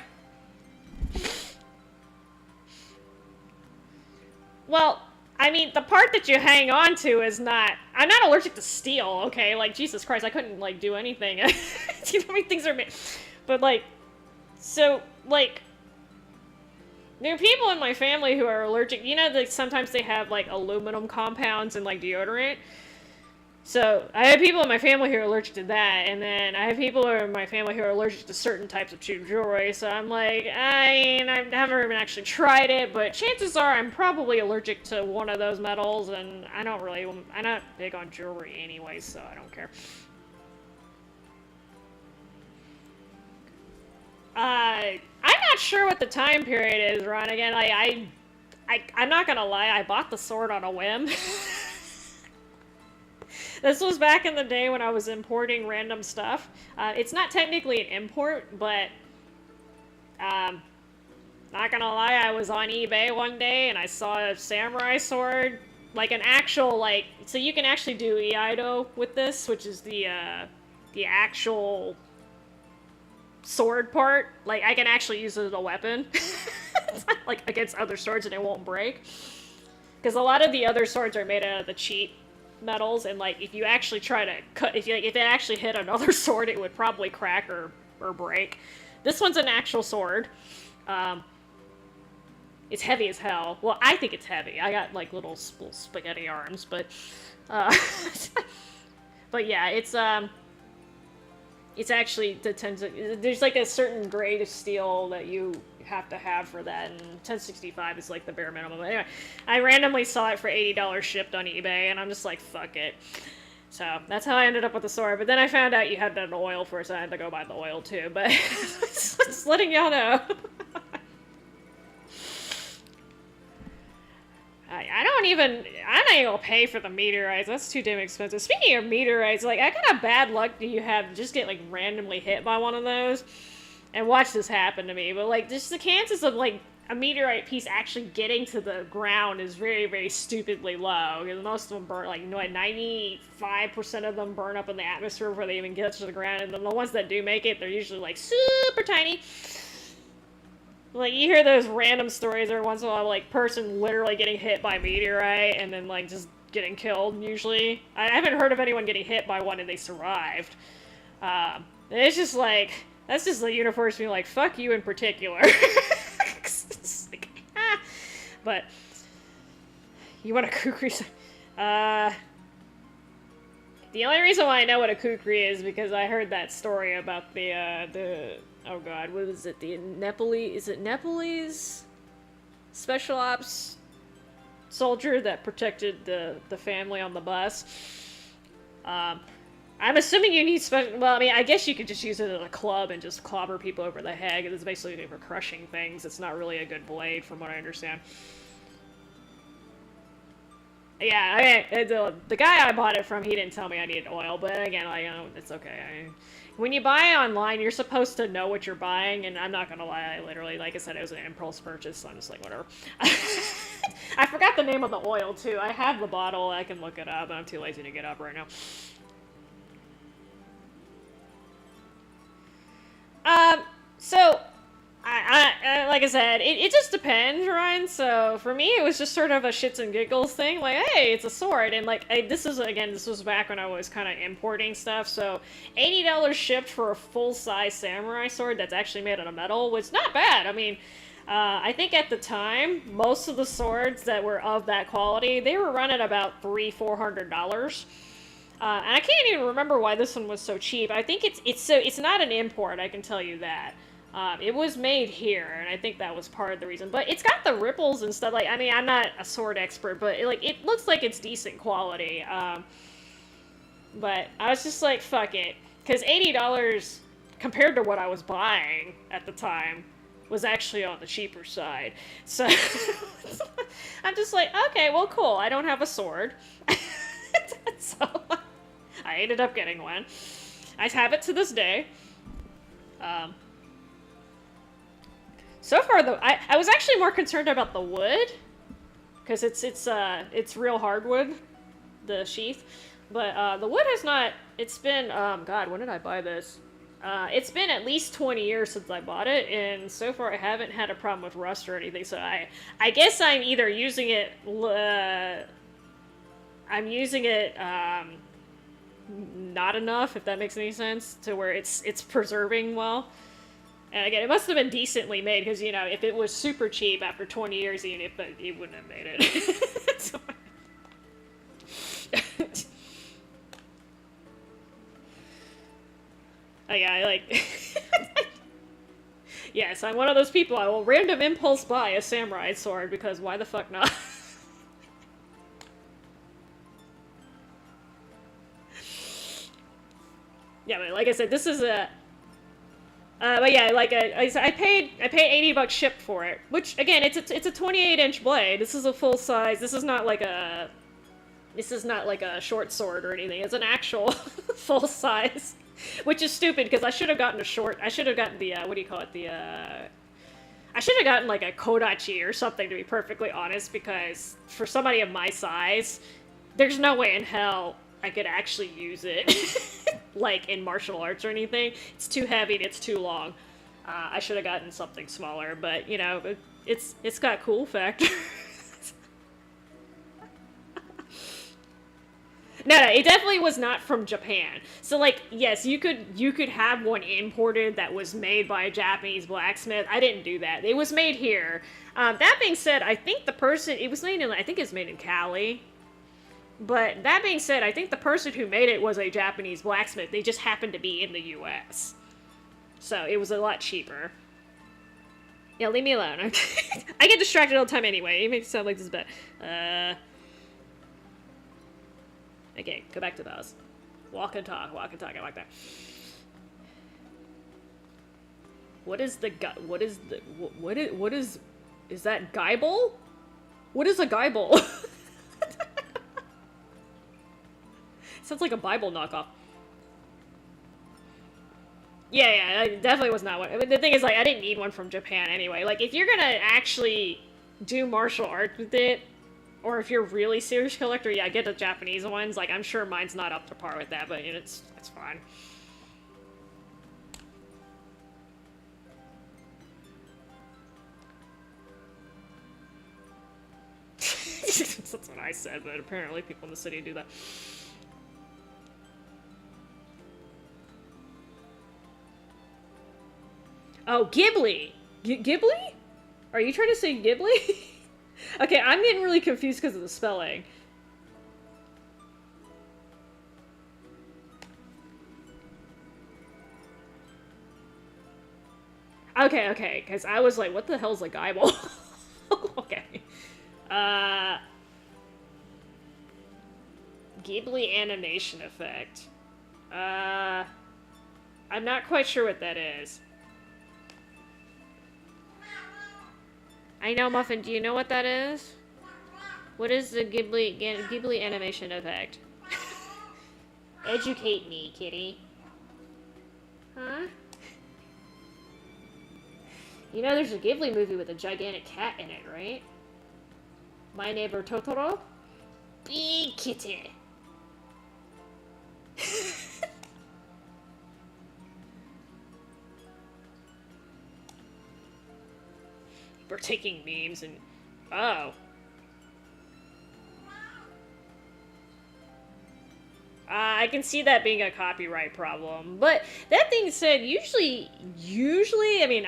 Well, I mean, the part that you hang on to is not... I'm not allergic to steel, okay? Like, Jesus Christ, I couldn't, like, do anything. You know how many things are made... But, like... So, like... There are people in my family who are allergic... You know, like, sometimes they have, like, aluminum compounds in, like, deodorant? So, I have people in my family who are allergic to that, and then I have people in my family who are allergic to certain types of cheap jewelry, so I'm like, I haven't even actually tried it, but chances are I'm probably allergic to one of those metals, and I'm not big on jewelry anyway, so I don't care. I'm not sure what the time period is, Ron. Again, I'm not gonna lie, I bought the sword on a whim. This was back in the day when I was importing random stuff. It's not technically an import, but not gonna lie, I was on eBay one day and I saw a samurai sword, like an actual, like, so you can actually do Iaido with this, which is the actual sword part. Like, I can actually use it as a weapon, like against other swords, and it won't break. Because a lot of the other swords are made out of the cheap metals, and like if you actually try to cut, if it actually hit another sword, it would probably crack or break. This one's an actual sword. It's heavy as hell. Well, I think it's heavy. I got like little spaghetti arms, but but yeah, it's actually there's like a certain grade of steel that you have to have for that, and 1065 is like the bare minimum. But anyway, I randomly saw it for $80 shipped on eBay, and I'm just like, fuck it. So that's how I ended up with the sword. But then I found out you had an oil for it, so I had to go buy the oil too. But just letting y'all know. I'm not even gonna pay for the meteorites. That's too damn expensive. Speaking of meteorites, like, I kind of bad luck do you have to just get like randomly hit by one of those. And watch this happen to me, but like, just the chances of like a meteorite piece actually getting to the ground is very, very stupidly low. Because most of them burn, like, 95% of them burn up in the atmosphere before they even get to the ground. And then the ones that do make it, they're usually like super tiny. Like, you hear those random stories every once in a while, like, person literally getting hit by a meteorite and then like just getting killed, usually. I haven't heard of anyone getting hit by one and they survived. It's just like... That's just the universe being like, fuck you in particular. It's like, ah. But, you want a kukri? The only reason why I know what a kukri is because I heard that story about the oh god, what was it? The Nepalese special ops soldier that protected the family on the bus. I'm assuming you need special... Well, I mean, I guess you could just use it as a club and just clobber people over the head, because it's basically for crushing things. It's not really a good blade, from what I understand. Yeah, I mean, the guy I bought it from, he didn't tell me I needed oil, but again, like, it's okay. When you buy online, you're supposed to know what you're buying, and I'm not gonna lie, I literally, like I said, it was an impulse purchase, so I'm just like, whatever. I forgot the name of the oil, too. I have the bottle, I can look it up, but I'm too lazy to get up right now. So, I like I said, it just depends, Ryan. So, for me, it was just sort of a shits and giggles thing. Like, hey, it's a sword. And, like, this was back when I was kind of importing stuff. So, $80 shipped for a full-size samurai sword that's actually made out of metal was not bad. I mean, I think at the time, most of the swords that were of that quality, they were running about $300-400. And I can't even remember why this one was so cheap. I think it's not an import, I can tell you that. It was made here, and I think that was part of the reason. But it's got the ripples and stuff. Like, I mean, I'm not a sword expert, but it looks like it's decent quality. But I was just like, fuck it. Because $80, compared to what I was buying at the time, was actually on the cheaper side. So, I'm just like, okay, well, cool. I don't have a sword. So, I ended up getting one. I have it to this day. So far, though, I was actually more concerned about the wood, because it's real hardwood, the sheath, but the wood has not. It's been God, when did I buy this? It's been at least 20 years since I bought it, and so far I haven't had a problem with rust or anything. So I guess I'm either using it. I'm using it not enough, if that makes any sense, to where it's preserving well. And again, it must have been decently made, because, you know, if it was super cheap after 20 years, even it wouldn't have made it. So, oh, yeah, yes, I'm one of those people. I will random impulse buy a samurai sword, because why the fuck not? Yeah, but like I said, this is a... but yeah, like I paid $80 shipped for it, which again, it's a 28-inch blade. This is a full size. This is not like a short sword or anything. It's an actual full size, which is stupid because I should have gotten a short. I should have gotten the what do you call it? I should have gotten like a Kodachi or something, to be perfectly honest, because for somebody of my size, there's no way in hell I could actually use it, like, in martial arts or anything. It's too heavy and it's too long. I should have gotten something smaller, but, you know, it's got cool factor. No, it definitely was not from Japan. So, like, yes, you could have one imported that was made by a Japanese blacksmith. I didn't do that. It was made here. That being said, I think I think it's made in Cali. But that being said, I think the person who made it was a Japanese blacksmith. They just happened to be in the US. So it was a lot cheaper. Yeah, leave me alone. I get distracted all the time anyway. It makes it sound like this is bad. Okay, go back to those. Walk and talk, I like that. What is that Geibel? What is a Geibel? Sounds like a Bible knockoff. Yeah, it definitely was not one. I mean, the thing is, like, I didn't need one from Japan anyway. Like, if you're gonna actually do martial arts with it, or if you're a really serious collector, yeah, get the Japanese ones. Like, I'm sure mine's not up to par with that, but, you know, it's fine. That's what I said, but apparently people in the city do that. Oh, Ghibli! Ghibli? Are you trying to say Ghibli? Okay, I'm getting really confused because of the spelling. Okay, because I was like, what the hell's a Geibel? Okay. Ghibli animation effect. I'm not quite sure what that is. I know, Muffin, do you know what that is? What is the Ghibli animation effect? Educate me, kitty. Huh? You know there's a Ghibli movie with a gigantic cat in it, right? My Neighbor Totoro? Big kitty. We're taking memes and... Oh. I can see that being a copyright problem. But that being said, usually, I mean,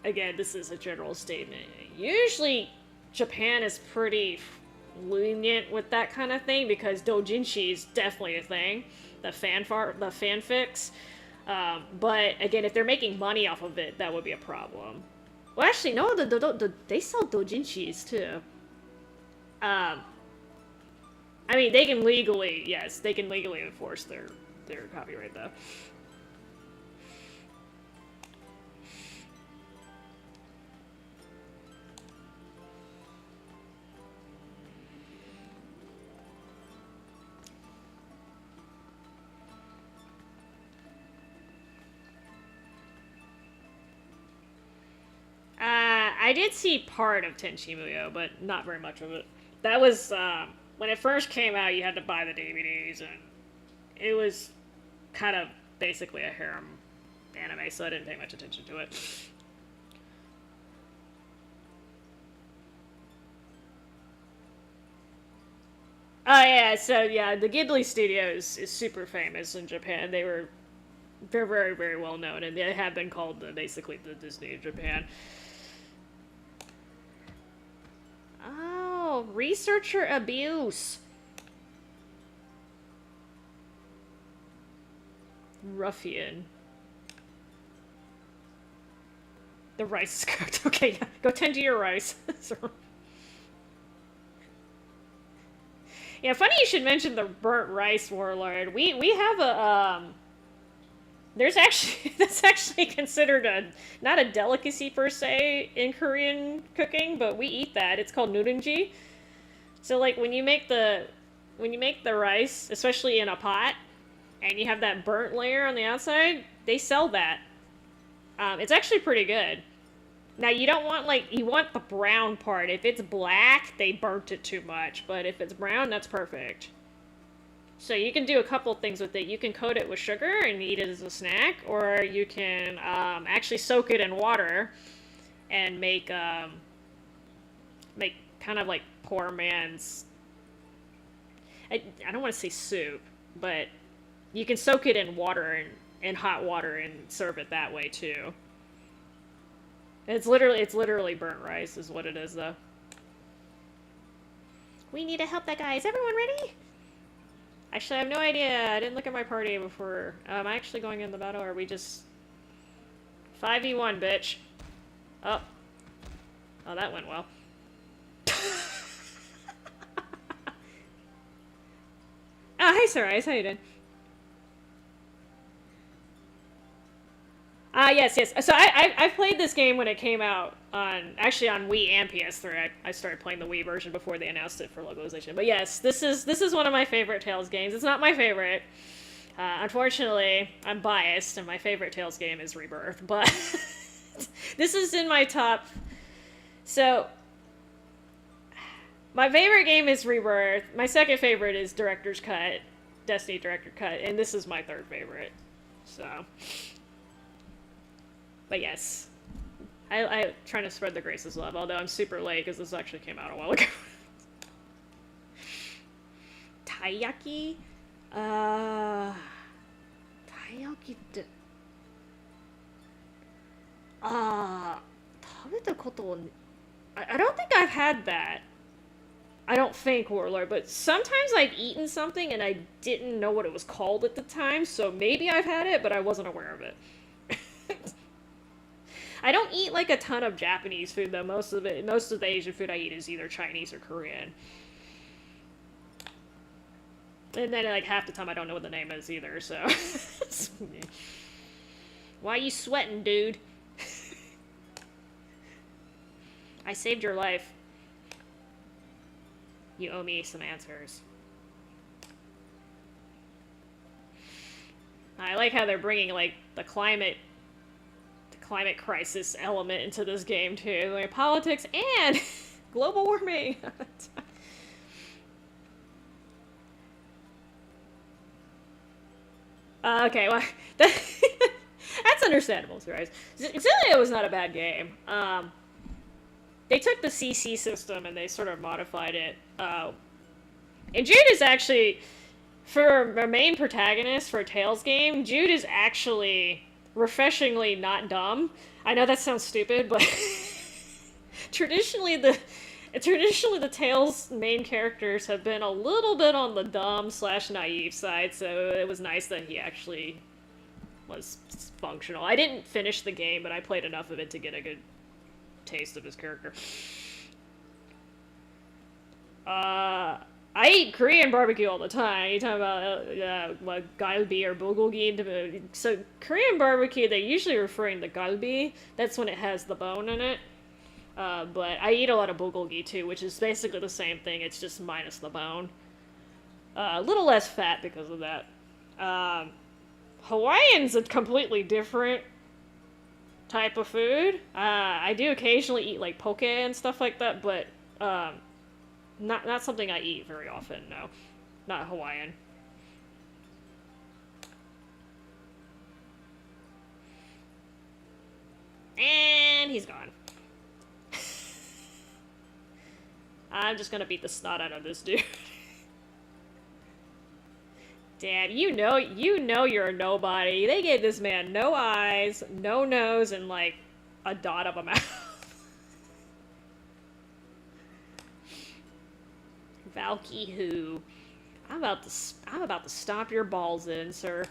again, this is a general statement. Usually, Japan is pretty lenient with that kind of thing because doujinshi is definitely a thing. The fanfics. But again, if they're making money off of it, that would be a problem. Well, actually, no, they sell doujinshis too. I mean, they can legally, yes, they can legally enforce their copyright though. I did see part of Tenchi Muyo, but not very much of it. That was, when it first came out, you had to buy the DVDs, and it was kind of basically a harem anime, so I didn't pay much attention to it. Oh yeah, so yeah, the Ghibli studio is super famous in Japan. They're very, very well known, and they have been called basically the Disney of Japan. Oh, researcher abuse. Ruffian. The rice is cooked. Okay, go tend to your rice. Yeah, funny you should mention the burnt rice, Warlord. We have a there's actually that's actually considered not a delicacy per se in Korean cooking, but we eat that. It's called nurenji. So like when you make the rice, especially in a pot, and you have that burnt layer on the outside, they sell that. It's actually pretty good. Now you don't want you want the brown part. If it's black, they burnt it too much, but if it's brown, that's perfect. So you can do a couple things with it. You can coat it with sugar and eat it as a snack, or you can actually soak it in water and make kind of like poor man's. I don't want to say soup, but you can soak it in water in hot water and serve it that way too. It's literally burnt rice is what it is though. We need to help that guy. Is everyone ready? Actually, I have no idea. I didn't look at my party before. Am I actually going in the battle, or are we just 5v1, bitch? Oh, that went well. Hey, Sir Ice, how you doing? Yes. So I played this game when it came out on Wii and PS3. I started playing the Wii version before they announced it for localization. But yes, this is one of my favorite Tales games. It's not my favorite. Unfortunately, I'm biased, and my favorite Tales game is Rebirth. But this is in my top. So my favorite game is Rebirth. My second favorite is Director's Cut, Destiny Director Cut, and this is my third favorite. So. But yes, I'm trying to spread the Graces love, although I'm super late because this actually came out a while ago. Taiyaki? Taiyaki... I don't think I've had that. I don't think, Warlord, but sometimes I've eaten something and I didn't know what it was called at the time, so maybe I've had it, but I wasn't aware of it. I don't eat like a ton of Japanese food though. Most of the Asian food I eat is either Chinese or Korean. And then like half the time I don't know what the name is either, so. Why are you sweating, dude? I saved your life. You owe me some answers. I like how they're bringing like the climate crisis element into this game too, like politics and global warming. Okay, well, that's understandable, guys. Xillia was not a bad game. They took the CC system and they sort of modified it. And Jude is actually, for a main protagonist for a Tales game, Jude is actually refreshingly not dumb. I know that sounds stupid, but traditionally Traditionally, the Tales main characters have been a little bit on the dumb/naive side, so it was nice that he actually was functional. I didn't finish the game, but I played enough of it to get a good taste of his character. I eat Korean barbecue all the time. You talk about what galbi or bulgogi. So Korean barbecue, they usually referring to galbi. That's when it has the bone in it. But I eat a lot of bulgogi too, which is basically the same thing. It's just minus the bone. A little less fat because of that. Hawaiian's a completely different type of food. I do occasionally eat like poke and stuff like that, but not something I eat very often. No, not Hawaiian. And he's gone. I'm just gonna beat the snot out of this dude. Damn, you know you're a nobody. They gave this man no eyes, no nose, and like a dot of a mouth. Valky who? I'm about to stomp your balls in, sir.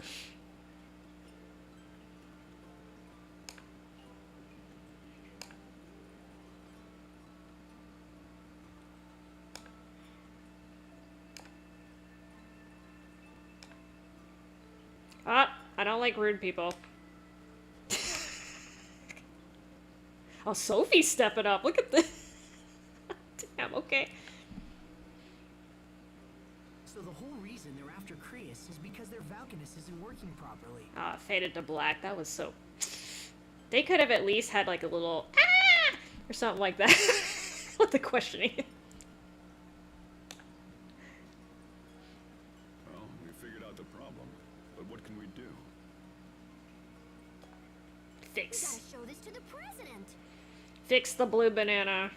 Ah, I don't like rude people. Oh, Sophie's stepping up. Look at this. Damn, okay. So the whole reason they're after Creus is because their Valkanus isn't working properly. Ah, faded to black. That was so... They could have at least had like a little... Ah! Or something like that. What the questioning. Well, we figured out the problem, but what can we do? We Fix. gotta show this to the president. Fix the blue banana.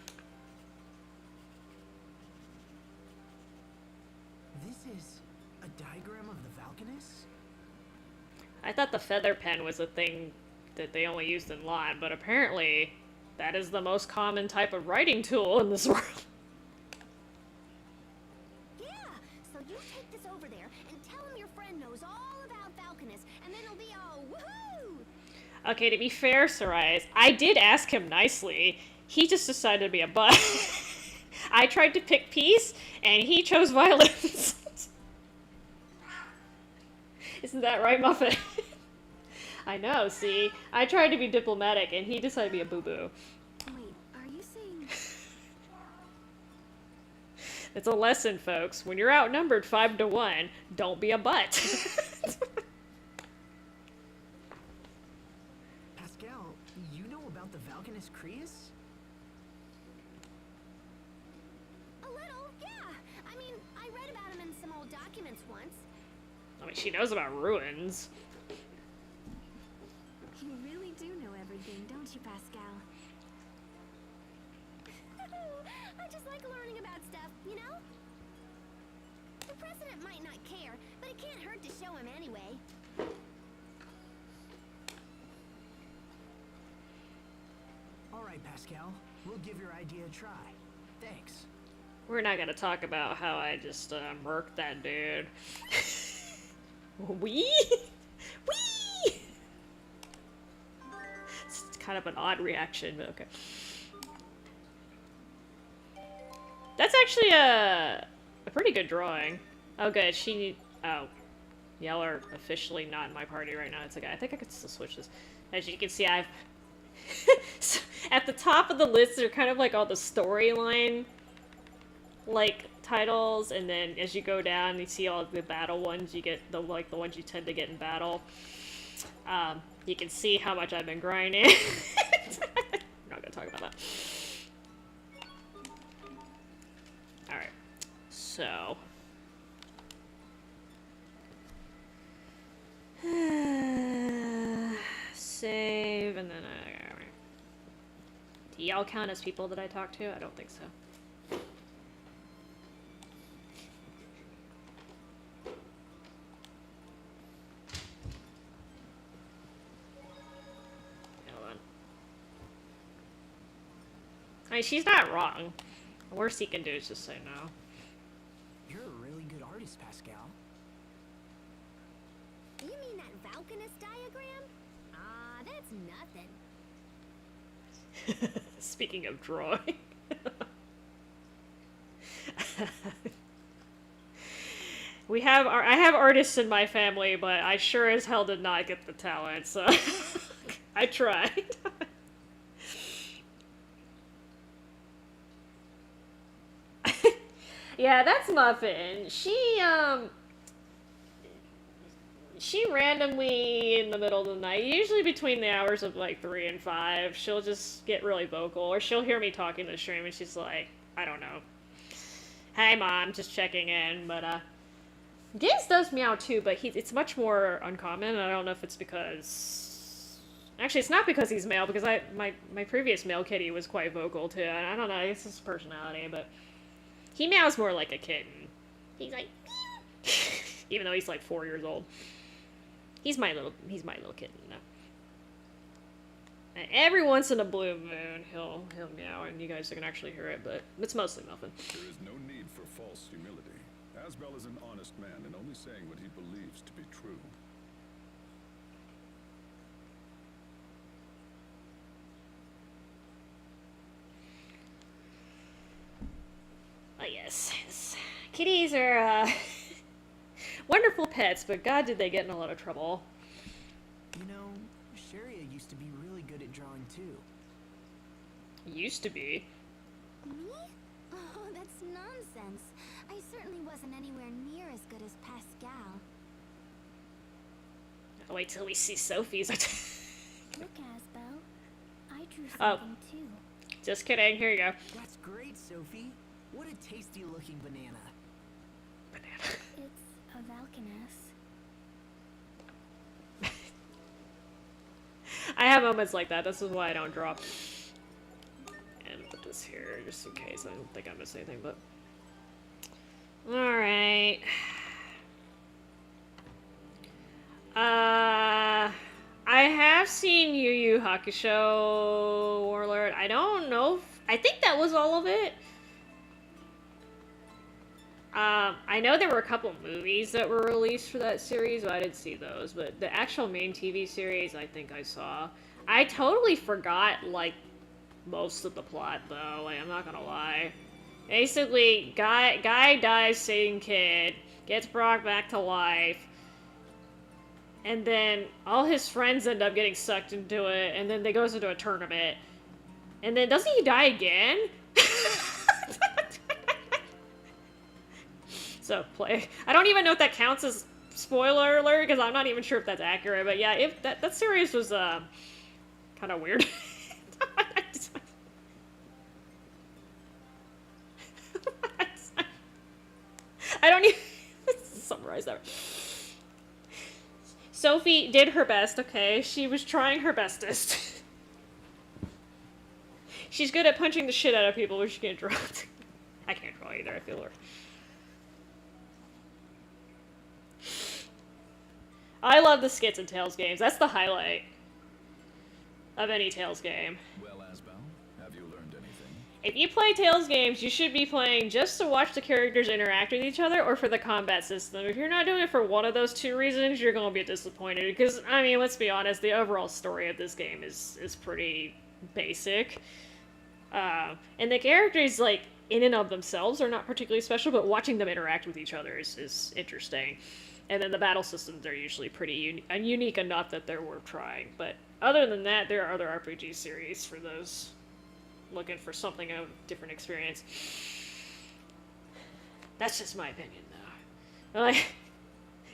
This is a diagram of the Valkanus? I thought the feather pen was a thing that they only used in Lon, but apparently that is the most common type of writing tool in this world. Yeah, so you take this over there and tell him your friend knows all about Valkanus, and then it'll be all woohoo! Okay, to be fair, Sarais, I did ask him nicely. He just decided to be a butt. I tried to pick peace, and he chose violence. Isn't that right, Muffin? I know, see? I tried to be diplomatic, and he decided to be a boo-boo. Wait, are you saying... It's a lesson, folks. When you're outnumbered 5-1, don't be a butt. Pascal, you know about the Valkanus Creus? A little, yeah. I mean, I read about him in some old documents once. I mean, she knows about ruins. You really do know everything, don't you, Pascal? I just like learning about stuff, you know? The president might not care, but it can't hurt to show him anyway. All right, Pascal. We'll give your idea a try. Thanks. We're not gonna talk about how I just murked that dude. Wee? Wee! It's kind of an odd reaction, but okay. That's actually a pretty good drawing. Oh, good. Oh. Y'all are officially not in my party right now. It's okay. I think I could still switch this. As you can see, I've... So, at the top of the list, are kind of like all the storyline, like, titles, and then as you go down, you see all the battle ones. You get the ones you tend to get in battle. You can see how much I've been grinding. I'm not gonna talk about that. Alright. So. Save, and then do y'all count as people that I talk to? I don't think so. Hold on. I mean, she's not wrong. The worst he can do is just say no. You're a really good artist, Pascal. You mean that Valkanus diagram? Ah, that's nothing. Speaking of drawing. I have artists in my family, but I sure as hell did not get the talent, so I tried. Yeah, that's Muffin. She randomly in the middle of the night, usually between the hours of like 3 and 5, she'll just get really vocal, or she'll hear me talking to the stream and she's like, I don't know. Hey mom, just checking in, but Giz does meow too, but it's much more uncommon. I don't know if it's because... Actually, it's not because he's male, because my previous male kitty was quite vocal too, and I don't know, it's his personality, but he meows more like a kitten. He's like, even though he's like 4 years old. He's my little kitten, though. And every once in a blue moon, he'll meow, and you guys can actually hear it, but it's mostly Muffin. There is no need for false humility. Asbel is an honest man and only saying what he believes to be true. Oh yes. Kitties are wonderful pets, but god did they get in a lot of trouble. You know, Sharia used to be really good at drawing too. Used to be. Me? Oh, that's nonsense. I certainly wasn't anywhere near as good as Pascal. I'll wait till we see Sophie's. Look, Asbel. I drew Oh. something too. Just kidding, here you go. That's great, Sophie. What a tasty looking banana. Banana. It's a Valkanus. I have moments like that, this is why I don't draw. And put this here, just in case. I don't think I missed anything, but... Alright. I have seen Yu Yu Hakusho, Warlord. I don't know if... I think that was all of it. I know there were a couple movies that were released for that series, but I didn't see those. But the actual main TV series, I think I saw. I totally forgot, like, most of the plot, though. Like, I'm not gonna lie. Basically, guy dies saving kid, gets brought back to life, and then all his friends end up getting sucked into it, and then they goes into a tournament. And then doesn't he die again? So play. I don't even know if that counts as spoiler alert because I'm not even sure if that's accurate. But yeah, if that series was kind of weird. I don't even summarize that. Sophie did her best. Okay, she was trying her bestest. She's good at punching the shit out of people, but she can't draw. I can't draw either. I feel her. I love the skits in Tales games. That's the highlight of any Tales game. Well, Asbel, have you learned anything? If you play Tales games, you should be playing just to watch the characters interact with each other or for the combat system. If you're not doing it for one of those two reasons, you're going to be disappointed. Because, I mean, let's be honest, the overall story of this game is pretty basic. And the characters, like, in and of themselves are not particularly special, but watching them interact with each other is interesting. And then the battle systems are usually pretty unique enough that they're worth trying. But other than that, there are other RPG series for those looking for something of a different experience. That's just my opinion, though. Like,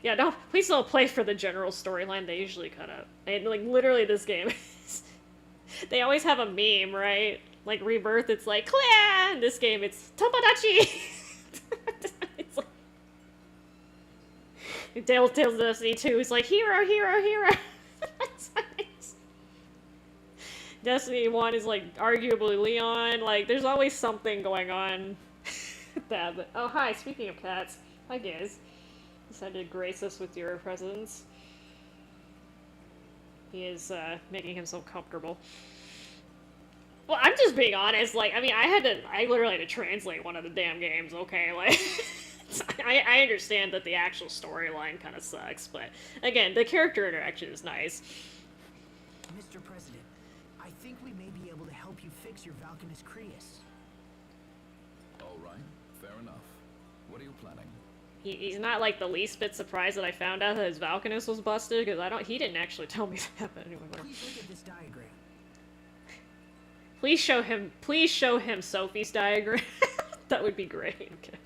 yeah, please don't play for the general storyline. They usually cut out. And, like, literally this game they always have a meme, right? Like, Rebirth, it's like, Claire! In this game, it's Tomodachi! It's like... Tales of Destiny 2 is like, hero, hero, hero! Destiny 1 is, like, arguably Leon. Like, there's always something going on. That, but... Oh, hi, speaking of cats. Hi, guys. Decided to grace us with your presence. He is, making himself comfortable. Well, I'm just being honest. Like, I mean, I literally had to translate one of the damn games. Okay, like, I understand that the actual storyline kind of sucks, but again, the character interaction is nice. Mr. President, I think we may be able to help you fix your Valkanus Creus. All right, fair enough. What are you planning? He's not like the least bit surprised that I found out that his Valkanus was busted, because he didn't actually tell me that. But anyway, whatever. Please look at this diagram. Please show him Sophie's diagram. That would be great. Okay.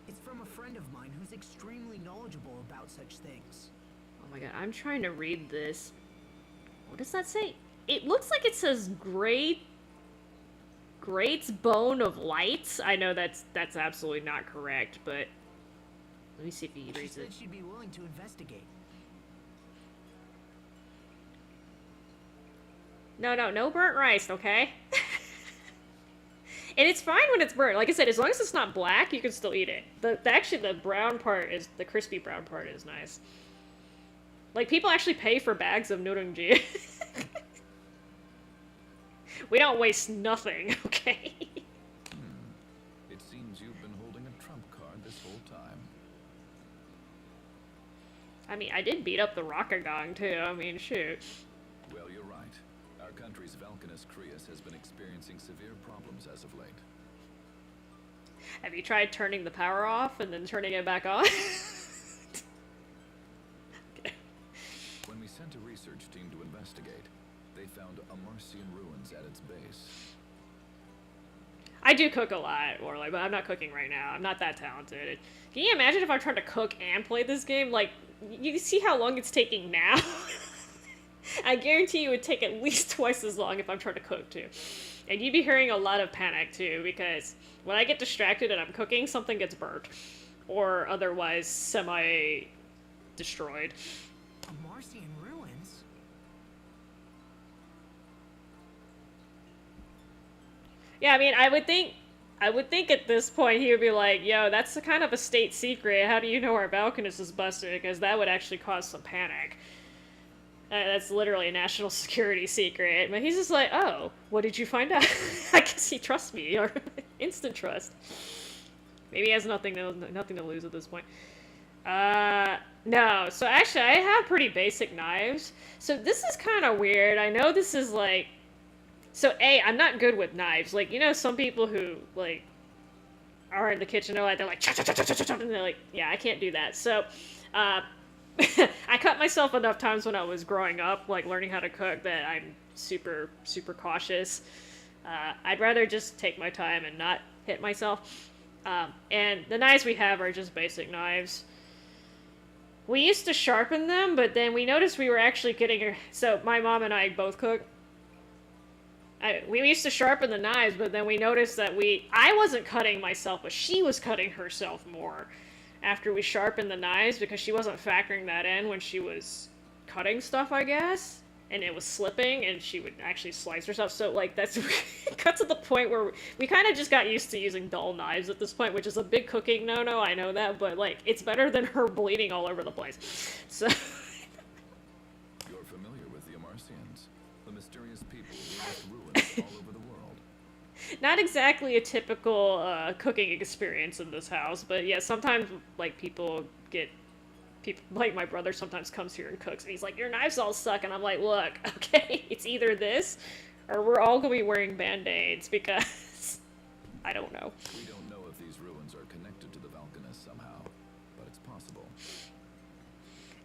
It's from a friend of mine who's extremely knowledgeable about such things. Oh my god, I'm trying to read this. What does that say? It looks like it says Great's Bone of Lights. I know that's absolutely not correct, but let me see if he reads She it. said she'd be willing to investigate. No burnt rice, okay? And it's fine when it's burnt. Like I said, as long as it's not black, you can still eat it. Actually, the brown part is, the crispy brown part is nice. Like, people actually pay for bags of nurungji. We don't waste nothing, okay? It seems you've been holding a trump card this whole time. I mean, I did beat up the Rockagong, too. I mean, shoot. Well, you're right. Our country's Valkanus Creus has been experiencing severe problems as of late. Have you tried turning the power off and then turning it back on? Okay. When we sent a research team to investigate, they found Amarcian ruins at its base. I do cook a lot, Orly, but I'm not cooking right now. I'm not that talented. Can you imagine if I tried to cook and play this game? Like, you see how long it's taking now? I guarantee you it would take at least twice as long if I'm trying to cook, too. And you'd be hearing a lot of panic, too, because when I get distracted and I'm cooking, something gets burnt. Or otherwise semi-destroyed. Amarcian ruins? Yeah, I mean, I would think at this point he would be like, yo, that's a kind of a state secret. How do you know our Valkanus is busted? Because that would actually cause some panic. That's literally a national security secret. But he's just like, oh, what did you find out? I guess he trusts me, or instant trust. Maybe he has nothing to lose at this point. No. So actually, I have pretty basic knives. So this is kind of weird. I know this is like... So, I'm not good with knives. Like, you know, some people who, like, are in the kitchen, they're like, and they're like, yeah, I can't do that. So, I cut myself enough times when I was growing up, like, learning how to cook, that I'm super, super cautious. I'd rather just take my time and not hit myself. And the knives we have are just basic knives. We used to sharpen them, but then we noticed we were actually getting... So, my mom and I both cook. We used to sharpen the knives, but then we noticed that I wasn't cutting myself, but she was cutting herself more after we sharpened the knives, because she wasn't factoring that in when she was cutting stuff, I guess, and it was slipping, and she would actually slice herself. So, like, that's got to the point where we kind of just got used to using dull knives at this point, which is a big cooking no-no, I know that, but, like, it's better than her bleeding all over the place. So... You're familiar with the Amarcians, the mysterious people who left ruins all over the world. Not exactly a typical cooking experience in this house, but yeah, sometimes, like, people, like, my brother sometimes comes here and cooks, and he's like, your knives all suck, and I'm like, look, okay, it's either this, or we're all gonna be wearing Band-Aids, because I don't know. We don't know if these ruins are connected to the Valkanus somehow, but it's possible.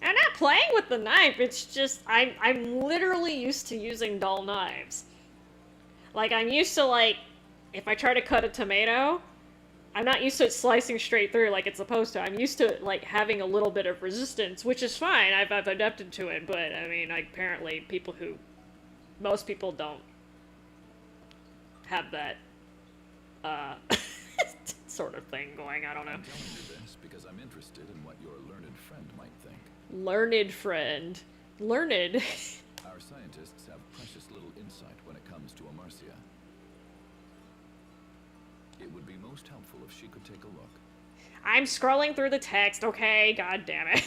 I'm not playing with the knife, it's just, I'm literally used to using dull knives. Like, I'm used to, like, if I try to cut a tomato, I'm not used to it slicing straight through like it's supposed to. I'm used to, like, having a little bit of resistance, which is fine. I've adapted to it, but, I mean, apparently most people don't have that, sort of thing going. I don't know. I'm telling you this because I'm interested in what your learned friend might think. Learned friend. Learned. Our scientists have precious little insight when it comes to Amarcia. It would be most helpful if she could take a look. I'm scrolling through the text, okay? God damn it.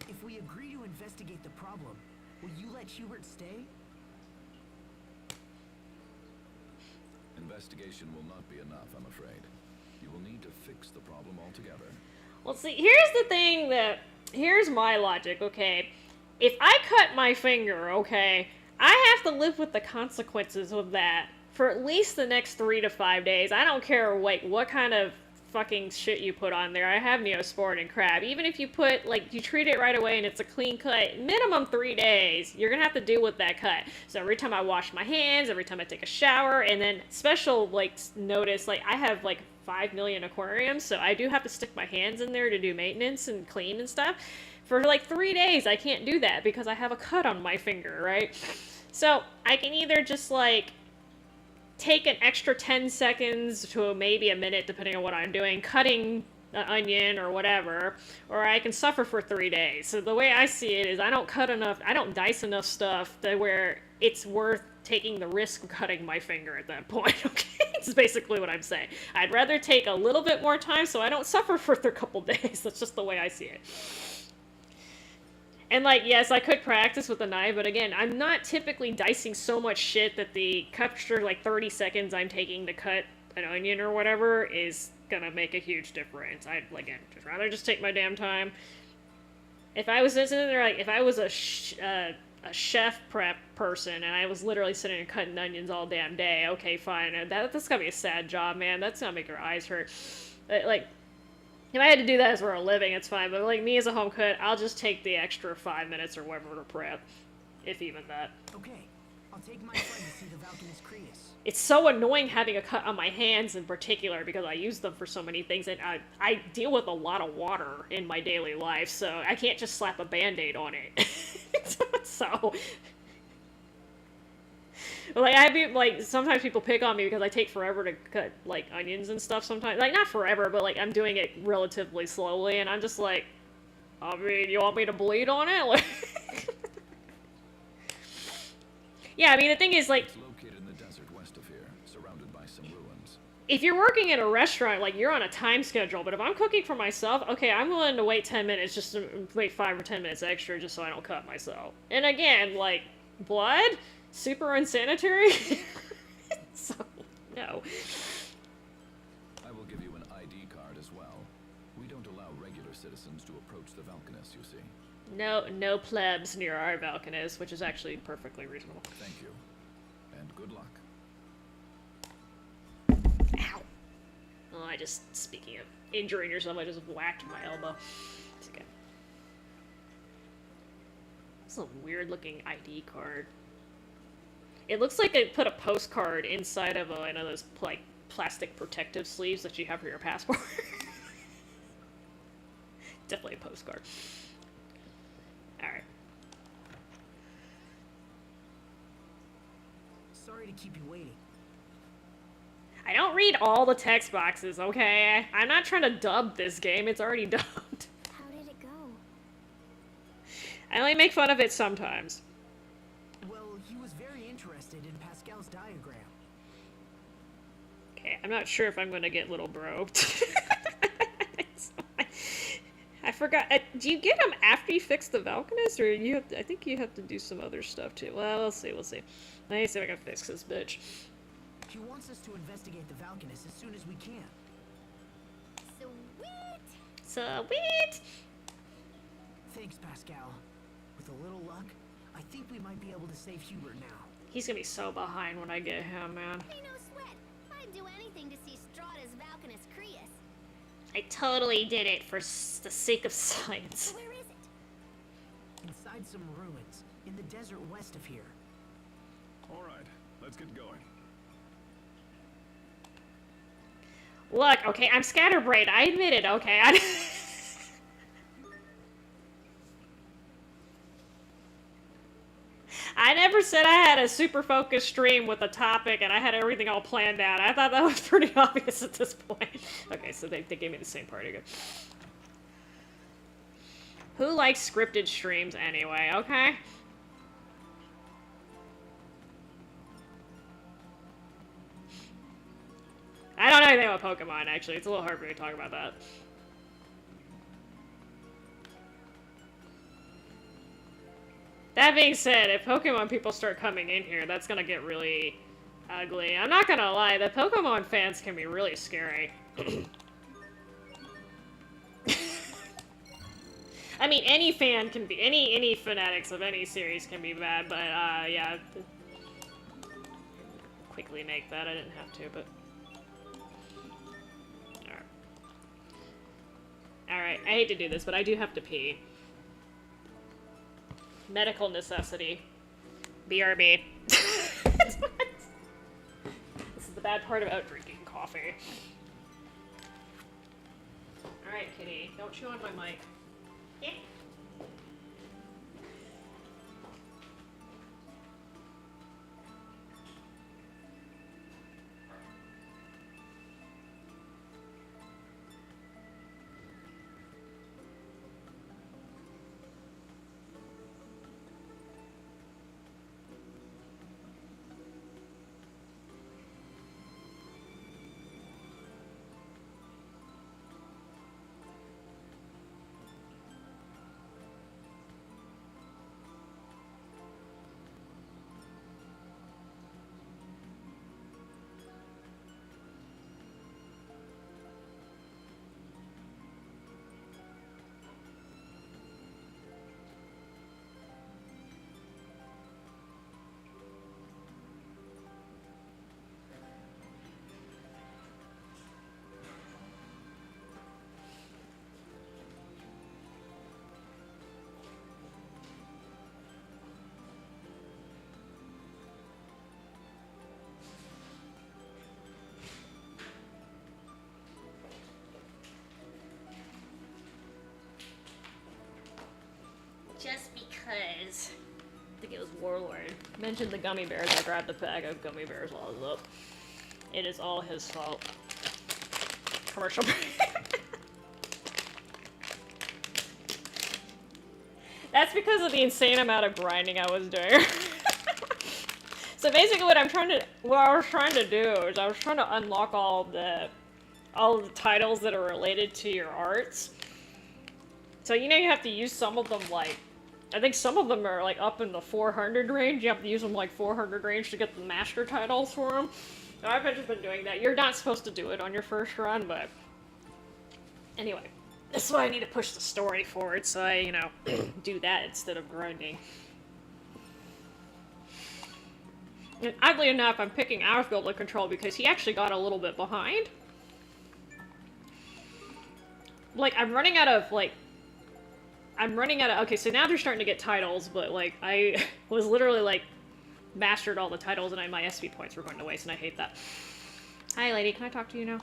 If we agree to investigate the problem, will you let Hubert stay? Investigation will not be enough, I'm afraid. You will need to fix the problem altogether. Well, see, here's the thing that... Here's my logic, okay? If I cut my finger, okay, I have to live with the consequences of that for at least the next 3 to 5 days. I don't care, like, what kind of fucking shit you put on there. I have Neosporin and crap. Even if you put, like, you treat it right away and it's a clean cut, minimum 3 days, you're gonna have to deal with that cut. So every time I wash my hands, every time I take a shower, and then special, like, notice, like, I have, like, 5 million aquariums, so I do have to stick my hands in there to do maintenance and clean and stuff. For, like, 3 days, I can't do that because I have a cut on my finger, right? So I can either just, like, take an extra 10 seconds to maybe a minute, depending on what I'm doing, cutting an onion or whatever, or I can suffer for 3 days. So the way I see it is I don't dice enough stuff to where it's worth taking the risk of cutting my finger at that point, okay? It's basically what I'm saying. I'd rather take a little bit more time so I don't suffer for a couple days. That's just the way I see it. And, like, yes, I could practice with a knife, but again, I'm not typically dicing so much shit that the extra, like, 30 seconds I'm taking to cut an onion or whatever is gonna make a huge difference. I'd, again, just rather just take my damn time. If I was sitting there, like, if I was a chef prep person and I was literally sitting and cutting onions all damn day, okay, fine. That's gonna be a sad job, man. That's gonna make your eyes hurt. Like, if I had to do that as for a living, it's fine, but like me as a home cook, I'll just take the extra 5 minutes or whatever to prep, if even that. Okay, I'll take my friend to see the Valkanus Creus. It's so annoying having a cut on my hands in particular because I use them for so many things, and I deal with a lot of water in my daily life, so I can't just slap a Band-Aid on it. So... Like, sometimes people pick on me because I take forever to cut, like, onions and stuff sometimes. Like, not forever, but, like, I'm doing it relatively slowly, and I'm just like, I mean, you want me to bleed on it? Like... Yeah, I mean, the thing is, like... It's located in the desert west of here, surrounded by some ruins. If you're working in a restaurant, like, you're on a time schedule, but if I'm cooking for myself, okay, I'm willing to wait 10 minutes just to wait 5 or 10 minutes extra just so I don't cut myself. And again, like, blood? Super unsanitary? So, no. I will give you an ID card as well. We don't allow regular citizens to approach the Valkanus, you see. No plebs near our Valkanus, which is actually perfectly reasonable. Thank you. And good luck. Ow. Oh, speaking of injuring yourself, I just whacked my elbow. It's okay. It's a weird looking ID card. It looks like they put a postcard inside of one of those, like, plastic protective sleeves that you have for your passport. Definitely a postcard. Alright. Sorry to keep you waiting. I don't read all the text boxes, okay? I'm not trying to dub this game, it's already dubbed. How did it go? I only make fun of it sometimes. Well, he was very interested in Pascal's diagram. Okay, I'm not sure if I'm gonna get little brobed. I forgot. Do you get them after you fix the Valkanus, or you have to, I think you have to do some other stuff too. Well, we'll see. Let me see if I can fix this bitch. He wants us to investigate the Valkanus as soon as we can. Sweet! Thanks, Pascal. With a little luck, I think we might be able to save Hubert now. He's gonna be so behind when I get him, man. Hey, no sweat. I'd do anything to see Strahda's Valkanus Creus. I totally did it for the sake of science. Where is it? Inside some ruins, in the desert west of here. All right, let's get going. Look, okay, I'm scatterbrained. I admit it, okay? I never said I had a super focused stream with a topic and I had everything all planned out. I thought that was pretty obvious at this point. Okay, so they gave me the same part again. Who likes scripted streams anyway, okay? I don't know anything about Pokemon, actually. It's a little hard for me to talk about that. That being said, if Pokemon people start coming in here, that's gonna get really ugly. I'm not gonna lie, the Pokemon fans can be really scary. I mean, any fan can be, any fanatics of any series can be bad, but, yeah. Quickly make that, I didn't have to, but... Alright. Alright, I hate to do this, but I do have to pee. Medical necessity. BRB. This is the bad part about drinking coffee. Alright, kitty, don't chew on my mic. Yeah. Just because. I think it was Warlord. Mentioned the gummy bears. I grabbed a bag of gummy bears while I was up. It is all his fault. Commercial break. That's because of the insane amount of grinding I was doing. So basically what I was trying to do is I was trying to unlock all the titles that are related to your arts. So you know you have to use some of them like, I think some of them are like up in the 400 range. You have to use them like 400 range to get the master titles for them. So I've just been doing that. You're not supposed to do it on your first run, but anyway. That's why I need to push the story forward, so I, you know, do that instead of grinding. And oddly enough, I'm picking Outfield to control because he actually got a little bit behind. Like, I'm running out of, okay, so now they're starting to get titles, but, like, I was literally, like, mastered all the titles and my SP points were going to waste, and I hate that. Hi, lady, can I talk to you now?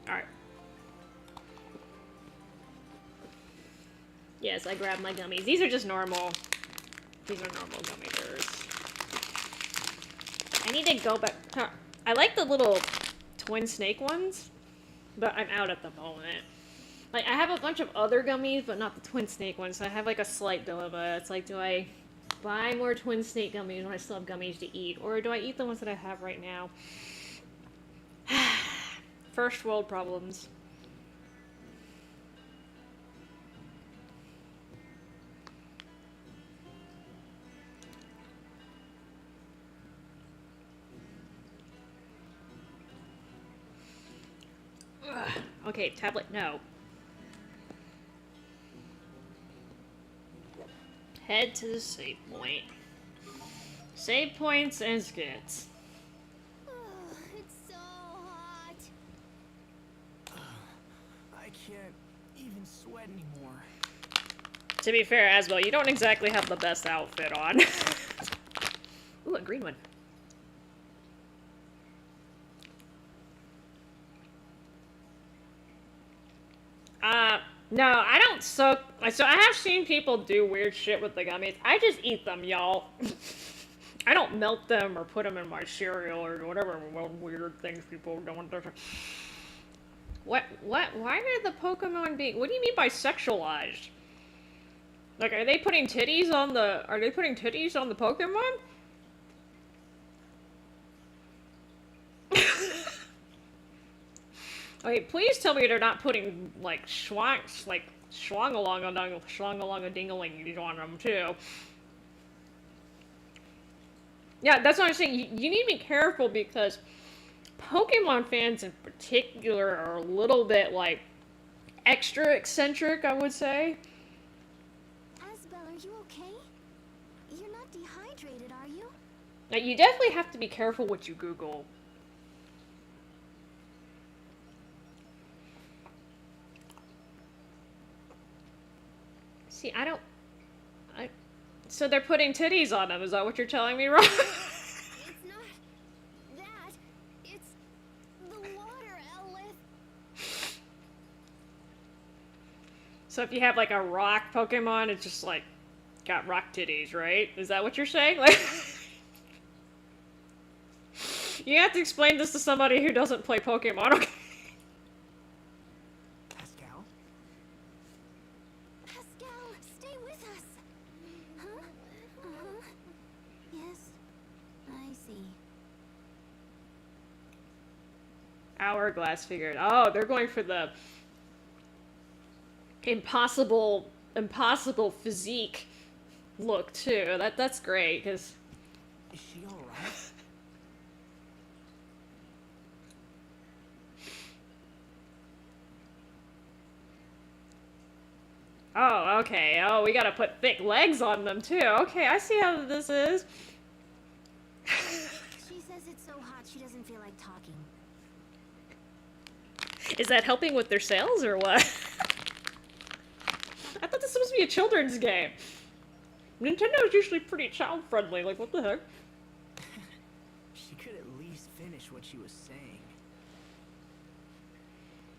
Alright. Yes, I grabbed my gummies. These are just normal. These are normal gummy bears. I need to go back. Huh. I like the little twin snake ones, but I'm out at the moment. Like, I have a bunch of other gummies, but not the twin snake ones, so I have like a slight dilemma. It's like, do I buy more twin snake gummies when I still have gummies to eat, or do I eat the ones that I have right now? First world problems. Ugh. Okay, tablet, no. Head to the save point. Save points and skits. It's so hot. I can't even sweat anymore. To be fair, Asbel, you don't exactly have the best outfit on. Ooh, a green one. No, I don't soak. So I have seen people do weird shit with the gummies. I just eat them, y'all. I don't melt them or put them in my cereal or whatever weird things people don't. What? Why are the Pokemon being? What do you mean by sexualized? Like, are they putting titties on the? Are they putting titties on the Pokemon? Okay, please tell me they're not putting like schwang along a dingaling on them too. Yeah, that's what I'm saying. You need to be careful because Pokemon fans in particular are a little bit like extra eccentric, I would say. Asbel, are you okay? You're not dehydrated, are you? Now, you definitely have to be careful what you Google. See, so they're putting titties on them, is that what you're telling me, Ron? It's not that. It's the water, Elith. So if you have like a rock Pokemon, it's just like got rock titties, right? Is that what you're saying? Like, you have to explain this to somebody who doesn't play Pokemon, okay? Pascal? Pascal, stay with us. Huh? Uh-huh. Yes, I see. Hourglass figured. Oh, they're going for the impossible physique look too. That's great because. Is she alright? Oh, okay. Oh, we gotta put thick legs on them too. Okay, I see how this is. She says it's so hot she doesn't feel like talking. Is that helping with their sales or what? I thought this was supposed to be a children's game. Nintendo is usually pretty child friendly. Like, what the heck? She could at least finish what she was saying.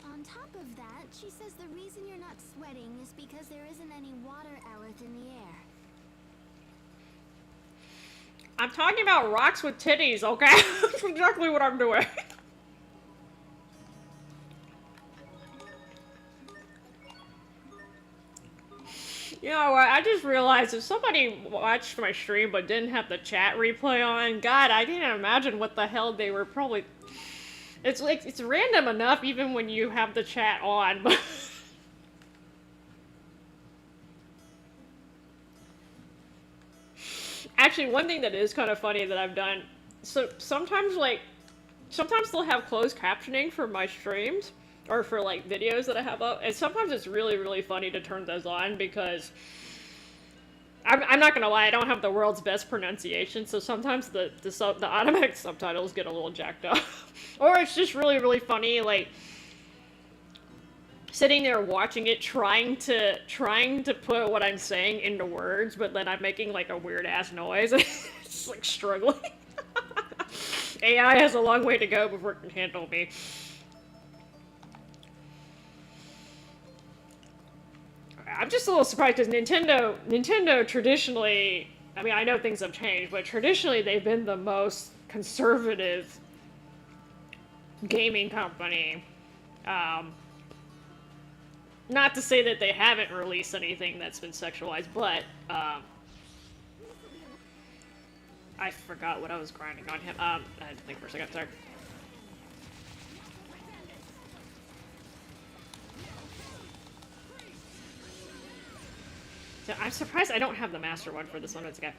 On top of that, she says the reason you're not sweating is because there isn't any water Elith in the air. I'm talking about rocks with titties, okay? That's exactly what I'm doing. You know what? I just realized if somebody watched my stream but didn't have the chat replay on, God, I didn't imagine what the hell they were probably. It's like it's random enough even when you have the chat on, but. Actually, one thing that is kind of funny that I've done, so sometimes they'll have closed captioning for my streams, or for like videos that I have up, and sometimes it's really, really funny to turn those on because I'm not gonna lie, I don't have the world's best pronunciation, so sometimes the automatic subtitles get a little jacked up, or it's just really, really funny, like sitting there watching it, trying to put what I'm saying into words, but then I'm making like a weird ass noise. It's like struggling. AI has a long way to go before it can handle me. I'm just a little surprised because Nintendo traditionally, I mean, I know things have changed, but traditionally they've been the most conservative gaming company. Not to say that they haven't released anything that's been sexualized, but I forgot what I was grinding on him. I had to think for a second, sorry. So I'm surprised I don't have the master one for this one. It's okay.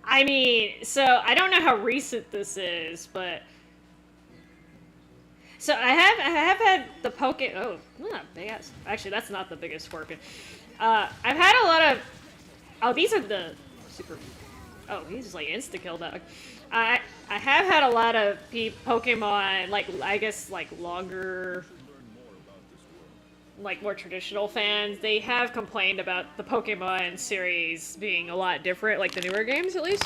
I mean, so I don't know how recent this is, but so I have had the big ass. Actually, that's not the biggest scorpion. I've had a lot of. Oh, these are the super. Oh, he's just like insta killed that. I have had a lot of Pokemon, like I guess like longer, like more traditional fans. They have complained about the Pokemon series being a lot different, like the newer games at least.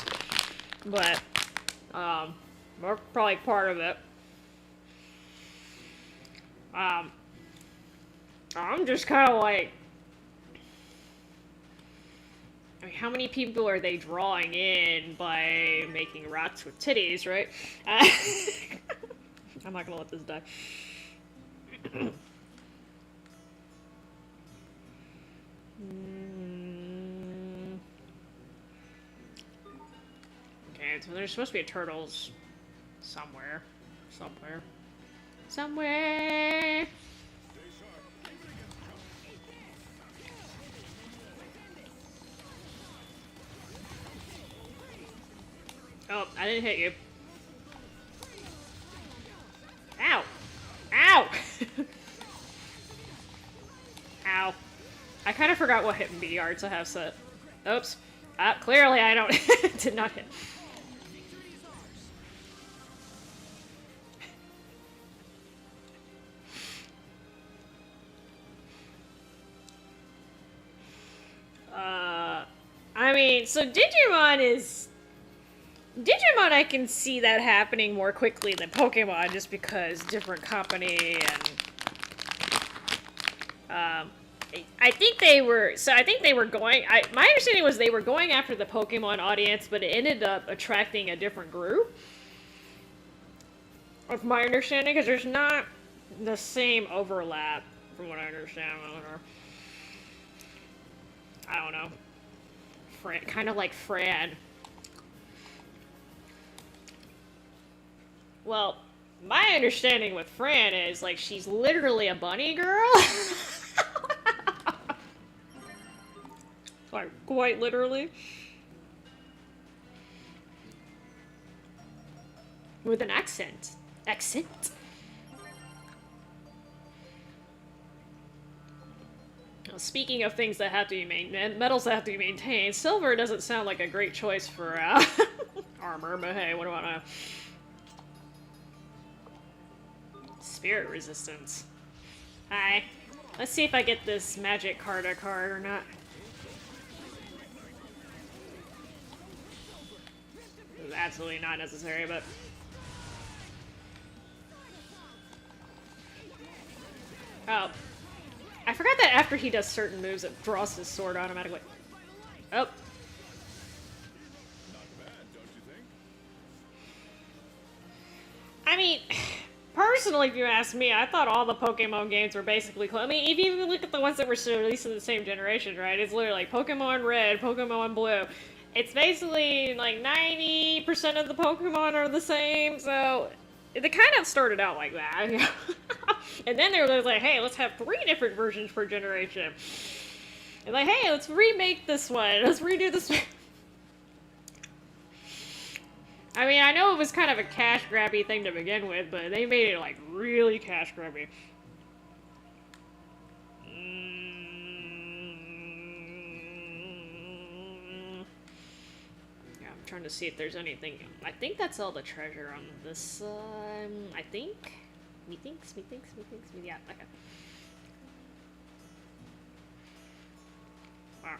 But we're probably part of it. I'm just kind of like, I mean, how many people are they drawing in by making rocks with titties, right? I'm not gonna let this die. games. There's supposed to be a Turtles somewhere. Somewhere. Somewhere! Oh, I didn't hit you. Ow! Ow! Ow. I kind of forgot what hit and B arts I have set. Oops. Clearly I don't did not hit. I mean, so Digimon I can see that happening more quickly than Pokemon just because different company and I think they were going my understanding was they were going after the Pokemon audience, but it ended up attracting a different group. Of my understanding, because there's not the same overlap from what I understand. I don't know. Fran, kind of like Fran. Well, my understanding with Fran is, like, she's literally a bunny girl. Like, quite literally. With an accent. Accent. Well, speaking of things that have to be metals that have to be maintained, silver doesn't sound like a great choice for armor, but hey, what do I know? Spirit resistance. Hi. Let's see if I get this magic card or not. It was absolutely not necessary, but... Oh. I forgot that after he does certain moves, it draws his sword automatically. Oh. I mean, personally, if you ask me, I thought all the Pokemon games were basically I mean, if you even look at the ones that were released in the same generation, right? It's literally like Pokemon Red, Pokemon Blue. It's basically like 90% of the Pokemon are the same, so they kind of started out like that. And then they were like, hey, let's have 3 different versions per generation. And like, hey, let's remake this one. Let's redo this one. I mean, I know it was kind of a cash grabby thing to begin with, but they made it like really cash grabby. Yeah, I'm trying to see if there's anything. I think that's all the treasure on this. I think. Methinks. Yeah, okay. Wow.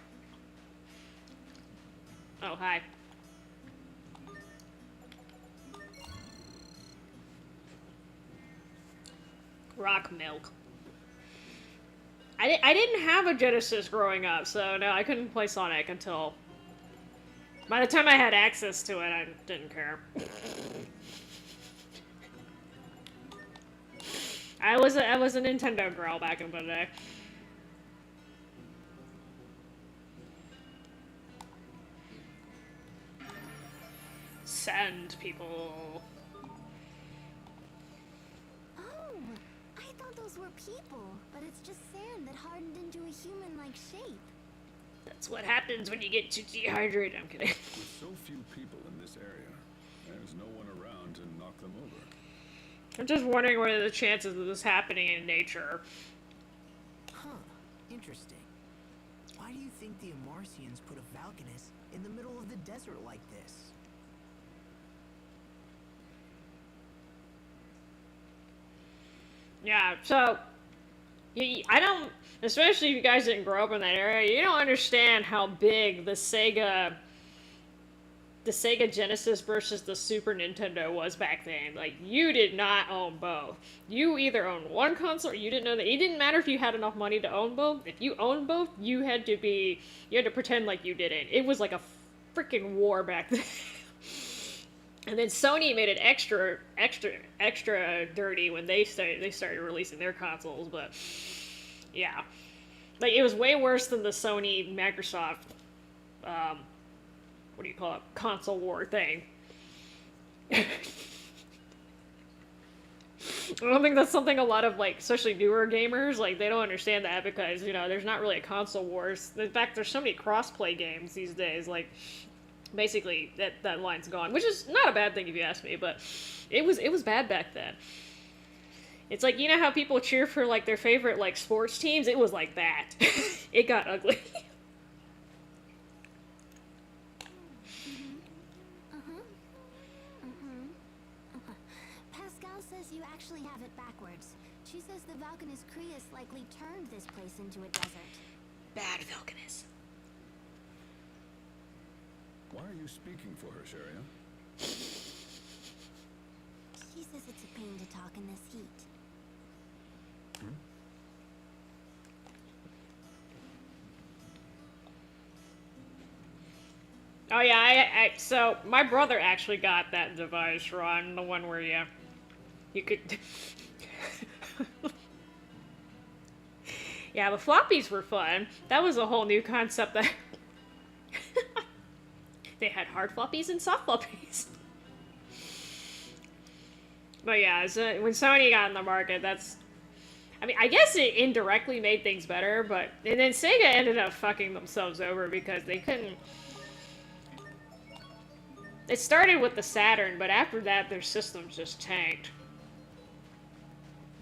Oh, hi. Rock milk. I didn't have a Genesis growing up, so no, I couldn't play Sonic until... By the time I had access to it, I didn't care. I was a Nintendo girl back in the day. Sand people. Oh, I thought those were people, but it's just sand that hardened into a human-like shape. That's what happens when you get too dehydrated. I'm kidding. With so few people in this area, there's no one around to knock them over. I'm just wondering what are the chances of this happening in nature. Huh. Interesting. Why do you think the Amarcians put a Valkanus in the middle of the desert like this? Yeah, so... I don't... Especially if you guys didn't grow up in that area, you don't understand how big the Sega Genesis versus the Super Nintendo was back then. Like, you did not own both. You either owned one console or you didn't know that. It didn't matter if you had enough money to own both. If you owned both, you had to pretend like you didn't. It was like a freaking war back then. And then Sony made it extra dirty when they started releasing their consoles, but yeah. Like, it was way worse than the Sony Microsoft what do you call it, console war thing. I don't think that's something a lot of, like, especially newer gamers, like, they don't understand that because, you know, there's not really a console wars. In fact, there's so many cross-play games these days, like, basically, that line's gone, which is not a bad thing if you ask me, but it was bad back then. It's like, you know how people cheer for, like, their favorite, like, sports teams? It was like that. It got ugly. Pascal says you actually have it backwards. She says the Valkanist Creus likely turned this place into a desert. Bad Vilcanus. Why are you speaking for her, Sharia? She says it's a pain to talk in this heat. Oh yeah, so my brother actually got that device, Ron, the one where you could. Yeah, the floppies were fun. That was a whole new concept that they had hard floppies and soft floppies. But yeah, so when Sony got in the market, I mean, I guess it indirectly made things better, but and then Sega ended up fucking themselves over because they couldn't. It started with the Saturn, but after that, their systems just tanked.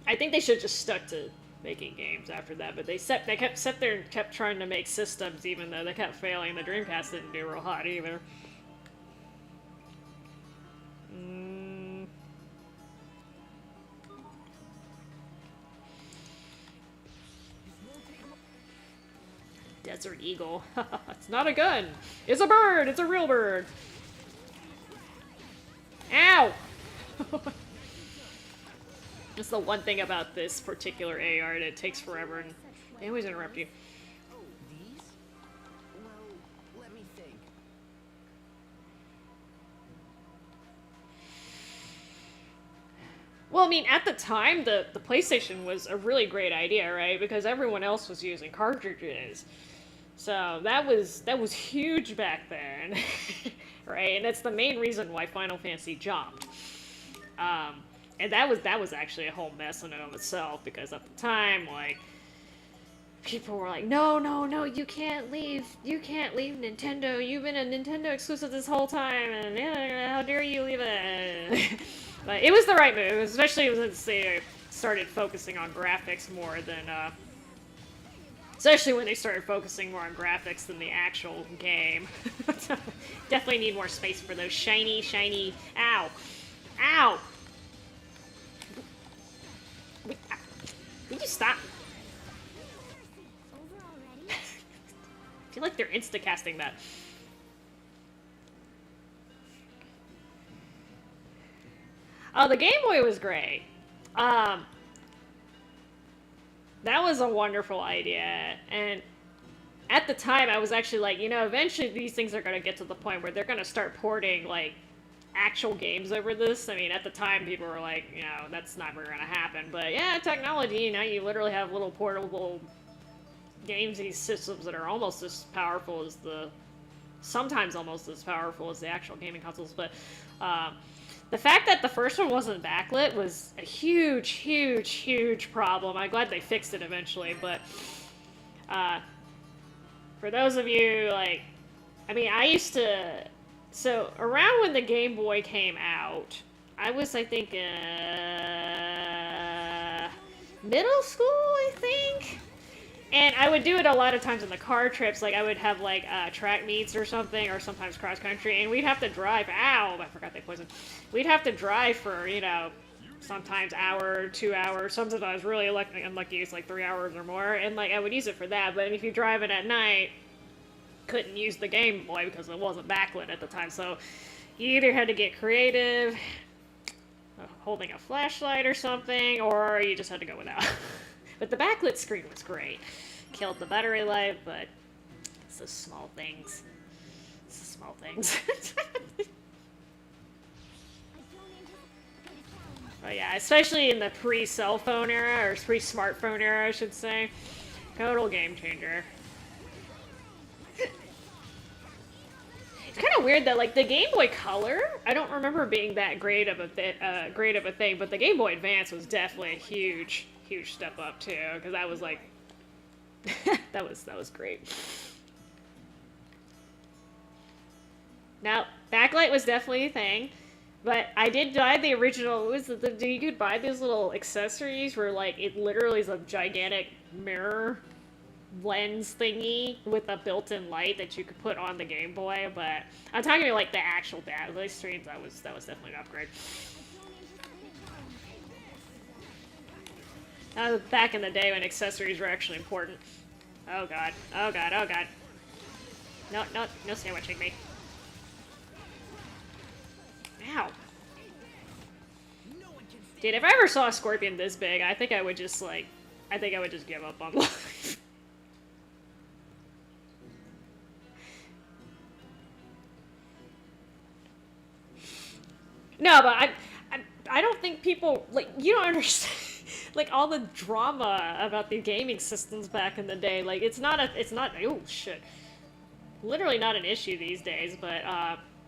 I think they should have just stuck to making games after that, but they kept sat there and kept trying to make systems, even though they kept failing. The Dreamcast didn't do real hot either. Desert Eagle. It's not a gun. It's a bird. It's a real bird. Ow! That's the one thing about this particular AR, that it takes forever and they always interrupt you. Oh, these? Well, let me think. Well, I mean, at the time, the PlayStation was a really great idea, right? Because everyone else was using cartridges. So that was huge back then, right? And that's the main reason why Final Fantasy jumped. And that was actually a whole mess in and of itself, because at the time, like, people were like, no, you can't leave Nintendo. You've been a Nintendo exclusive this whole time, and how dare you leave it? But it was the right move, especially since they started focusing on graphics more than, especially when they started focusing more on graphics than the actual game. Definitely need more space for those shiny, ow! Ow! Would you stop? Over already? I feel like they're insta-casting that. Oh, the Game Boy was great. That was a wonderful idea, and at the time I was actually like, you know, eventually these things are going to get to the point where they're going to start porting, like, actual games over this. I mean, at the time people were like, you know, that's never going to happen, but yeah, technology, now you literally have little portable games, these systems that are almost as powerful as sometimes almost as powerful as the actual gaming consoles, but, the fact that the first one wasn't backlit was a huge problem. I'm glad they fixed it eventually, but for those of you, like, I mean, I used to, so around when the Game Boy came out, I was, I think, middle school, I think? And I would do it a lot of times on the car trips. Like, I would have, like, track meets or something, or sometimes cross-country, and we'd have to drive. Ow! I forgot they poisoned. We'd have to drive for, you know, sometimes hour, 2 hours. Sometimes I was really unlucky, it's like 3 hours or more, and, like, I would use it for that. But if you're driving at night, couldn't use the Game Boy because it wasn't backlit at the time. So you either had to get creative, holding a flashlight or something, or you just had to go without. But the backlit screen was great. Killed the battery life, but it's the small things. It's the small things. Oh yeah, especially in the pre-cell phone era, or pre-smartphone era, I should say. Total game changer. It's kind of weird that like the Game Boy Color, I don't remember being that great of a thing, but the Game Boy Advance was definitely a huge step up too, because I was like, that was great. Now, backlight was definitely a thing, but I did buy the original. You could buy these little accessories where like it literally is a gigantic mirror lens thingy with a built-in light that you could put on the Game Boy. But I'm talking about like the actual backlight streams. That was definitely an upgrade. That was back in the day when accessories were actually important. Oh god! Oh god! Oh god! No sandwiching me. Ow. Dude, if I ever saw a scorpion this big, I think I would just give up on life. No, but I don't think people, like, you don't understand, like, all the drama about the gaming systems back in the day. Like, oh shit. Literally not an issue these days, but,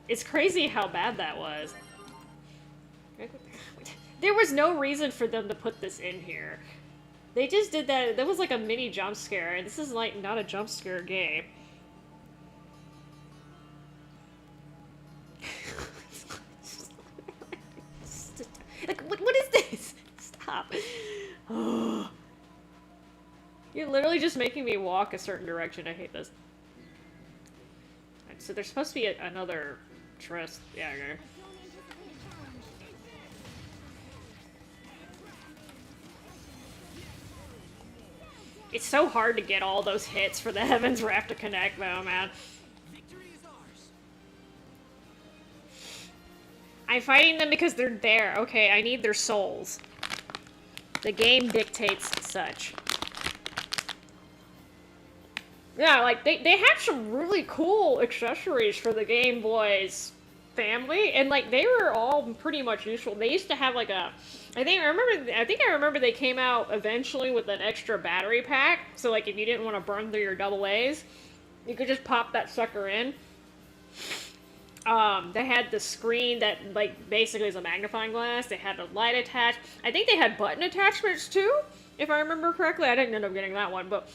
it's crazy how bad that was. There was no reason for them to put this in here. They just did that. That was like a mini jump scare, and this is like not a jump scare game. Like, what is this? Stop. You're literally just making me walk a certain direction. I hate this. Right, so there's supposed to be another trust. Yeah, okay. It's so hard to get all those hits for the Heaven's Wrath to connect, though, man. I'm fighting them because they're there. Okay, I need their souls. The game dictates such. Yeah, like, they had some really cool accessories for the Game Boy's family, and, like, they were all pretty much useful. They used to have, like, I think I remember they came out eventually with an extra battery pack, so, like, if you didn't want to burn through your double A's, you could just pop that sucker in. They had the screen that, like, basically is a magnifying glass. They had a light attached. I think they had button attachments, too, if I remember correctly. I didn't end up getting that one, but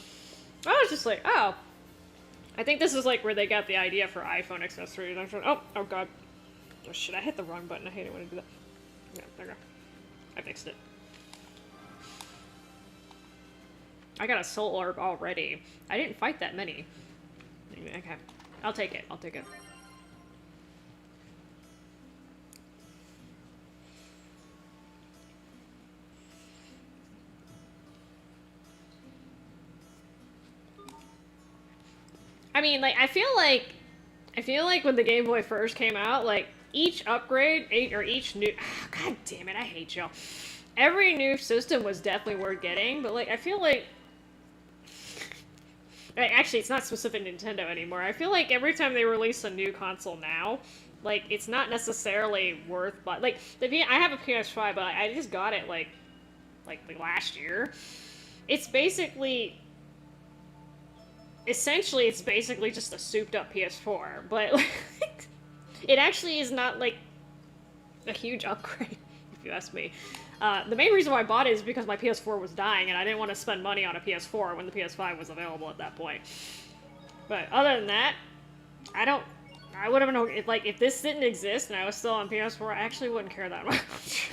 I was just like, oh. I think this is, like, where they got the idea for iPhone accessories. I'm sure, oh god. Oh, shit, I hit the wrong button. I hate it when I do that. Yeah, there we go. I fixed it. I got a soul orb already. I didn't fight that many. Okay. I'll take it. I'll take it. I mean, like, I feel like when the Game Boy first came out, like, each upgrade, each new... Oh, god damn it, I hate y'all. Every new system was definitely worth getting, but, like, I feel like... Actually, it's not specific to Nintendo anymore. I feel like every time they release a new console now, like, it's not necessarily worth... But, like, I have a PS5, but I just got it, like last year. It's basically... Essentially, it's basically just a souped-up PS4, but, like, it actually is not, like, a huge upgrade, if you ask me. The main reason why I bought it is because my PS4 was dying, and I didn't want to spend money on a PS4 when the PS5 was available at that point. But other than that, I would have been, if this didn't exist and I was still on PS4, I actually wouldn't care that much.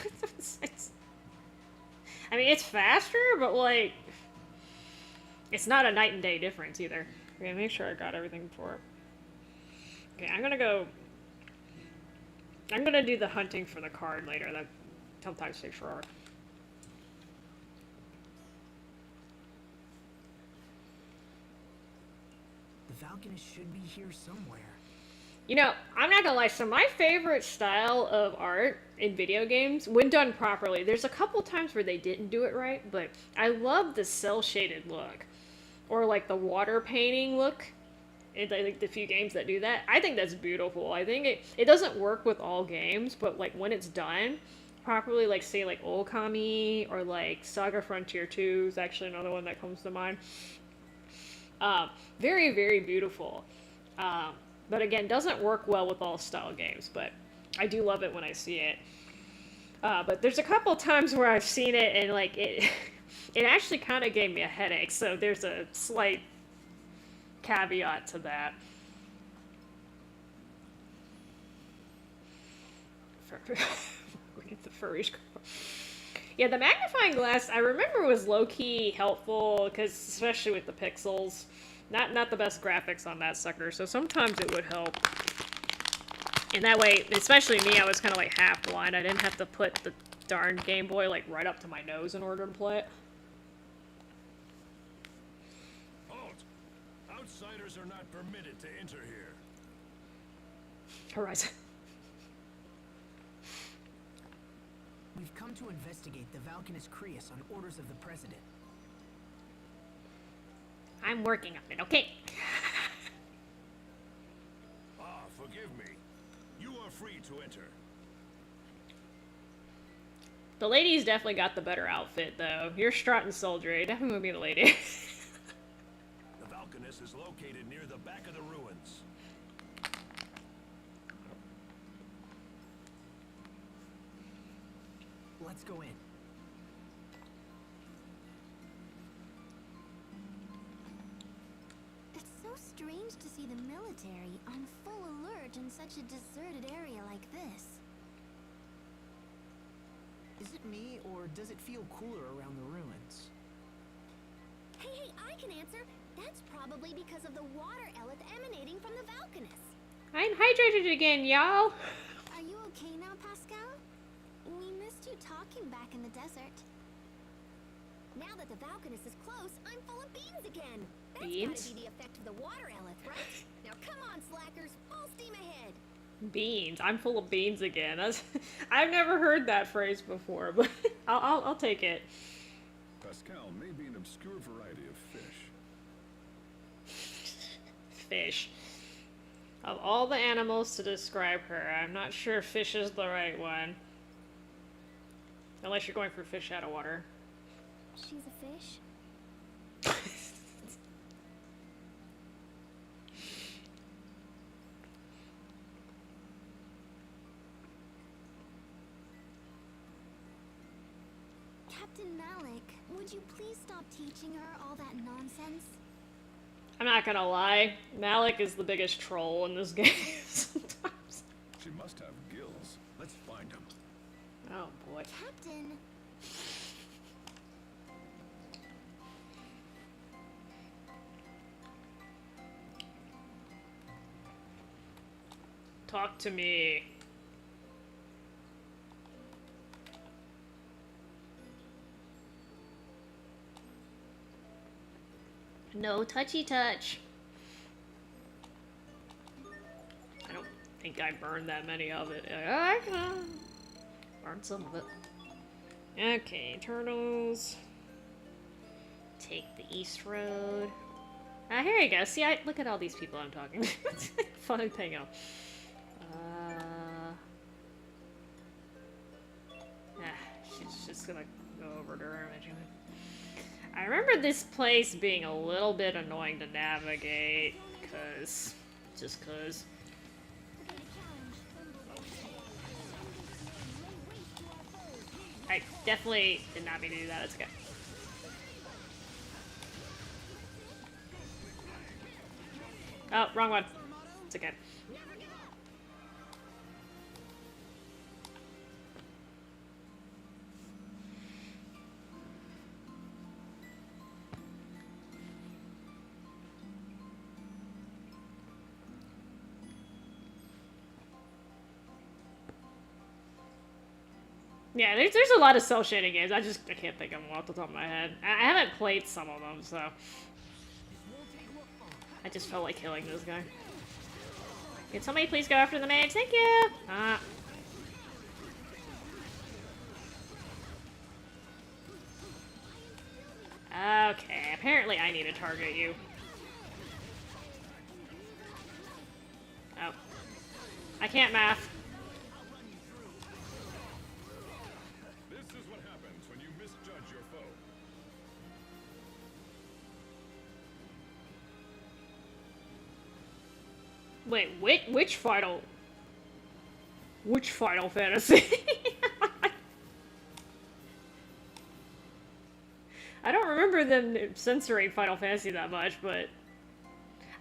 I mean, it's faster, but, like... It's not a night and day difference either. Okay, make sure I got everything before. Okay, I'm gonna do the hunting for the card later. That sometimes takes forever. The Falconist should be here somewhere. You know, I'm not gonna lie, so my favorite style of art in video games, when done properly, there's a couple times where they didn't do it right, but I love the cel-shaded look. Or, like, the water painting look. In, like, the few games that do that. I think that's beautiful. I think it doesn't work with all games, but, like, when it's done properly, like, say, like, Okami, or, like, Saga Frontier 2 is actually another one that comes to mind. Very, very beautiful. But again, doesn't work well with all style games, but I do love it when I see it. But there's a couple times where I've seen it and like it it actually kind of gave me a headache, so there's a slight caveat to that. Look at the furries. Yeah, the magnifying glass I remember was low-key helpful because especially with the pixels, not the best graphics on that sucker, so sometimes it would help. And that way, especially me, I was kind of like half blind. I didn't have to put the darn Game Boy like right up to my nose in order to play it. Halt! Outsiders are not permitted to enter here. Horizon. We've come to investigate the Valkanus Creus on orders of the President. I'm working on it, okay? Ah, forgive me. You are free to enter. The lady's definitely got the better outfit, though. You're strutting soldier. Definitely would be the lady. The Valkanus is located near the back of the ruins. Let's go in. It's so strange to see the military on full alert in such a deserted area like this. Is it me, or does it feel cooler around the ruins? Hey, I can answer. That's probably because of the water eleth emanating from the Valkanus. I'm hydrated again, y'all. Are you okay now, Pascal? We missed you talking back in the desert. Now that the Valkanus is close, I'm full of beans again. That's Beans? gotta be the effect of the water eleth, right? Now come on, slackers, full steam ahead. Beans. I'm full of beans again. I've never heard that phrase before, but I'll take it. Pascal may be an obscure variety of fish. Fish. Of all the animals to describe her, I'm not sure fish is the right one. Unless you're going for fish out of water. She's a fish? Captain Malik, would you please stop teaching her all that nonsense? I'm not gonna lie, Malik is the biggest troll in this game sometimes. She must have gills. Let's find them. Oh boy. Captain! Talk to me. No touchy touch. I don't think I burned that many of it. I burned some of it. Okay, turtles. Take the east road. Ah, here you go. See, look at all these people I'm talking to. Fun thing out. She's just gonna go over to her anyway. I remember this place being a little bit annoying to navigate, just cause. I definitely did not mean to do that, it's okay. Oh, wrong one. It's okay. Yeah, there's a lot of cell shading games. I can't think of them off the top of my head. I haven't played some of them, so I just felt like killing this guy. Can somebody please go after the mage? Thank you! Okay, apparently I need to target you. Oh. I can't math. This is what happens when you misjudge your foe. Wait, which Final Fantasy? I don't remember them censoring Final Fantasy that much, but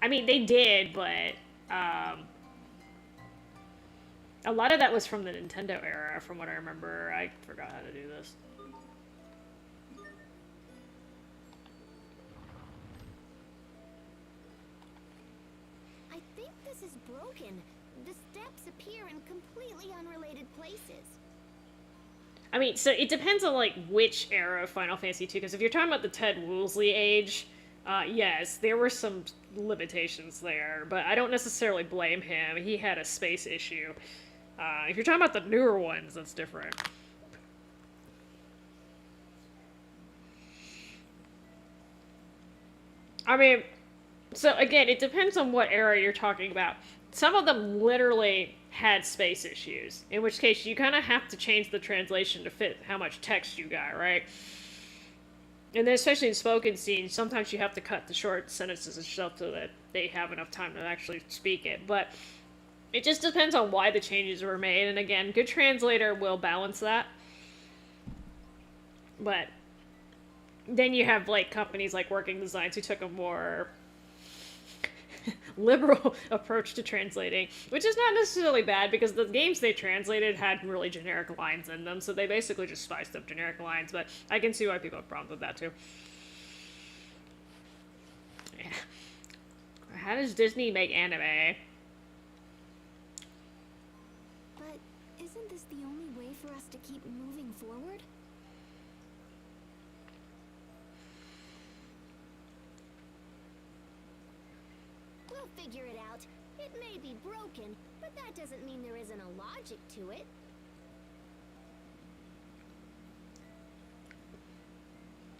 I mean they did, but a lot of that was from the Nintendo era, from what I remember. I forgot how to do this. I think this is broken. The steps appear in completely unrelated places. I mean, so it depends on, like, which era of Final Fantasy II, because if you're talking about the Ted Woolsey age, yes, there were some limitations there, but I don't necessarily blame him. He had a space issue. If you're talking about the newer ones, that's different. I mean, so again, it depends on what era you're talking about. Some of them literally had space issues, in which case you kind of have to change the translation to fit how much text you got, right? And then especially in spoken scenes, sometimes you have to cut the short sentences and stuff so that they have enough time to actually speak it. But it just depends on why the changes were made, and again, good translator will balance that. But then you have, like, companies like Working Designs who took a more liberal approach to translating, which is not necessarily bad because the games they translated had really generic lines in them, so they basically just spiced up generic lines, but I can see why people have problems with that too. Yeah. How does Disney make anime? But isn't this the only way for us to keep moving forward? We'll figure it out. It may be broken, but that doesn't mean there isn't a logic to it.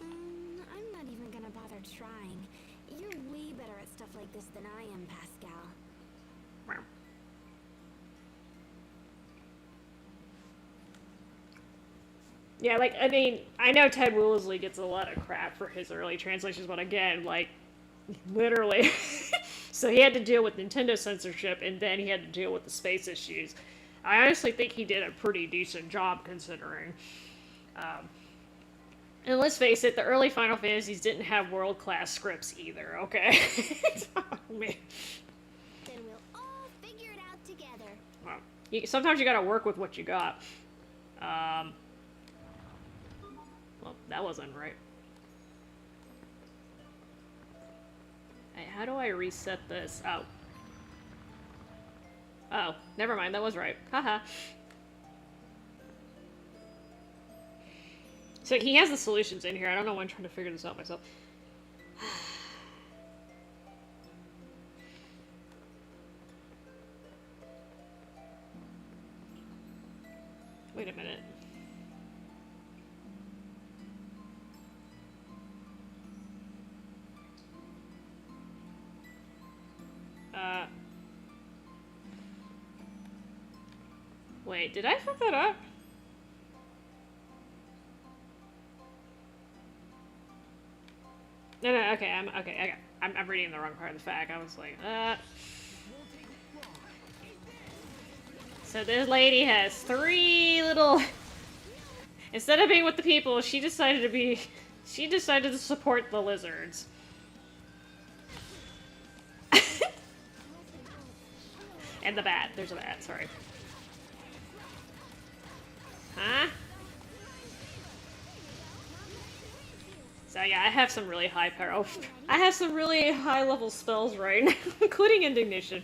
I'm not even gonna bother trying. You're way better at stuff like this than I am, Pascal. Yeah, like, I mean, I know Ted Woolsey gets a lot of crap for his early translations, but again, like, literally. So he had to deal with Nintendo censorship, and then he had to deal with the space issues. I honestly think he did a pretty decent job, considering. And let's face it, the early Final Fantasies didn't have world-class scripts either, okay? Oh, man. Then we'll all figure it out together. Well, sometimes you gotta work with what you got. Well, that wasn't right. Hey, how do I reset this? Oh. Oh, never mind, that was right. Haha. So he has the solutions in here. I don't know why I'm trying to figure this out myself. Wait a minute. Wait, did I fuck that up? No, okay, I'm reading the wrong part of the fact. I was like, So this lady has 3 little... Instead of being with the people, she decided to support the lizards. And the bat. There's a bat, sorry. Huh? So yeah, I have some really high power. Oh, I have some really high level spells right now, including Indignation.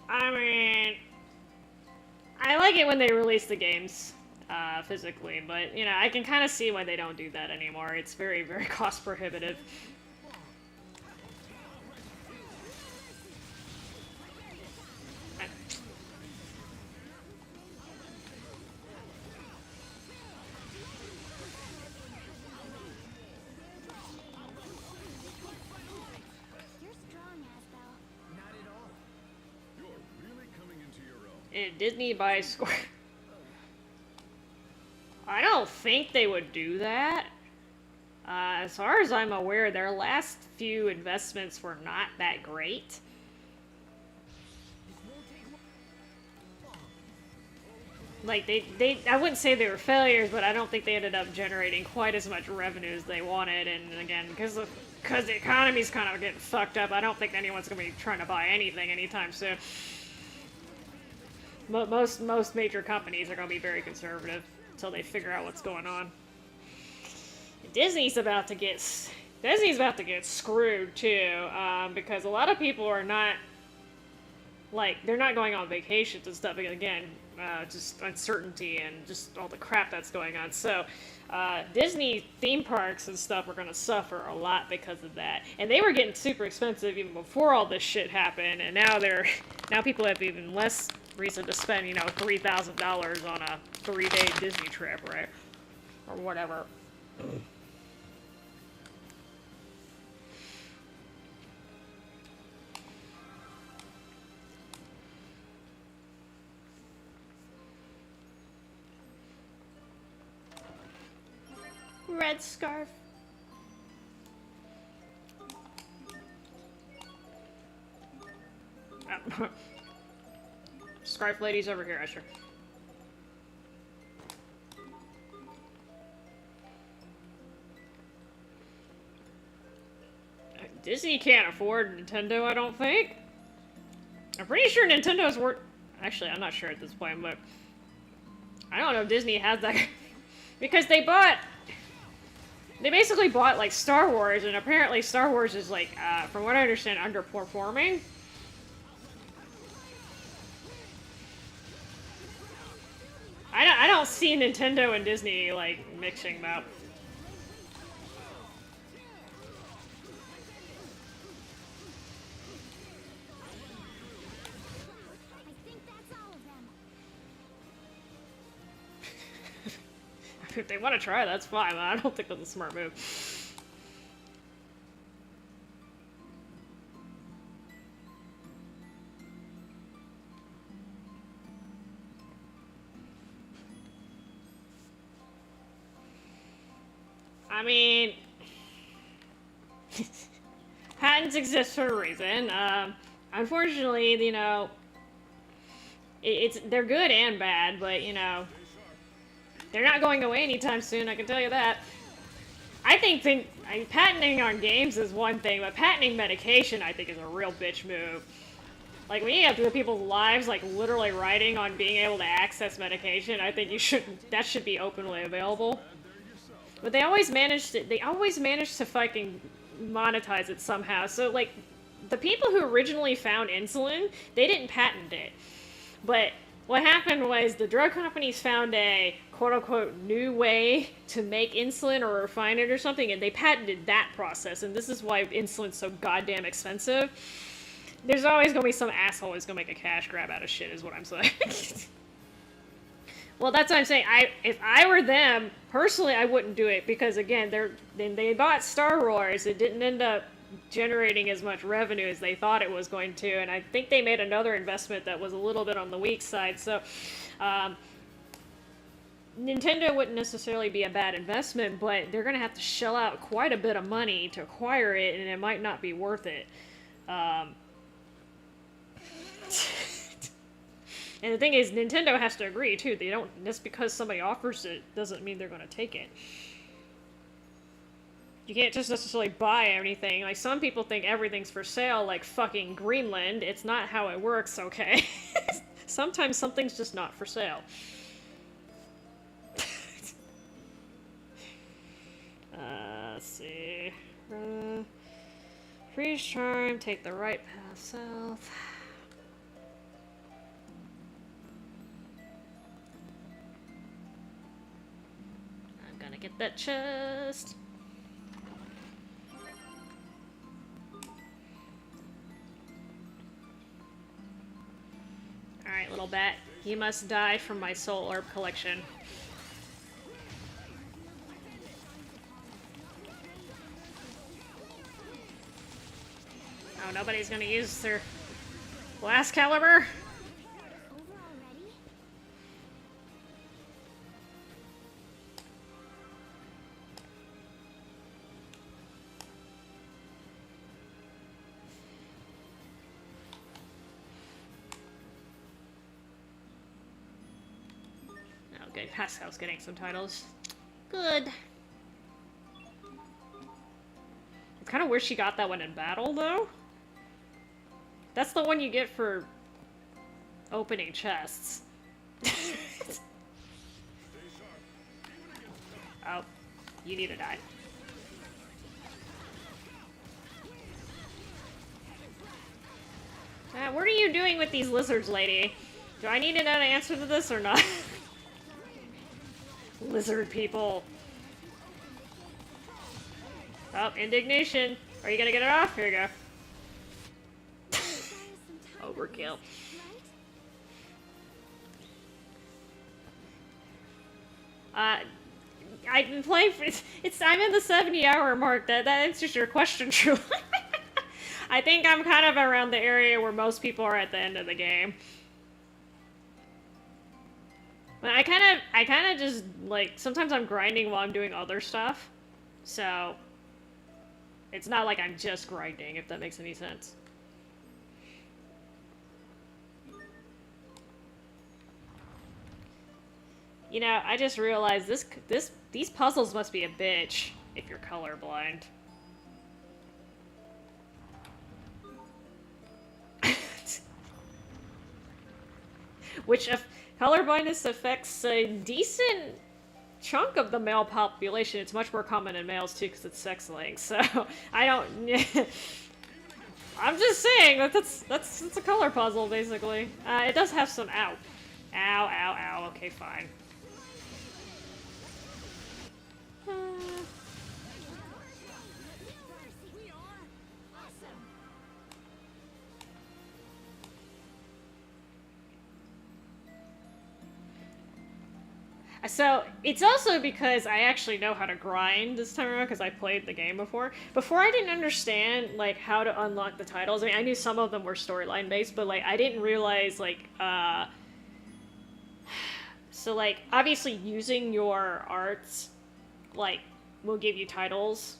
I mean, I like it when they release the games physically, but, you know, I can kind of see why they don't do that anymore. It's very, very cost prohibitive. You're strong, Asbel. Not at all. You're really Disney buys Square. I don't think they would do that. As far as I'm aware, their last few investments were not that great. Like, I wouldn't say they were failures, but I don't think they ended up generating quite as much revenue as they wanted. And again, because the economy's kind of getting fucked up, I don't think anyone's going to be trying to buy anything anytime soon. Most major companies are going to be very conservative until they figure out what's going on. Disney's about to get screwed too, because a lot of people are not, like, they're not going on vacations and stuff again. Just uncertainty and just all the crap that's going on. So, Disney theme parks and stuff are going to suffer a lot because of that. And they were getting super expensive even before all this shit happened. And now people have even less reason to spend, you know, $3,000 on a 3-day Disney trip, right? Or whatever. Red scarf. Oh. Scarf lady's over here, Usher. Disney can't afford Nintendo, I don't think. I'm pretty sure Nintendo's worth. Actually, I'm not sure at this point, but I don't know if Disney has that. Because they basically bought, like, Star Wars, and apparently Star Wars is, like, from what I understand, underperforming. I don't see Nintendo and Disney, like, mixing them up. I think that's all of them. If they want to try, that's fine, but I don't think that's a smart move. I mean, patents exist for a reason. Unfortunately, you know, they're good and bad, but, you know, they're not going away anytime soon, I can tell you that. I think patenting on games is one thing, but patenting medication, I think, is a real bitch move. Like, when you have people's lives, like, literally riding on being able to access medication, I think that should be openly available. But they always manage to fucking monetize it somehow. So, like, the people who originally found insulin, they didn't patent it. But what happened was the drug companies found a quote-unquote new way to make insulin or refine it or something, and they patented that process, and this is why insulin's so goddamn expensive. There's always gonna be some asshole who's gonna make a cash grab out of shit, is what I'm saying. Well, that's what I'm saying. If I were them, personally, I wouldn't do it, because again, they bought Star Wars. It didn't end up generating as much revenue as they thought it was going to, and I think they made another investment that was a little bit on the weak side. So, Nintendo wouldn't necessarily be a bad investment, but they're going to have to shell out quite a bit of money to acquire it, and it might not be worth it. And the thing is, Nintendo has to agree, too. They don't, just because somebody offers it doesn't mean they're going to take it. You can't just necessarily buy anything. Like, some people think everything's for sale, like fucking Greenland. It's not how it works, okay? Sometimes something's just not for sale. Let's see. Freeze charm, take the right path south. I'm gonna get that chest. Alright, little bat. You must die from my soul orb collection. Oh, nobody's gonna use their blast caliber? Over already? Okay, Pascal's getting some titles. Good. It's kind of weird she got that one in battle, though. That's the one you get for opening chests. Oh, you need to die. What are you doing with these lizards, lady? Do I need to know the answer to this or not? Lizard people. Oh, indignation. Are you gonna get it off? Here you go. Overkill. I've been playing for, I'm in the 70-hour mark. That answers your question truly. I think I'm kind of around the area where most people are at the end of the game. But I kind of just, like, sometimes I'm grinding while I'm doing other stuff. So, it's not like I'm just grinding, if that makes any sense. You know, I just realized these puzzles must be a bitch if you're colorblind. Which, if colorblindness affects a decent chunk of the male population, it's much more common in males too, because it's sex-linked. So I don't. I'm just saying that's a color puzzle basically. It does have some ow, ow, ow. Okay, fine. So, it's also because I actually know how to grind this time around because I played the game before. Before I didn't understand, like, how to unlock the titles. I mean, I knew some of them were storyline based, but, like, I didn't realize, like, so, like, obviously using your arts, like, will give you titles,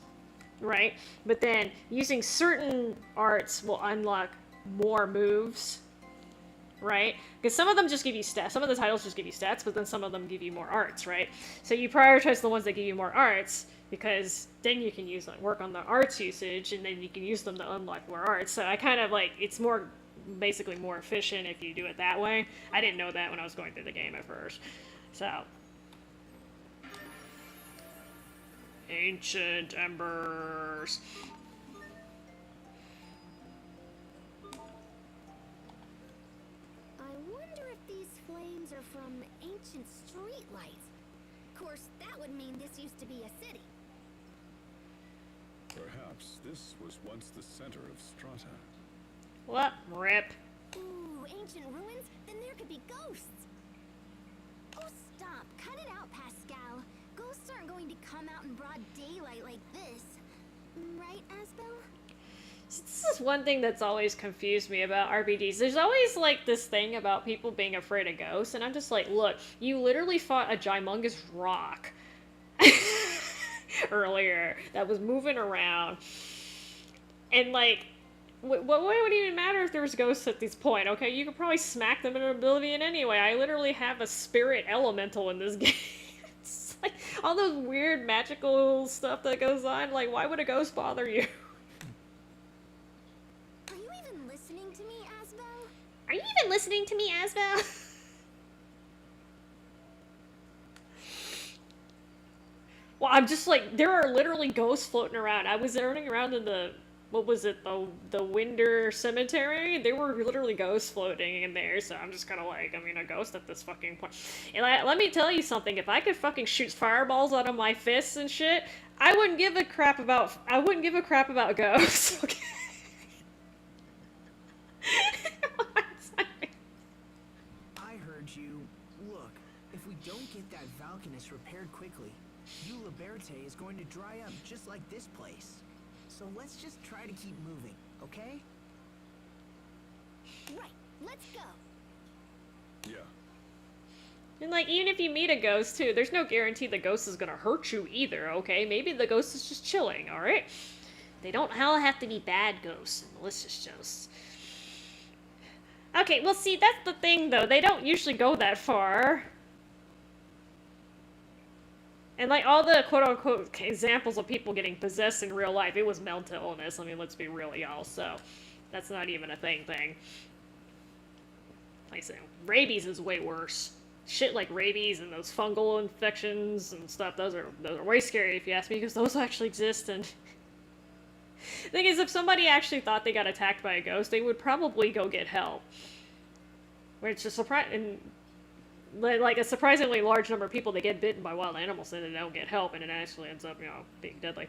right? But then using certain arts will unlock more moves, right? Because some of them just give you stats. Some of the titles just give you stats, but then some of them give you more arts, right? So you prioritize the ones that give you more arts, because then you can use work on the arts usage, and then you can use them to unlock more arts. So I kind of like, it's more, basically more efficient if you do it that way. I didn't know that when I was going through the game at first. So. Ancient Embers. Flames are from ancient streetlights. Of course, that would mean this used to be a city. Perhaps this was once the center of Strata. What? Rip. Ooh, ancient ruins? Then there could be ghosts. Oh, stop. Cut it out, Pascal. Ghosts aren't going to come out in broad daylight like this. Right, Asbel? This is one thing that's always confused me about RPGs. There's always, like, this thing about people being afraid of ghosts, and I'm just like, look, you literally fought a gymongous rock earlier that was moving around. And, like, what would even matter if there was ghosts at this point, okay? You could probably smack them in oblivion anyway. I literally have a spirit elemental in this game. It's like, all those weird magical stuff that goes on, like, why would a ghost bother you? Are you even listening to me, Asbel? Well, I'm just like, there are literally ghosts floating around. I was running around in the, what was it, the Winder Cemetery? There were literally ghosts floating in there, so I'm just kind of like, I mean, a ghost at this fucking point. And let me tell you something, if I could fucking shoot fireballs out of my fists and shit, I wouldn't give a crap about ghosts, okay? Look, if we don't get that Valkanus repaired quickly, Liberte is going to dry up just like this place. So let's just try to keep moving, okay? Right, let's go. Yeah. And, like, even if you meet a ghost, too, there's no guarantee the ghost is gonna hurt you either, okay? Maybe the ghost is just chilling, alright? They don't all have to be bad ghosts and malicious ghosts. Okay, well, see, that's the thing, though. They don't usually go that far. And like all the quote-unquote examples of people getting possessed in real life, it was mental illness. I mean, let's be real, y'all. So that's not even a thing. Like I said, rabies is way worse. Shit like rabies and those fungal infections and stuff, those are way scary if you ask me, because those actually exist. And the thing is, if somebody actually thought they got attacked by a ghost, they would probably go get help. Which is surprising. Like a surprisingly large number of people that get bitten by wild animals and they don't get help, and it actually ends up, being deadly.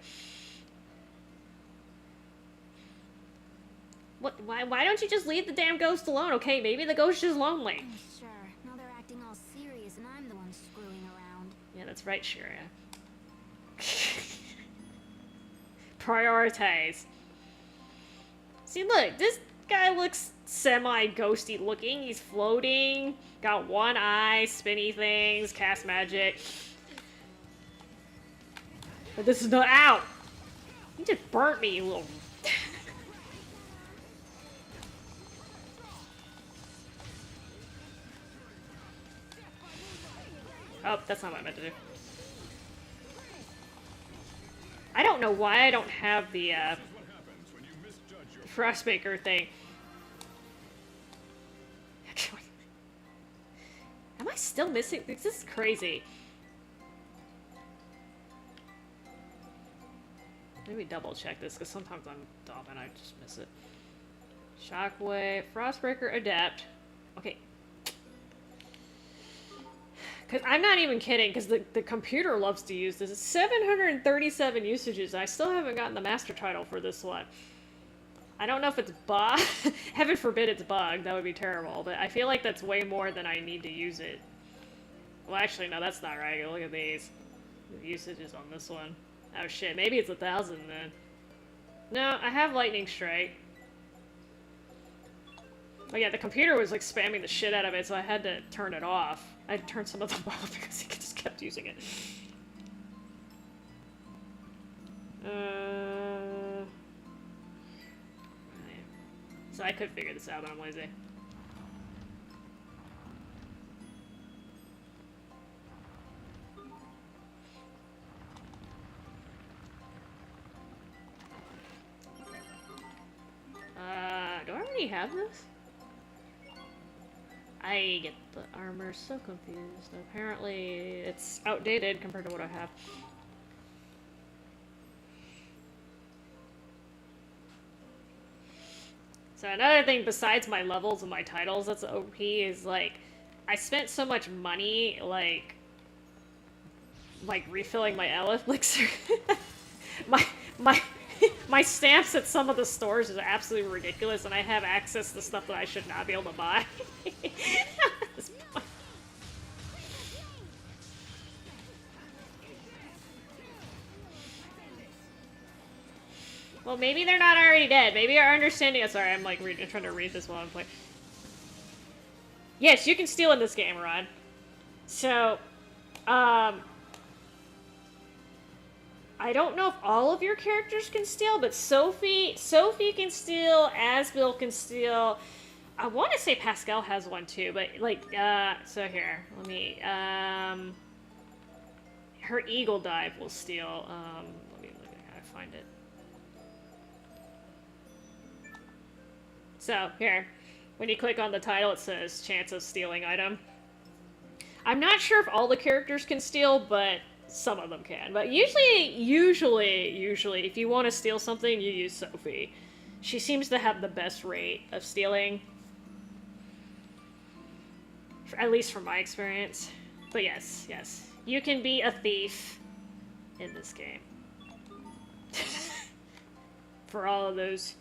What? Why don't you just leave the damn ghost alone? Okay, maybe the ghost is lonely. Sure. Now they're acting all serious and I'm the one screwing around. Yeah, that's right, Shira. Prioritize. See, look, this guy looks semi-ghosty looking. He's floating, got one eye, spinny things, cast magic. But this is not out. You just burnt me, you little. Oh, that's not what I meant to do. I don't know why I don't have the Frostmaker thing. Am I still missing? This is crazy. Let me double check this, because sometimes I'm dumb and I just miss it. Shockwave, Frostbreaker, Adapt. Okay. Because I'm not even kidding, because the computer loves to use this. It's 737 usages. I still haven't gotten the master title for this one. I don't know if it's bugged. Heaven forbid it's bugged. That would be terrible. But I feel like that's way more than I need to use it. Well, actually, no, that's not right. Look at these. The usages on this one. Oh, shit. Maybe it's 1,000 then. No, I have Lightning Strike. Oh, yeah, the computer was, like, spamming the shit out of it, so I had to turn it off. I had to turn some of them off because he just kept using it. So I could figure this out, but I'm lazy. Do I already have this? I get the armor so confused. Apparently, it's outdated compared to what I have. So another thing besides my levels and my titles that's OP is, like, I spent so much money, like refilling my elixir. my stamps at some of the stores is absolutely ridiculous, and I have access to stuff that I should not be able to buy. Well, maybe they're not already dead. Maybe our understanding. Sorry, I'm like trying to read this while I'm playing. Yes, you can steal in this game, Ron. So, I don't know if all of your characters can steal, but Sophie can steal, Asbel can steal. I want to say Pascal has one too, but like, so here, let me, her Eagle Dive will steal. Let me look at how to find it. So here, when you click on the title, it says chance of stealing item. I'm not sure if all the characters can steal, but some of them can. But usually, if you want to steal something, you use Sophie. She seems to have the best rate of stealing. At least from my experience. But yes, you can be a thief in this game. For all of those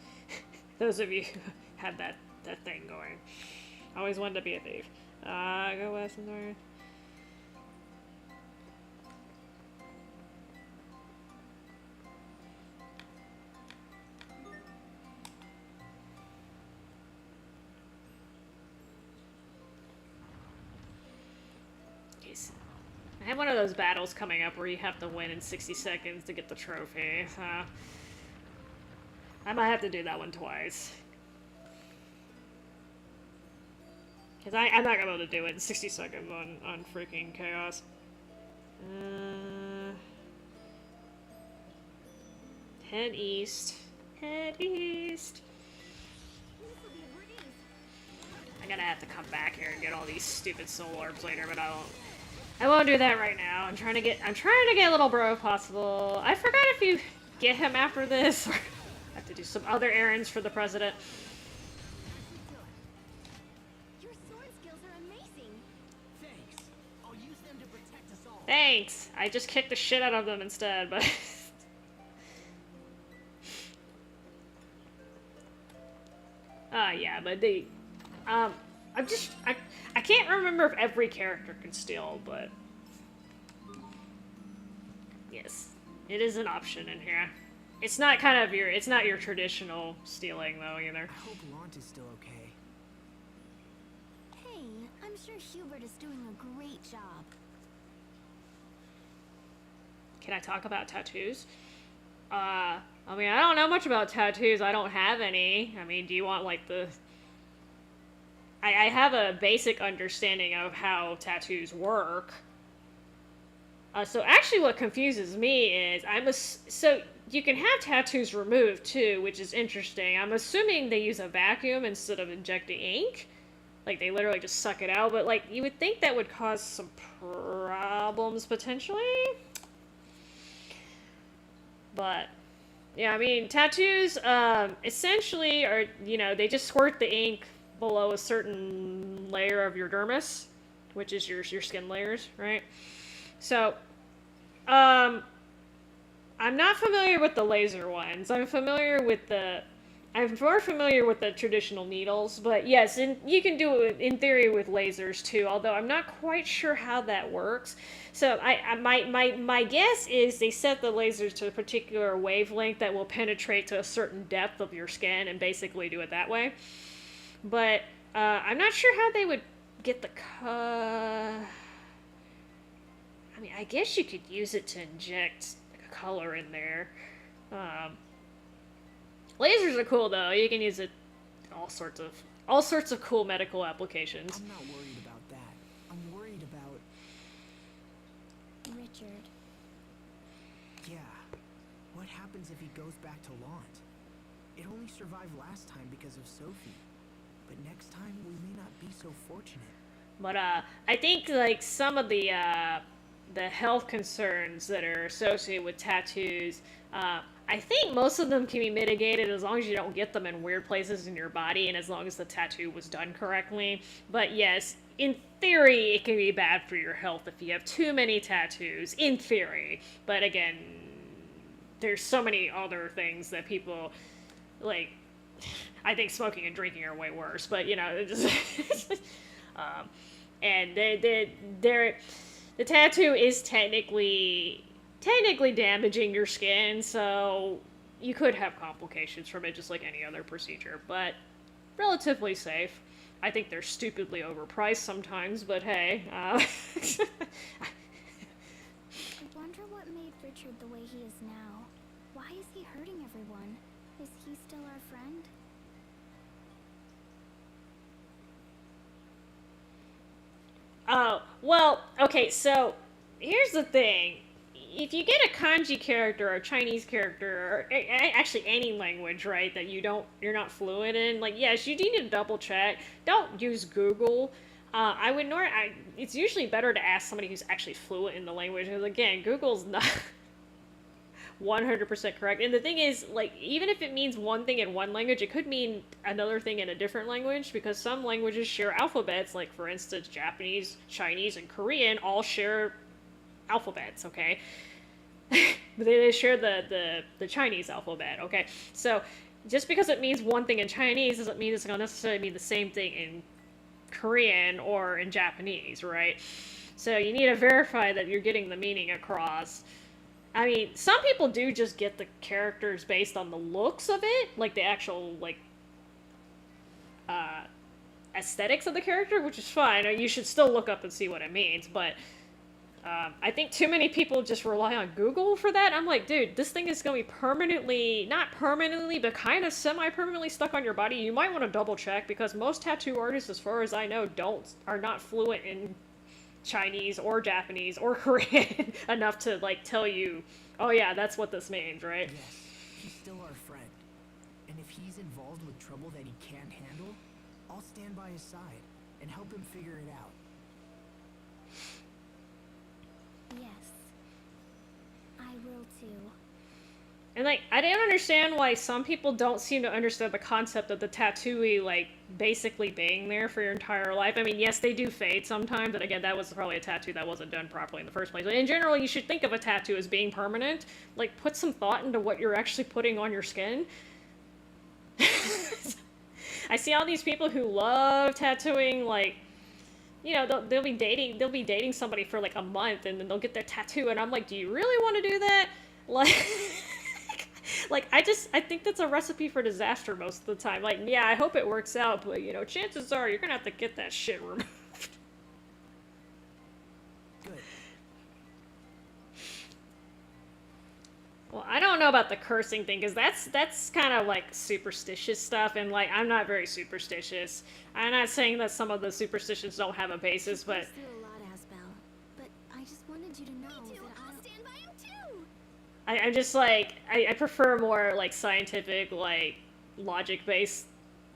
of you who have that thing going. I always wanted to be a thief. Go west and north. I have one of those battles coming up where you have to win in 60 seconds to get the trophy. I might have to do that one twice. Because I'm not going to be able to do it in 60 seconds on freaking Chaos. Head east. Head east. This'll be a breeze. I'm gonna have to come back here and get all these stupid soul orbs later, but I won't. I won't do that right now. I'm trying to get little bro if possible. I forgot if you get him after this, or I have to do some other errands for the president. Your sword skills are amazing. Thanks. I'll use them to protect us all. Thanks. I just kicked the shit out of them instead, but. Yeah, but they, I can't remember if every character can steal, but yes, it is an option in here. It's not it's not your traditional stealing though either. I hope Lant is still okay. Hey, I'm sure Hubert is doing a great job. Can I talk about tattoos? I mean, I don't know much about tattoos. I don't have any. I mean, do you want, like, the... I have a basic understanding of how tattoos work. So actually what confuses me is, so you can have tattoos removed, too, which is interesting. I'm assuming they use a vacuum instead of injecting ink. Like, they literally just suck it out. But, like, you would think that would cause some problems, potentially? But, yeah, I mean, tattoos, essentially are, you know, they just squirt the ink below a certain layer of your dermis, which is your skin layers, right? So, I'm not familiar with the laser ones. I'm more familiar with the traditional needles, but yes, and you can do it in theory with lasers too, although I'm not quite sure how that works. So my guess is they set the lasers to a particular wavelength that will penetrate to a certain depth of your skin and basically do it that way. But I'm not sure how they would get the I mean, I guess you could use it to inject a color in there. Lasers are cool though. You can use it all sorts of cool medical applications. I'm not worried about that. I'm worried about... Richard. Yeah. What happens if he goes back to Lant? It only survived last time because of Sophie. But next time, we may not be so fortunate. But I think like some of the health concerns that are associated with tattoos, I think most of them can be mitigated as long as you don't get them in weird places in your body and as long as the tattoo was done correctly. But yes, in theory, it can be bad for your health if you have too many tattoos, in theory. But again, there's so many other things that people, like, I think smoking and drinking are way worse, but you know, it's just, and the tattoo is technically damaging your skin, so you could have complications from it just like any other procedure, but relatively safe. I think they're stupidly overpriced sometimes, but hey. I wonder what made Richard the way he is now. Why is he hurting everyone? Is he still our friend? Oh, well, okay, so here's the thing. If you get a kanji character or a Chinese character, or actually any language, right, that you're not fluent in, like, yes, you do need to double check. Don't use Google. It's usually better to ask somebody who's actually fluent in the language, because again, Google's not 100% correct. And the thing is, like, even if it means one thing in one language, it could mean another thing in a different language, because some languages share alphabets, like, for instance, Japanese, Chinese, and Korean all share alphabets, okay? But they share the Chinese alphabet, okay? So, just because it means one thing in Chinese doesn't mean it's going to necessarily mean the same thing in Korean or in Japanese, right? So you need to verify that you're getting the meaning across. I mean, some people do just get the characters based on the looks of it, like the actual, like, aesthetics of the character, which is fine. You should still look up and see what it means, but I think too many people just rely on Google for that. I'm like, dude, this thing is going to be permanently, not permanently, but kind of semi-permanently stuck on your body. You might want to double check, because most tattoo artists, as far as I know, are not fluent in Chinese or Japanese or Korean enough to, like, tell you, oh yeah, that's what this means, right? Yes. He's still our friend. And if he's involved with trouble that he can't handle, I'll stand by his side and help him figure it out. Yes. I will too. And, like, I don't understand why some people don't seem to understand the concept of the tattooee, like, basically being there for your entire life. I mean, yes, they do fade sometimes, and again, that was probably a tattoo that wasn't done properly in the first place. But in general, you should think of a tattoo as being permanent. Like, put some thought into what you're actually putting on your skin. I see all these people who love tattooing, like, you know, they'll be dating somebody for, like, a month, and then they'll get their tattoo, and I'm like, do you really want to do that? Like... Like, I think that's a recipe for disaster most of the time. Like, yeah, I hope it works out, but, you know, chances are you're gonna have to get that shit removed. Good. Well, I don't know about the cursing thing, because that's kind of, like, superstitious stuff, and, like, I'm not very superstitious. I'm not saying that some of the superstitions don't have a basis, but... Through a lot, Asbel, but I just wanted you to know Me too. that I'll stand by him too. I'm just, like, I prefer more, like, scientific, like, logic-based,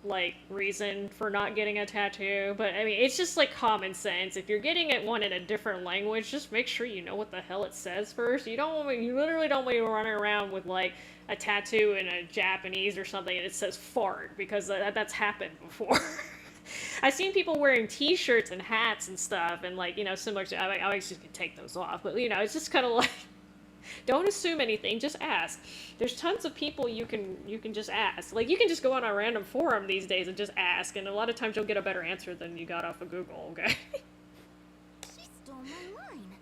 like, reason for not getting a tattoo. But, I mean, it's just, like, common sense. If you're getting one in a different language, just make sure you know what the hell it says first. You literally don't want to run around with, like, a tattoo in a Japanese or something and it says fart, because that's happened before. I've seen people wearing t-shirts and hats and stuff, and, like, you know, similar to, I always just can take those off, but, you know, it's just kind of like... Don't assume anything, just ask. There's tons of people you can just ask. Like, you can just go on a random forum these days and just ask, and a lot of times you'll get a better answer than you got off of Google, okay? she stole my line.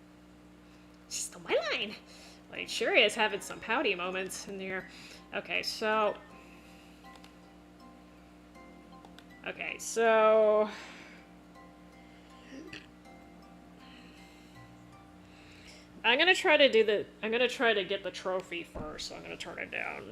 She stole my line! Well, it sure is having some pouty moments in here. Okay, so... I'm gonna try to get the trophy first, so I'm gonna turn it down.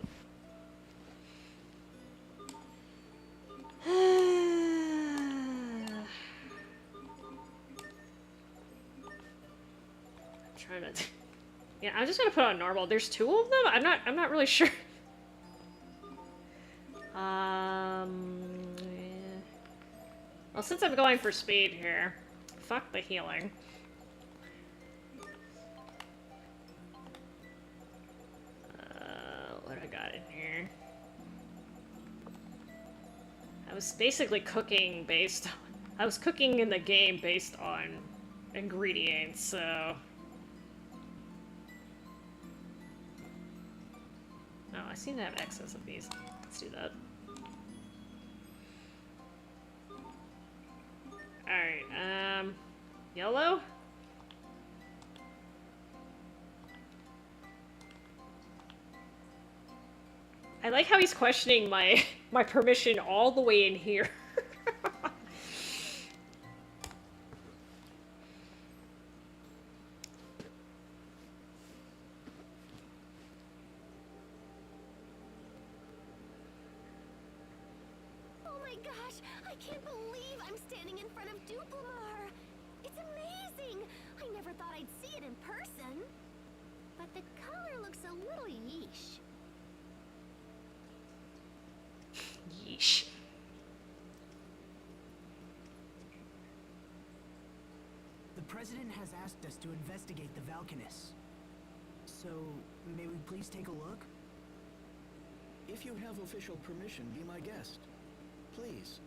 Yeah, I'm just gonna put on normal. There's two of them? I'm not really sure. Yeah. Well, since I'm going for speed here, fuck the healing. What I got in here? I was basically cooking I was cooking in the game based on ingredients, so... Oh, I seem to have excess of these. Let's do that. Alright, yellow? I like how he's questioning my permission all the way in here. Oh my gosh, I can't believe I'm standing in front of Duplimar. It's amazing. I never thought I'd see it in person. But the color looks a little yeesh. Yeesh. The President has asked us to investigate the Valkanists. So, may we please take a look? If you have official permission, be my guest. Please.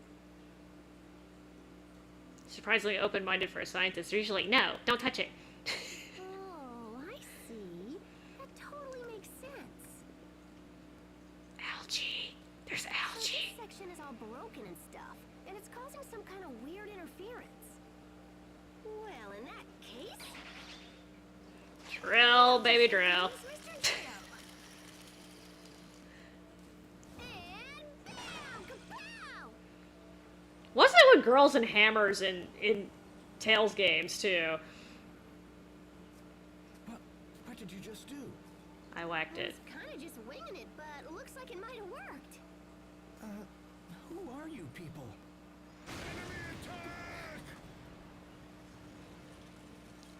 Surprisingly open-minded for a scientist. They're usually like, no, don't touch it. Oh, I see. That totally makes sense. Algae. There's So algae. this section is all broken and stuff, and it's causing some kind of weird interference. Well, in that case... Drill, baby, drill. Mr. Ditto. And bam! Kapow! What's that with girls and hammers in Tales games, too? What did you just do? I whacked I it. was kind of just winging it, but looks like it might have worked. Who are you people?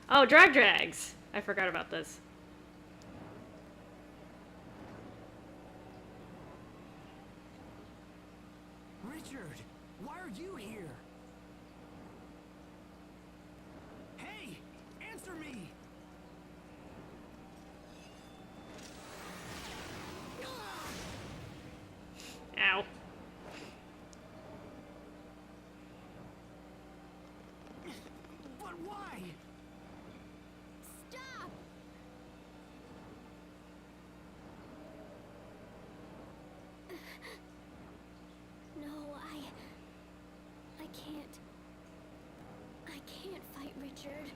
Oh, drags. I forgot about this. right, Richard.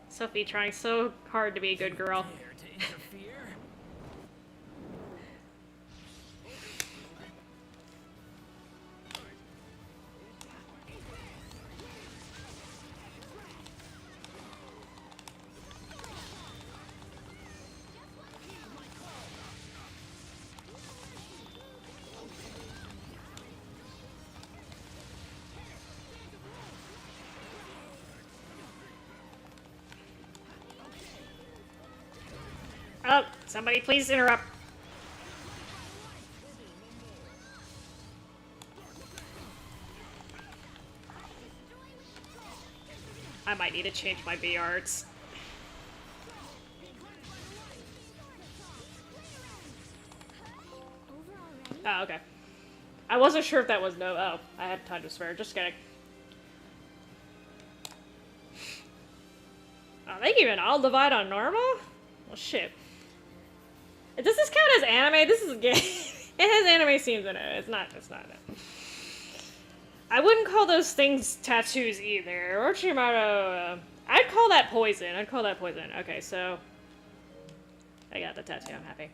Sophie trying so hard to be a good girl. Dare to interfere? Oh, somebody please interrupt. I might need to change my B arts. Oh, okay. I wasn't sure if that was no. Oh, I had time to spare. Just kidding. Oh, they even all divide on normal? Well, shit. Does this count as anime? This is a game. It has anime scenes in it. It's not it. I wouldn't call those things tattoos either. Orochimaru, I'd call that poison. Okay, so I got the tattoo. I'm happy.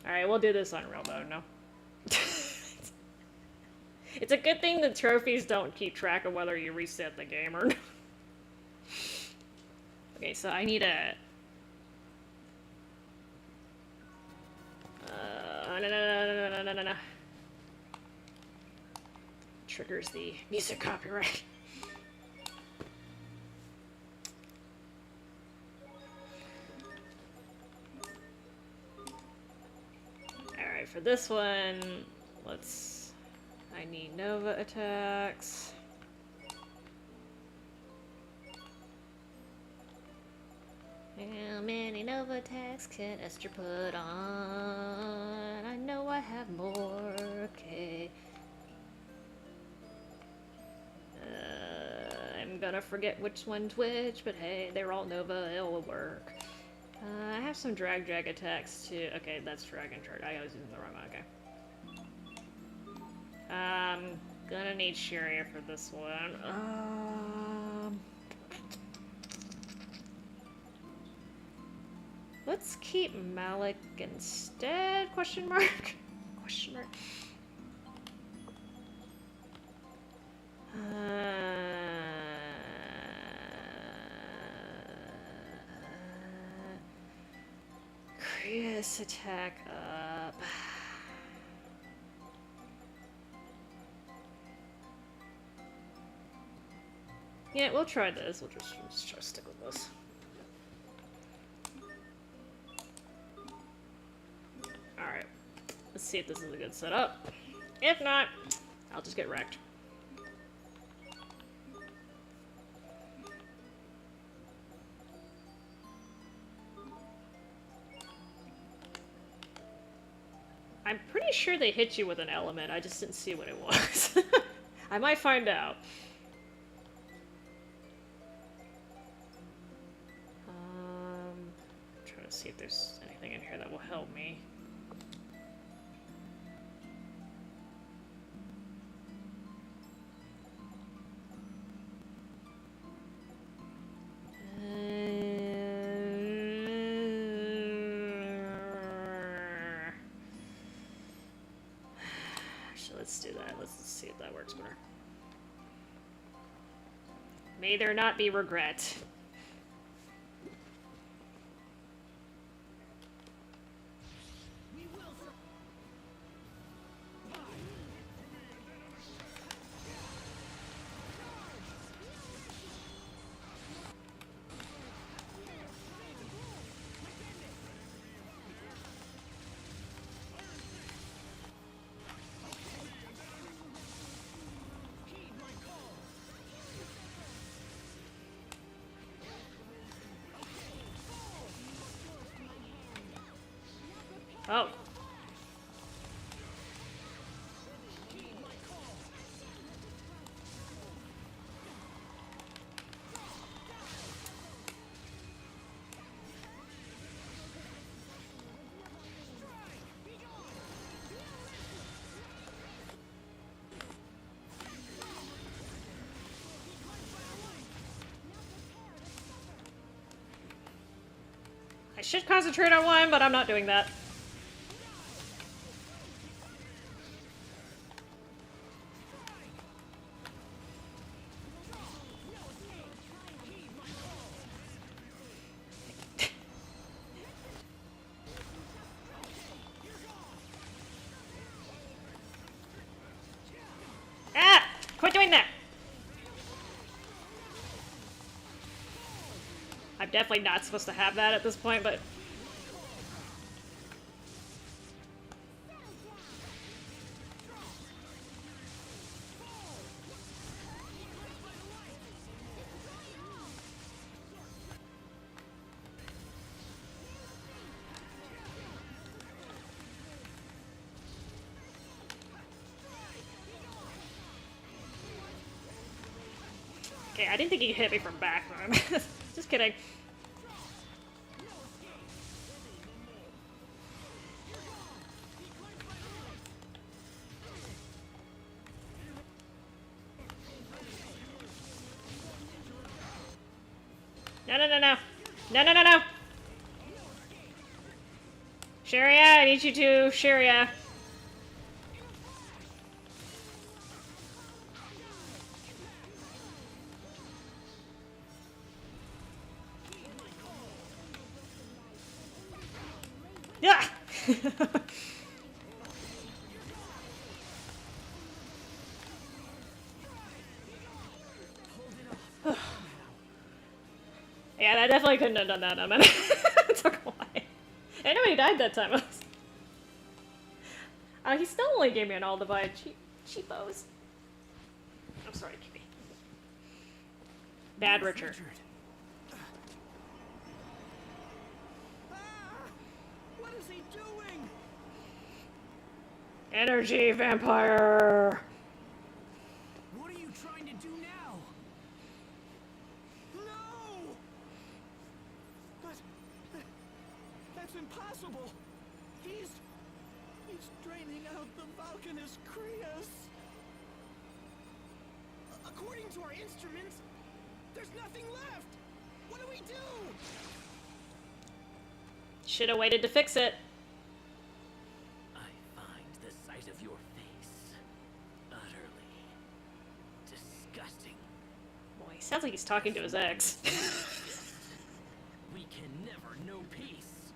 Alright, we'll do this on real mode now. It's a good thing the trophies don't keep track of whether you reset the game or not. Okay, so I need a... no. Triggers the music copyright. Alright, for this one, I need Nova attacks. How many Nova attacks can Esther put on? I know I have more, okay. I'm gonna forget which one's which, but hey, they're all Nova, it'll work. I have some drag attacks too. Okay, that's Dragon Charge. I was using the wrong one, okay. Gonna need Sharia for this one. Let's keep Malik instead, question mark? Question mark. Chris, attack up. Yeah, we'll try this. We'll just try to stick with this. Alright. Let's see if this is a good setup. If not, I'll just get wrecked. I'm pretty sure they hit you with an element, I just didn't see what it was. I might find out. Trying to see if there's anything in here that will help me. Actually, let's do that. Let's see if that works better. May there not be regret. Oh. I should concentrate on one, but I'm not doing that. Ah! Quit doing that! I'm definitely not supposed to have that at this point, but... Okay, I didn't think he could hit me from back, man. Just kidding. No, no, no, no. No, no, no, no. Sharia, I need you to Sharia. Yeah. Yeah, I definitely couldn't have done that. I mean, it took a while. I know he died that time. He still only gave me an all divide. Cheapos. I'm sorry, Kitty. Bad Richard. What is he doing? Energy vampire. What are you trying to do now? No! That's impossible. He's draining out the Vulcanus Creus. According to our instruments, there's nothing left. What do we do? Should have waited to fix it. I find the sight of your face utterly disgusting. Boy, he sounds like he's talking to his ex. We can never know peace.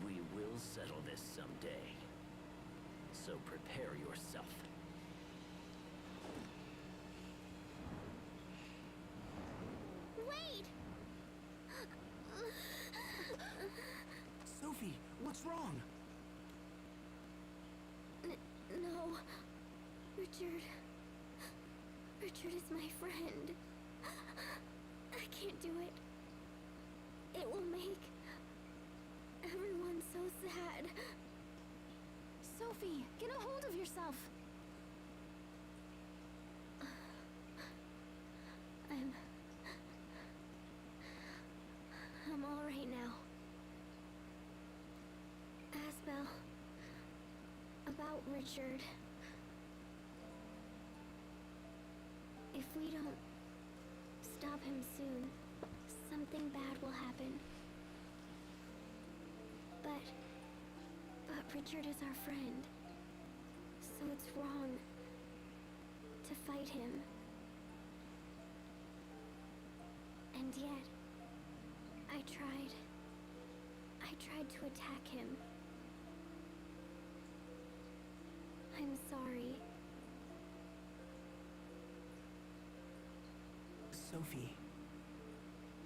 We will settle this someday. So prepare yourself. Wait! Sophie, what's wrong? No. Richard. Richard is my friend. I can't do it. It will make everyone so sad. Sophie, get a hold of yourself. I'm all right now. Asbel. About Richard. If we don't stop him soon, something bad will happen. But Richard is our friend. So it's wrong to fight him. And yet, I tried to attack him. I'm sorry. Sophie,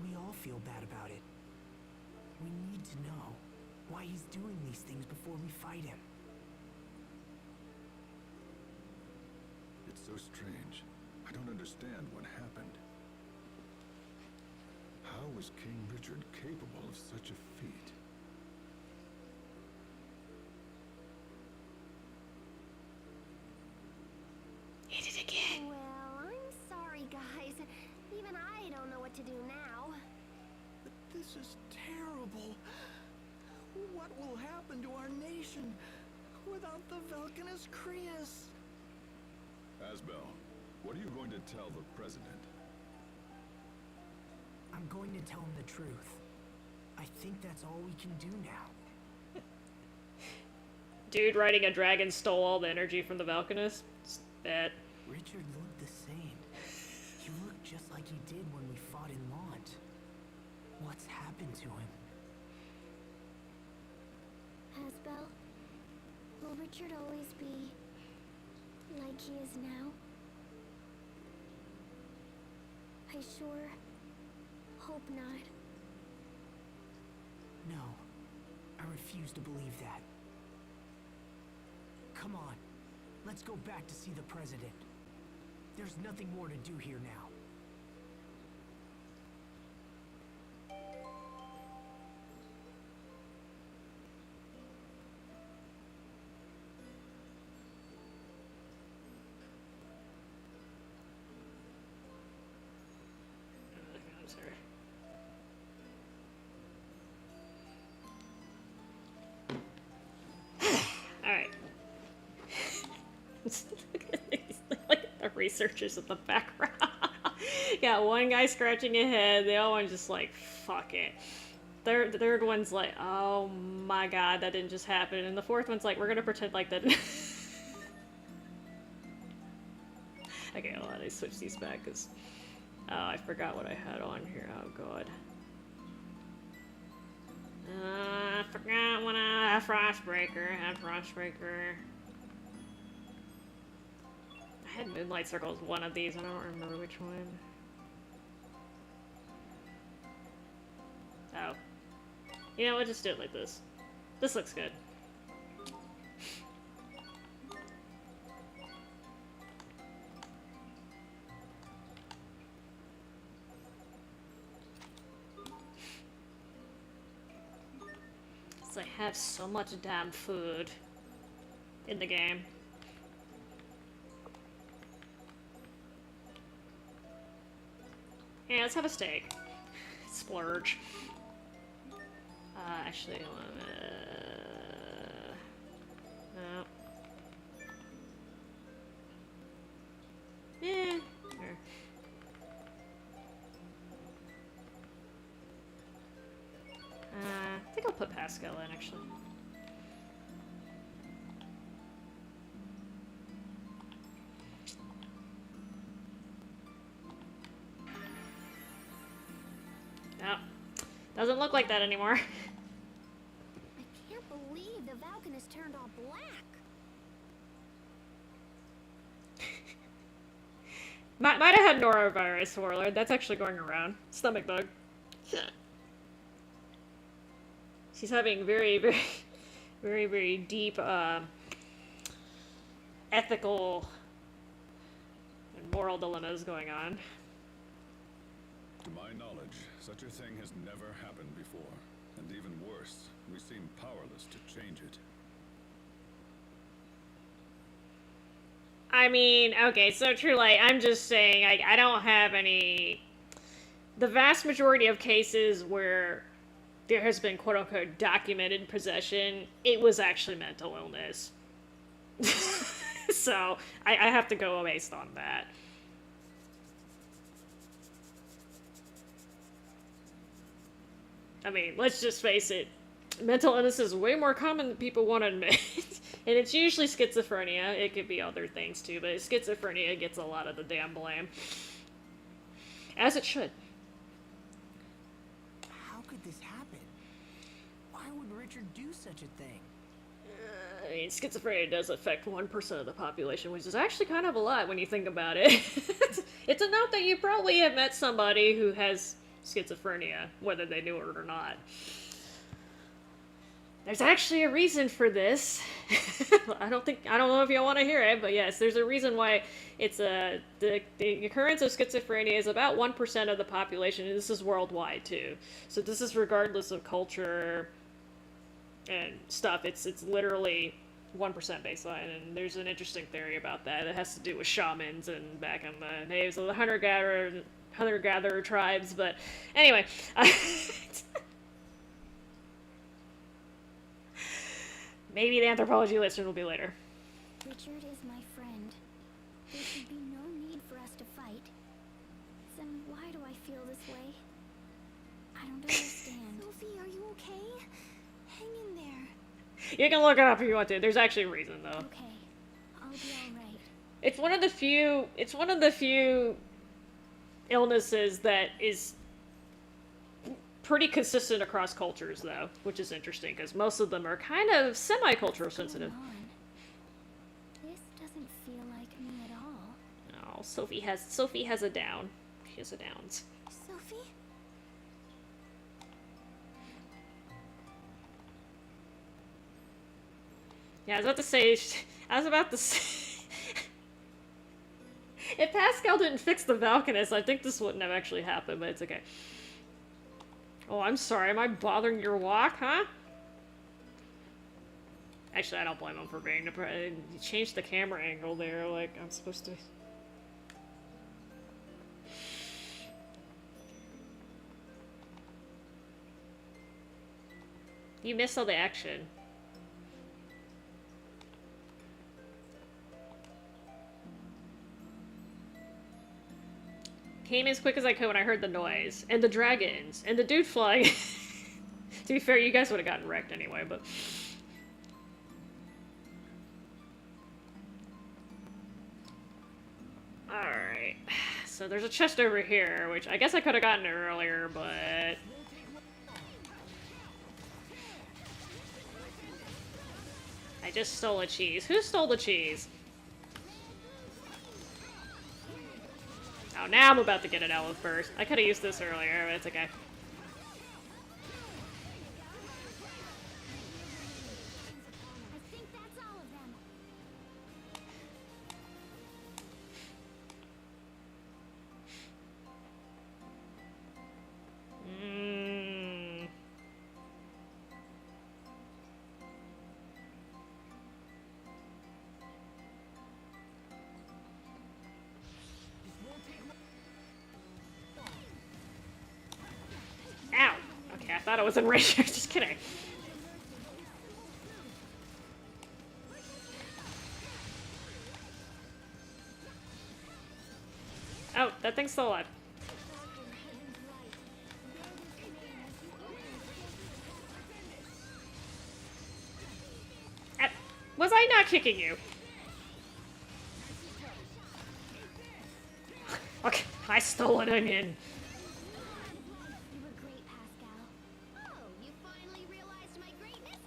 we all feel bad about it. We need to know why he's doing these things before we fight him. It's so strange. I don't understand what happened. How was King Richard capable of such a feat? Hit it again. Well, I'm sorry, guys. Even I don't know what to do now. But this is terrible. What will happen to our nation without the Vulcanus Creus? Asbel, what are you going to tell the president? I'm going to tell him the truth. I think that's all we can do now. Dude riding a dragon stole all the energy from the Valkanist. Bet. Richard looked the same. He looked just like he did when we fought in Lont. What's happened to him? Asbel, will Richard always be like he is now? I sure hope not. No, I refuse to believe that. Come on, let's go back to see the president. There's nothing more to do here now. I'm sorry. Alright. Look at the researchers in the background. Got one guy scratching his head, the other one's just like, fuck it. The third one's like, oh my god, that didn't just happen. And the fourth one's like, we're gonna pretend like that. Okay, hold on, I switch these back, because... Oh, I forgot what I had on here. Oh, God. I forgot when I had Frostbreaker. I had Moonlight Circle as one of these. I don't remember which one. Oh. You know what? Just do it like this. This looks good. I have so much damn food in the game. Yeah, let's have a steak. Splurge. Actually, no. Yeah. Sure. I think I'll put Pascal in, actually. No. Doesn't look like that anymore. I can't believe the Valkanist turned all black. Might have had norovirus, Warlord. That's actually going around. Stomach bug. She's having very deep, ethical and moral dilemmas going on. To my knowledge, such a thing has never happened before. And even worse, we seem powerless to change it. I mean, okay, so true, like, I'm just saying, I don't have any... The vast majority of cases where there has been quote-unquote documented possession, it was actually mental illness. So, I have to go based on that. I mean, let's just face it, mental illness is way more common than people want to admit. And it's usually schizophrenia. It could be other things too, but schizophrenia gets a lot of the damn blame. As it should. How could this happen? Why would Richard do such a thing? I mean, schizophrenia does affect 1% of the population, which is actually kind of a lot when you think about it. It's a note that you probably have met somebody who has schizophrenia, whether they knew it or not. There's actually a reason for this. I don't know if you want to hear it, but yes, there's a reason why it's the occurrence of schizophrenia is about 1% of the population, and this is worldwide too. So this is regardless of culture and stuff. It's literally 1% baseline, and there's an interesting theory about that. It has to do with shamans and back in the days of the hunter-gatherer tribes, but anyway. Maybe the anthropology lesson will be later. Richard is my friend. There should be no need for us to fight. Then why do I feel this way? don't understand. Sophie, are you okay? Hang in there. You can look it up if you want to. There's actually a reason, though. Okay, I'll be alright. It's one of the few illnesses that is pretty consistent across cultures, though, which is interesting, because most of them are kind of semi-cultural sensitive. What's going on? This doesn't feel like me at all. Oh, Sophie has a down. She has a downs. Sophie? Yeah, I was about to say... If Pascal didn't fix the Valkanist, I think this wouldn't have actually happened, but it's okay. Oh, I'm sorry. Am I bothering your walk, huh? Actually, I don't blame him for being depressed. You changed the camera angle there, like I'm supposed to... You missed all the action. Came as quick as I could when I heard the noise. And the dragons. And the dude flying. To be fair, you guys would have gotten wrecked anyway, but... Alright. So there's a chest over here, which I guess I could have gotten it earlier, but... I just stole a cheese. Who stole the cheese? Oh, now I'm about to get an Elf burst. I could have used this earlier, but it's okay. I think that's all of them. Mm. Ow! Okay, I thought it was in range. Just kidding. Oh, that thing's still alive. Was I not kicking you? Okay, I stole an onion. You were great, Pascal. Oh, you finally realized my greatness?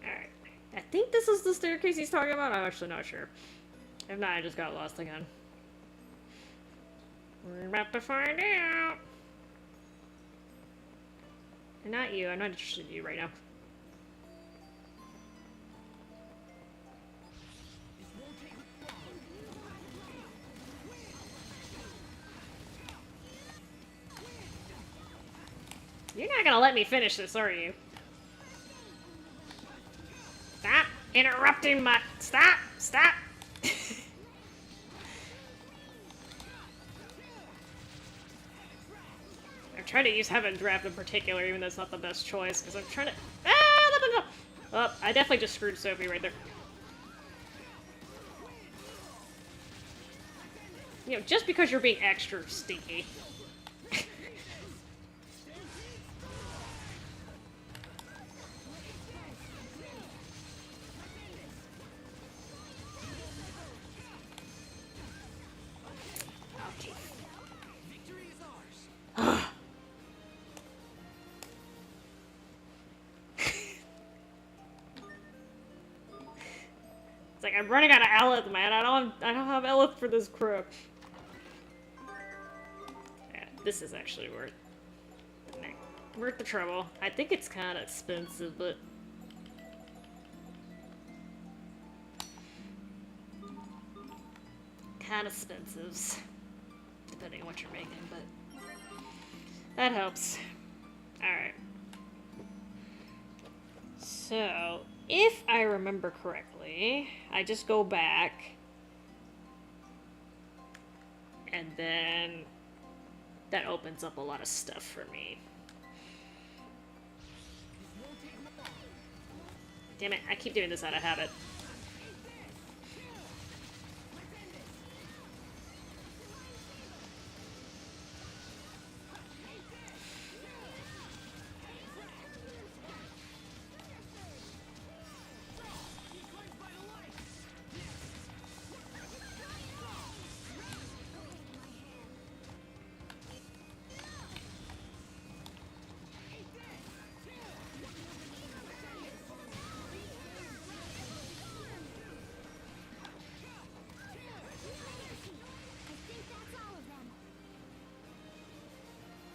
Alright. I think this is the staircase he's talking about. I'm actually not sure. If not, I just got lost again. We're about to find out. And not you. I'm not interested in you right now. You're not gonna let me finish this, are you? Stop interrupting my... Stop! Stop! I'm trying to use Heaven Draft in particular, even though it's not the best choice, because I'm trying to... Ah! No, no, no. Oh, I definitely just screwed Sophie right there. You know, just because you're being extra stinky. Okay. Victory is ours. It's like I'm running out of Elith, man. I don't have Elith for this crew. Yeah, this is actually worth the trouble. I think it's kind of expensive, but kind of expensive, depending on what you're making. But that helps. All right. So, if I remember correctly, I just go back, and then that opens up a lot of stuff for me. Damn it, I keep doing this out of habit.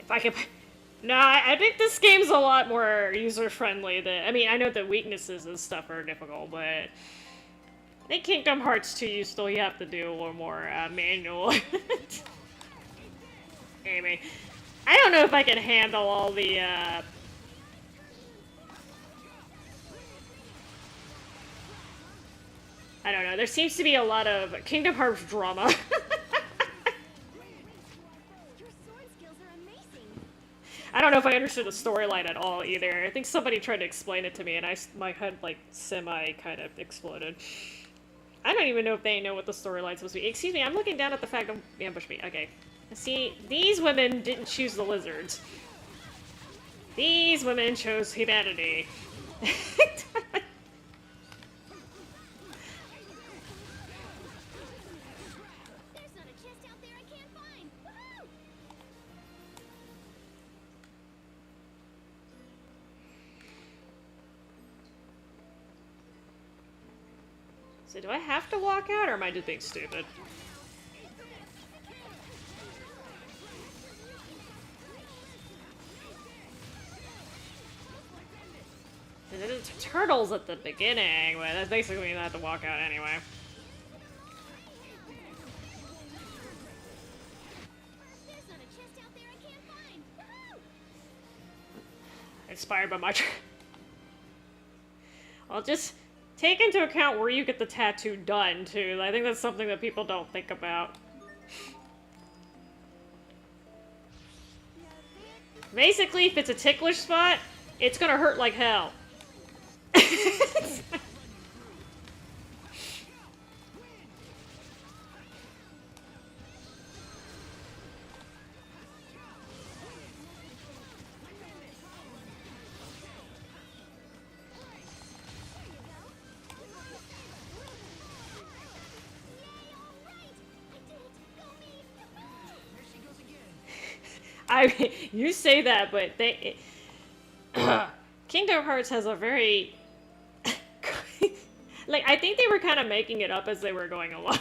If I could... No, I think this game's a lot more user-friendly than... I mean, I know the weaknesses and stuff are difficult, but... I think Kingdom Hearts 2, you have to do a little more manual aiming. I don't know if I can handle all the... I don't know, there seems to be a lot of Kingdom Hearts drama. I don't know if I understood the storyline at all either. I think somebody tried to explain it to me and my head like semi kind of exploded. I don't even know if they know what the storyline's supposed to be. Excuse me, I'm looking down at the fact of ambush me. Okay. See, these women didn't choose the lizards. These women chose humanity. So do I have to walk out, or am I just being stupid? There's turtles at the beginning, but that's basically means I have to walk out anyway. Inspired by my... I'll just... Take into account where you get the tattoo done, too. I think that's something that people don't think about. Basically, if it's a ticklish spot, it's gonna hurt like hell. I mean, you say that, but Kingdom Hearts has a very like, I think they were kind of making it up as they were going along.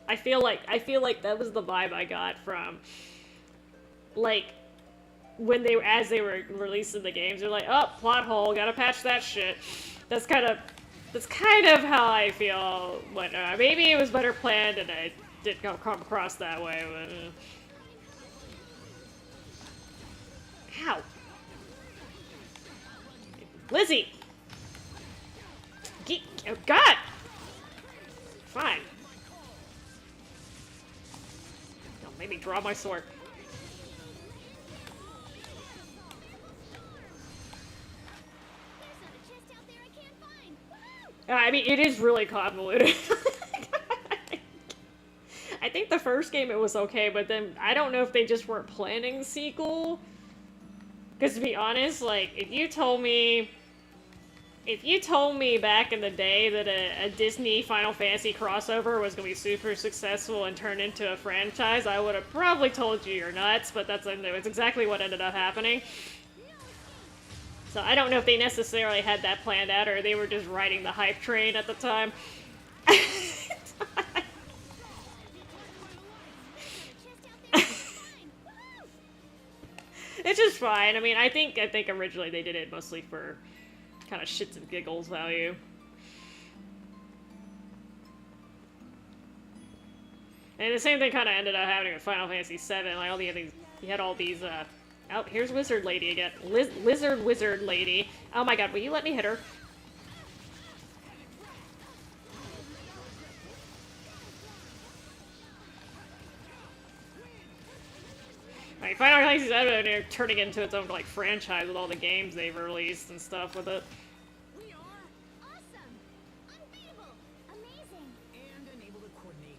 I feel like that was the vibe I got from like when as they were releasing the games. They're like, oh, plot hole, gotta patch that shit. That's kind of how I feel. When maybe it was better planned and I didn't come across that way. But, Ow! Lizzie! Oh, God! Fine. Don't make me draw my sword. I mean, it is really convoluted. I think the first game it was okay, but then I don't know if they just weren't planning the sequel. Because to be honest, like, if you told me back in the day that a Disney Final Fantasy crossover was going to be super successful and turn into a franchise, I would have probably told you you're nuts, but that's exactly what ended up happening. So I don't know if they necessarily had that planned out, or they were just riding the hype train at the time. It's just fine. I mean, I think originally they did it mostly for kind of shits and giggles value. And the same thing kind of ended up happening with Final Fantasy VII. Like, you had all these, oh, here's Wizard Lady again. Wizard Lady. Oh my god, will you let me hit her? Like, Final Fantasy VII, they're turning into its own, like, franchise with all the games they've released and stuff with it. We are awesome, unbeatable, amazing, and unable to coordinate.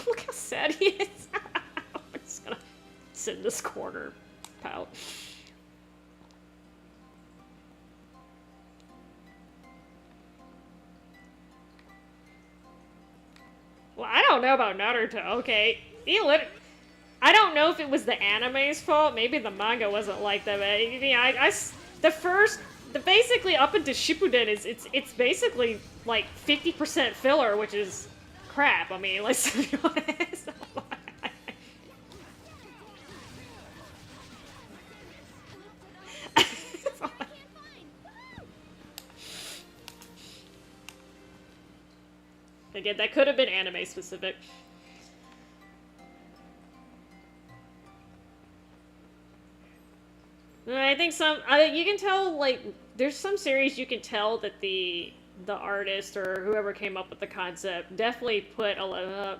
Look how sad he is. I'm just gonna sit in this corner, pout. Well, I don't know about Naruto. Okay, I don't know if it was the anime's fault. Maybe the manga wasn't like that. But I mean, basically up into Shippuden it's basically like 50% filler, which is crap. I mean, let's be honest. again, that could have been anime specific. I think some, you can tell, like, there's some series you can tell that the artist or whoever came up with the concept definitely put a lot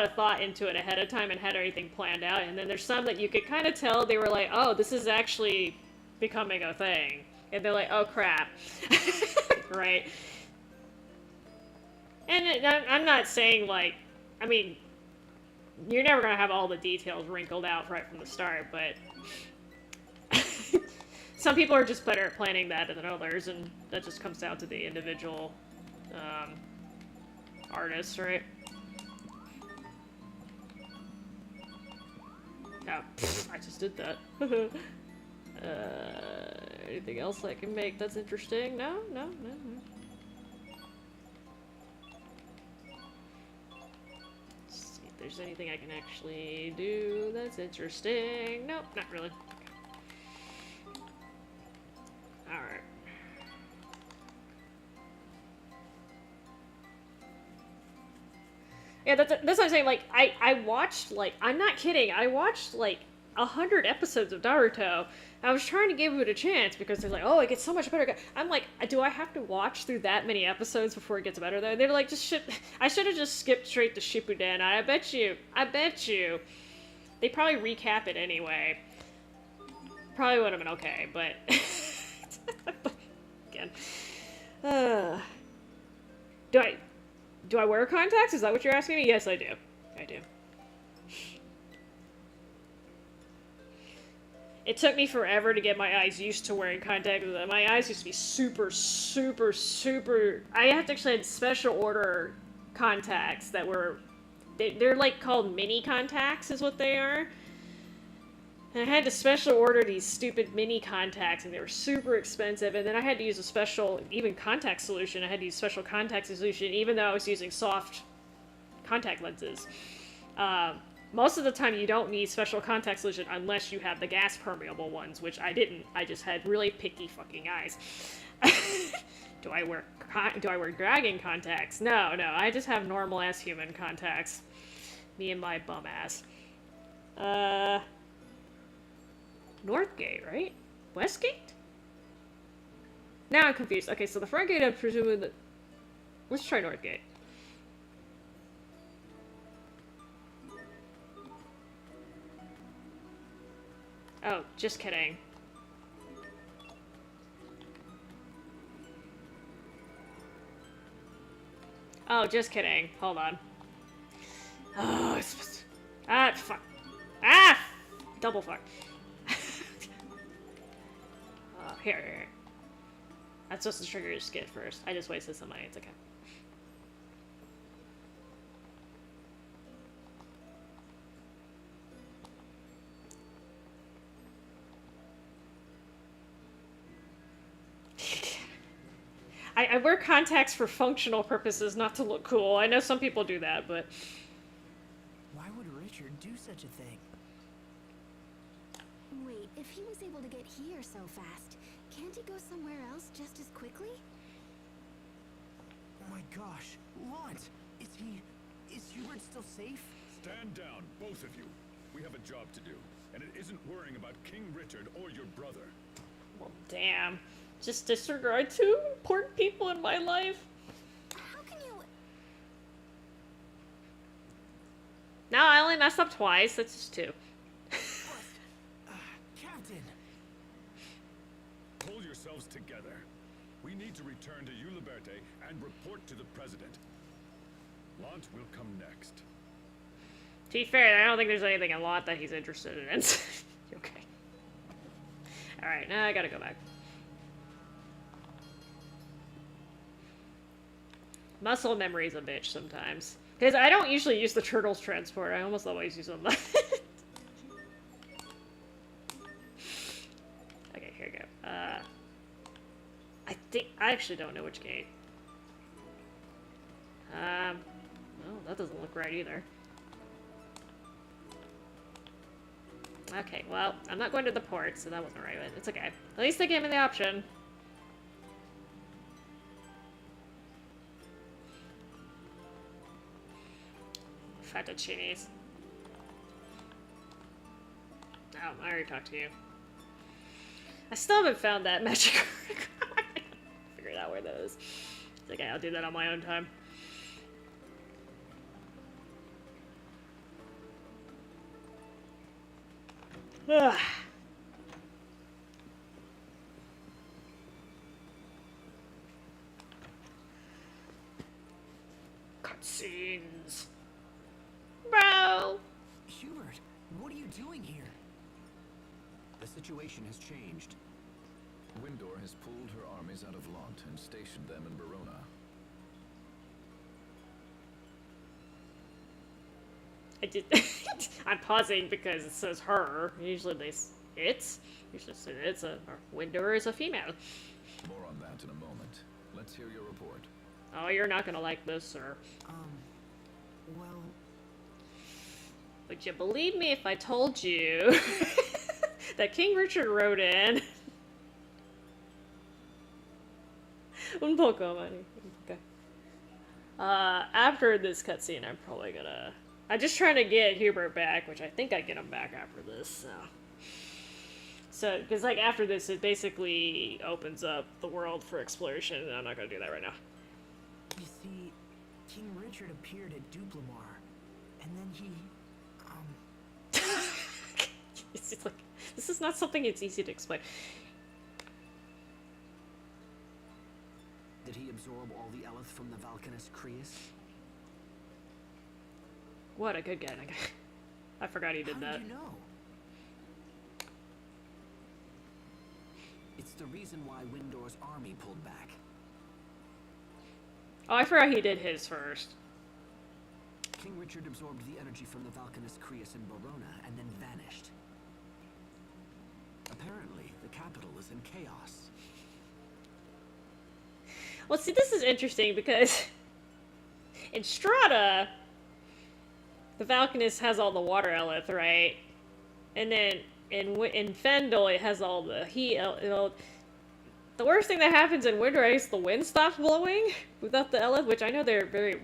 of thought into it ahead of time and had everything planned out. And then there's some that you could kind of tell they were like, oh, this is actually becoming a thing. And they're like, oh, crap. Right? And I'm not saying, like, I mean, you're never going to have all the details wrinkled out right from the start, but some people are just better at planning that than others, and that just comes down to the individual artists, right? Oh, I just did that. Anything else I can make that's interesting? No. Let's see if there's anything I can actually do that's interesting. Nope, not really. Alright. Yeah, that's what I'm saying. Like, I watched, like, I'm not kidding. I watched, like, 100 episodes of Naruto. I was trying to give it a chance because they're like, oh, it gets so much better. I'm like, do I have to watch through that many episodes before it gets better, though? They're like, I should have just skipped straight to Shippuden. I bet you. They probably recap it anyway. Probably would have been okay, but... Again. Do I wear contacts? Is that what you're asking me? Yes, I do. I do. It took me forever to get my eyes used to wearing contacts. My eyes used to be super... I have to actually had special order contacts that were... They're like called mini contacts is what they are. And I had to special order these stupid mini contacts, and they were super expensive. And then I had to use a special, even contact solution. I had to use special contact solution, even though I was using soft contact lenses. Most of the time, you don't need special contact solution unless you have the gas permeable ones, which I didn't. I just had really picky fucking eyes. Do I wear dragon contacts? No. I just have normal ass human contacts. Me and my bum ass. Northgate, right? Westgate? Now I'm confused. Okay, so the front gate, I'm presuming that... Let's try Northgate. Oh, just kidding. Oh, just kidding. Hold on. Oh, it's supposed to... Ah, fuck. Ah! Double fuck. Here. That's supposed to trigger your skid first. I just wasted some money. It's okay. I wear contacts for functional purposes, not to look cool. I know some people do that, but... Why would Richard do such a thing? Wait, if he was able to get here so fast, can't he go somewhere else just as quickly? Oh my gosh, Launt! Is Hubert still safe? Stand down, both of you. We have a job to do, and it isn't worrying about King Richard or your brother. Well, damn. Just disregard two important people in my life? How can you... No, I only messed up twice. That's just two. Captain! Pull yourselves together. We need to return to Uliberte and report to the president. Lant will come next. To be fair, I don't think there's anything in Lot that he's interested in. Okay. Alright, now I gotta go back. Muscle memory's a bitch sometimes. Because I don't usually use the turtles transport. I almost always use them. Okay, here we go. I actually don't know which gate. Well, that doesn't look right either. Okay, well, I'm not going to the port, so that wasn't right, but it's okay. At least they gave me the option. Fettuccinis. Oh, I already talked to you. I still haven't found that magic card. Figured out where that is. It's okay, I'll do that on my own time. Ugh. Cutscenes. Bro! Hubert, what are you doing here? The situation has changed. Windor has pulled her armies out of Lont and stationed them in Verona. I did. I'm pausing because it says her. Usually they it's. Usually say it's a Windor is a female. More on that in a moment. Let's hear your report. Oh, you're not gonna like this, sir. Well, Would you believe me if I told you that King Richard rode in? Un poco, money. Okay. After this cutscene, I'm probably gonna. I'm just trying to get Hubert back, which I think I get him back after this. So, because like after this, it basically opens up the world for exploration, and I'm not gonna do that right now. you see, King Richard appeared at Duplamar, and then he, It's just like this is not something it's easy to explain. Did he absorb all the Eleth from the Valkanus Creus? What a good guy! I forgot he did how that. did you know? It's the reason why Windor's army pulled back. Oh, I forgot he did his first. King Richard absorbed the energy from the Valkanus Creus in Verona and then vanished. Apparently, the capital is in chaos. Well, see, this is interesting because in Strata, the Valkanus has all the water eleth, right? And then in Fendel, it has all the heat. The worst thing that happens in Winter Ice, the wind stops blowing without the eleth, which I know they're very,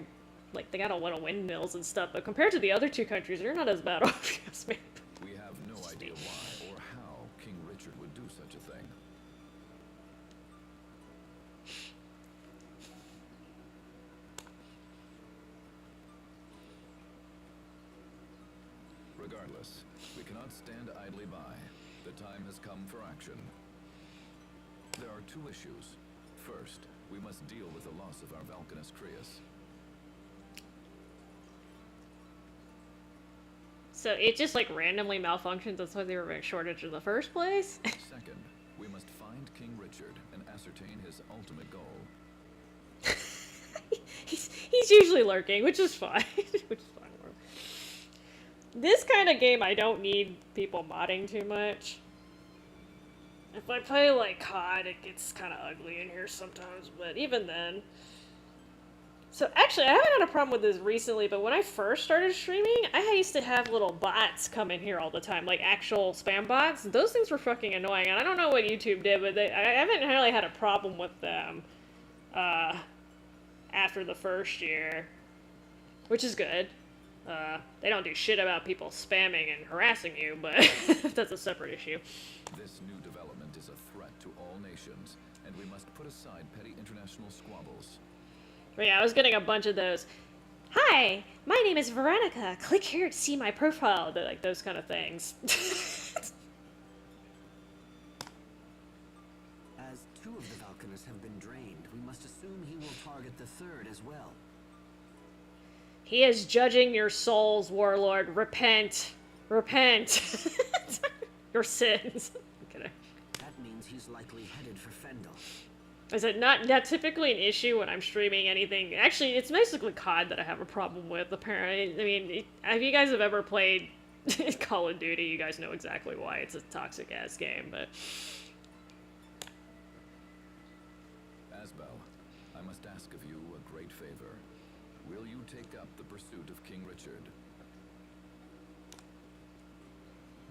like, they got a lot of windmills and stuff, but compared to the other two countries, they're not as bad off. Yes, man. We have no idea why or how King Richard would do such a thing. Regardless, we cannot stand idly by. The time has come for action. There are two issues. First, we must deal with the loss of our Valkanus Creus. So it just like randomly malfunctions. That's why they were a shortage in the first place. Second, we must find King Richard and ascertain his ultimate goal. he's usually lurking, which is fine. Which is fine. This kind of game, I don't need people modding too much. If I play like COD, it gets kind of ugly in here sometimes, but even then. So actually, I haven't had a problem with this recently, but when I first started streaming, I used to have little bots come in here all the time, like actual spam bots. Those things were fucking annoying, and I don't know what YouTube did, but I haven't really had a problem with them after the first year, which is good. They don't do shit about people spamming and harassing you, but that's a separate issue. This new development is a threat to all nations, and we must put aside petty international squabbles. But yeah, I was getting a bunch of those. Hi, my name is Veronica. Click here to see my profile. Like those kind of things. As two of the Valkanus have been drained, we must assume he will target the third as well. He is judging your souls, warlord. Repent. Repent. Your sins. I'm kidding. That means he's likely headed for Fendel. Is it not typically an issue when I'm streaming anything? Actually, it's basically COD that I have a problem with, apparently. I mean, if you guys have ever played Call of Duty, you guys know exactly why it's a toxic-ass game, but... Asbel, I must ask of you a great favor. Will you take up the pursuit of King Richard?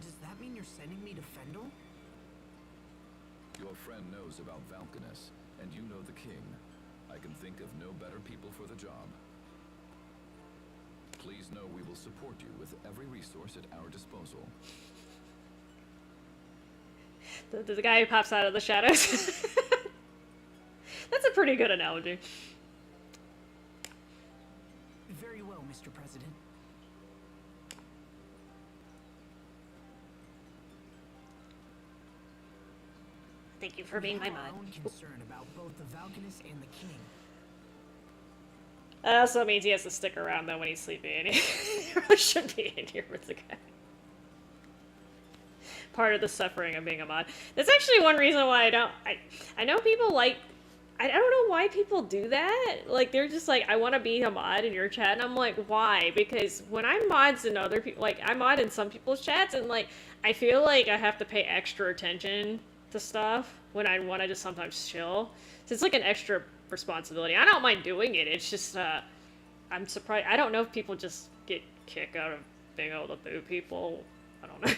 Does that mean you're sending me to Fendel? Your friend knows about Valkanus, and you know the king. I can think of no better people for the job. Please know we will support you with every resource at our disposal. The guy who pops out of the shadows. That's a pretty good analogy. Very well, Mr. President. Thank you for being my We have our mod. own concern about both the Valkanus and the king. That also means he has to stick around though when he's sleeping. He really should be in here with the guy. Part of the suffering of being a mod. That's actually one reason why I know people like, I don't know why people do that. Like, they're just like, I want to be a mod in your chat, and I'm like, why? Because when I'm mods in other people, like, I mod in some people's chats, and like, I feel like I have to pay extra attention to stuff when I want to just sometimes chill. So it's like an extra responsibility. I don't mind doing it, it's just, I'm surprised. I don't know if people just get kicked out of being able to boo people. I don't know.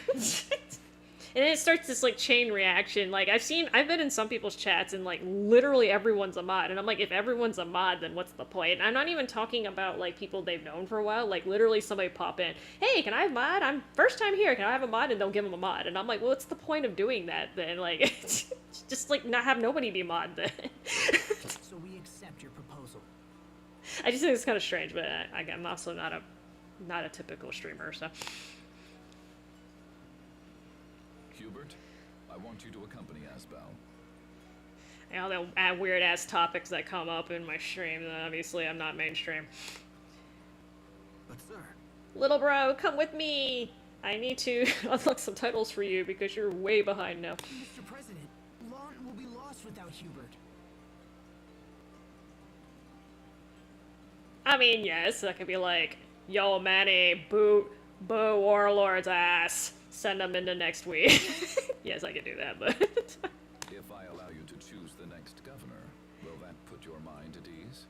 And then it starts this, like, chain reaction. Like, I've been in some people's chats, and, like, literally everyone's a mod. And I'm like, if everyone's a mod, then what's the point? And I'm not even talking about, like, people they've known for a while. Like, literally somebody pop in, hey, can I have a mod? I'm first time here, can I have a mod? And they'll give them a mod. And I'm like, well, what's the point of doing that, then? Like, just, like, not have nobody be mod, then. So we accept your proposal. I just think it's kind of strange, but I'm also not a typical streamer, so... Hubert, I want you to accompany Asbel. You know, the weird-ass topics that come up in my stream, obviously I'm not mainstream. But sir, Little bro, come with me! I need to unlock some titles for you because you're way behind now. Mr. President, Lawn will be lost without Hubert. I mean, yes, that could be like, yo, Manny, boo Warlord's ass. Send them into next week. Yes, I could do that, but... If I allow you to choose the next governor, will that put your mind at ease?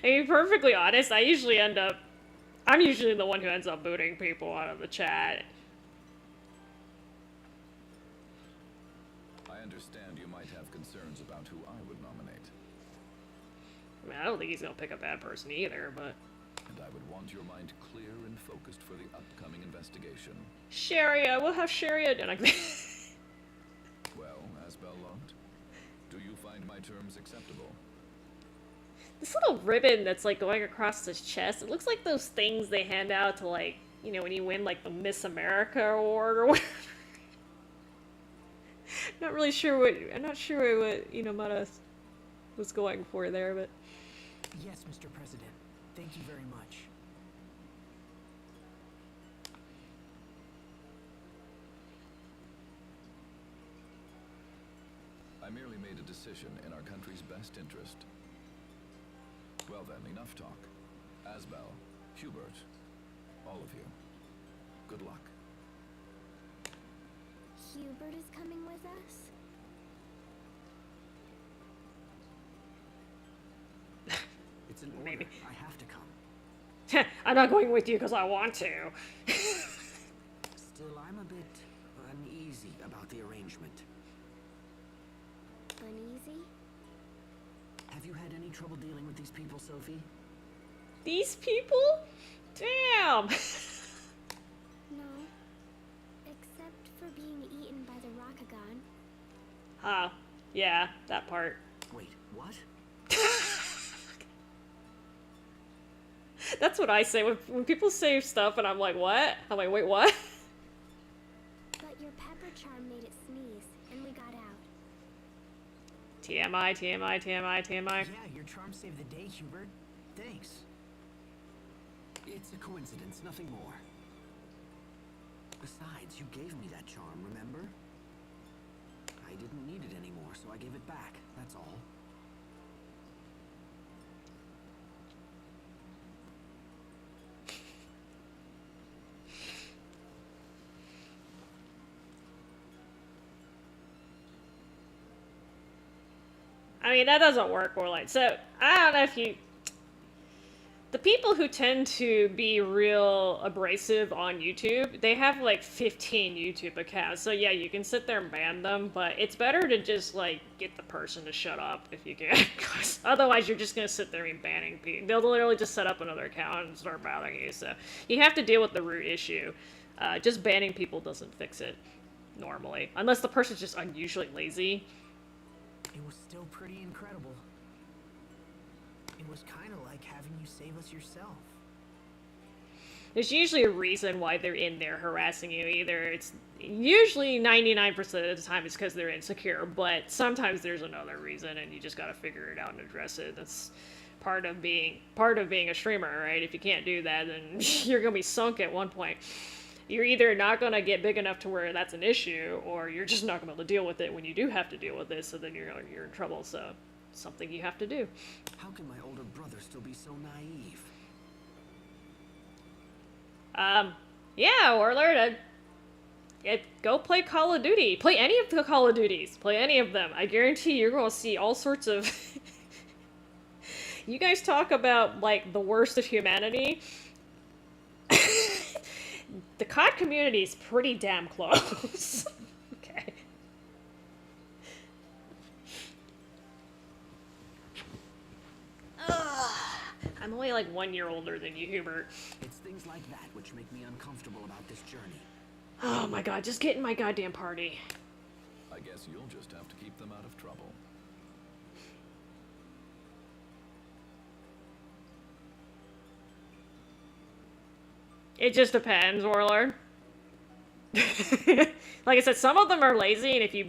I mean, perfectly honest, I'm usually the one who ends up booting people out of the chat. I understand you might have concerns about who I would nominate. I mean, I don't think he's gonna pick a bad person either, but... And I would want your mind clear and focused for the upcoming investigation. Sharia, we'll have Sharia done. Well, Asbel Lund, do you find my terms acceptable? This little ribbon that's, like, going across his chest, it looks like those things they hand out to, like, you know, when you win, like, the Miss America award or whatever. I'm not sure what, you know, Mata was going for there, but... Yes, Mr. President. Thank you very much. I merely made a decision in our country's best interest. Well then, enough talk. Asbel, Hubert, all of you, good luck. Hubert is coming with us? it's an order. Maybe. I have to come. I'm not going with you because I want to. Still, I'm a bit uneasy about the arrangement. Uneasy? Have you had any trouble dealing with these people, Sophie? These people? Damn! No. Except for being eaten by the Rakagon. Huh. Yeah, that part. Wait, what? That's what I say when people say stuff and I'm like, what? I'm like, wait, what? But your pepper charm made it sneeze, and we got out. TMI, TMI, TMI, TMI. Yeah, your charm saved the day, Hubert. Thanks. It's a coincidence, nothing more. Besides, you gave me that charm, remember? I didn't need it anymore, so I gave it back, that's all. I mean, that doesn't work, Warlight. So, I don't know if you... the people who tend to be real abrasive on YouTube, they have like 15 YouTube accounts. So yeah, you can sit there and ban them, but it's better to just like get the person to shut up if you can. 'Cause otherwise you're just gonna sit there and banning people. They'll literally just set up another account and start bothering you. So you have to deal with the root issue. Just banning people doesn't fix it normally, unless the person's just unusually lazy. It was still pretty incredible. It was kind of like having you save us yourself. There's usually a reason why they're in there harassing you. Either it's usually 99% of the time it's because they're insecure, but sometimes there's another reason, and you just gotta figure it out and address it. That's part of being a streamer, right? If you can't do that, then you're gonna be sunk at one point. You're either not gonna get big enough to where that's an issue, or you're just not gonna be able to deal with it when you do have to deal with it. So then you're in trouble. So something you have to do. How can my older brother still be so naive? Yeah, Warlord, go play Call of Duty. Play any of the Call of Duties. Play any of them. I guarantee you're going to see all sorts of... You guys talk about, like, the worst of humanity. The COD community is pretty damn close. Okay. I'm only like 1 year older than you, Hubert. It's things like that which make me uncomfortable about this journey. Oh my god, just get in my goddamn party. I guess you'll just have to keep them out of trouble. It just depends, Warlord. Like I said, some of them are lazy, and if you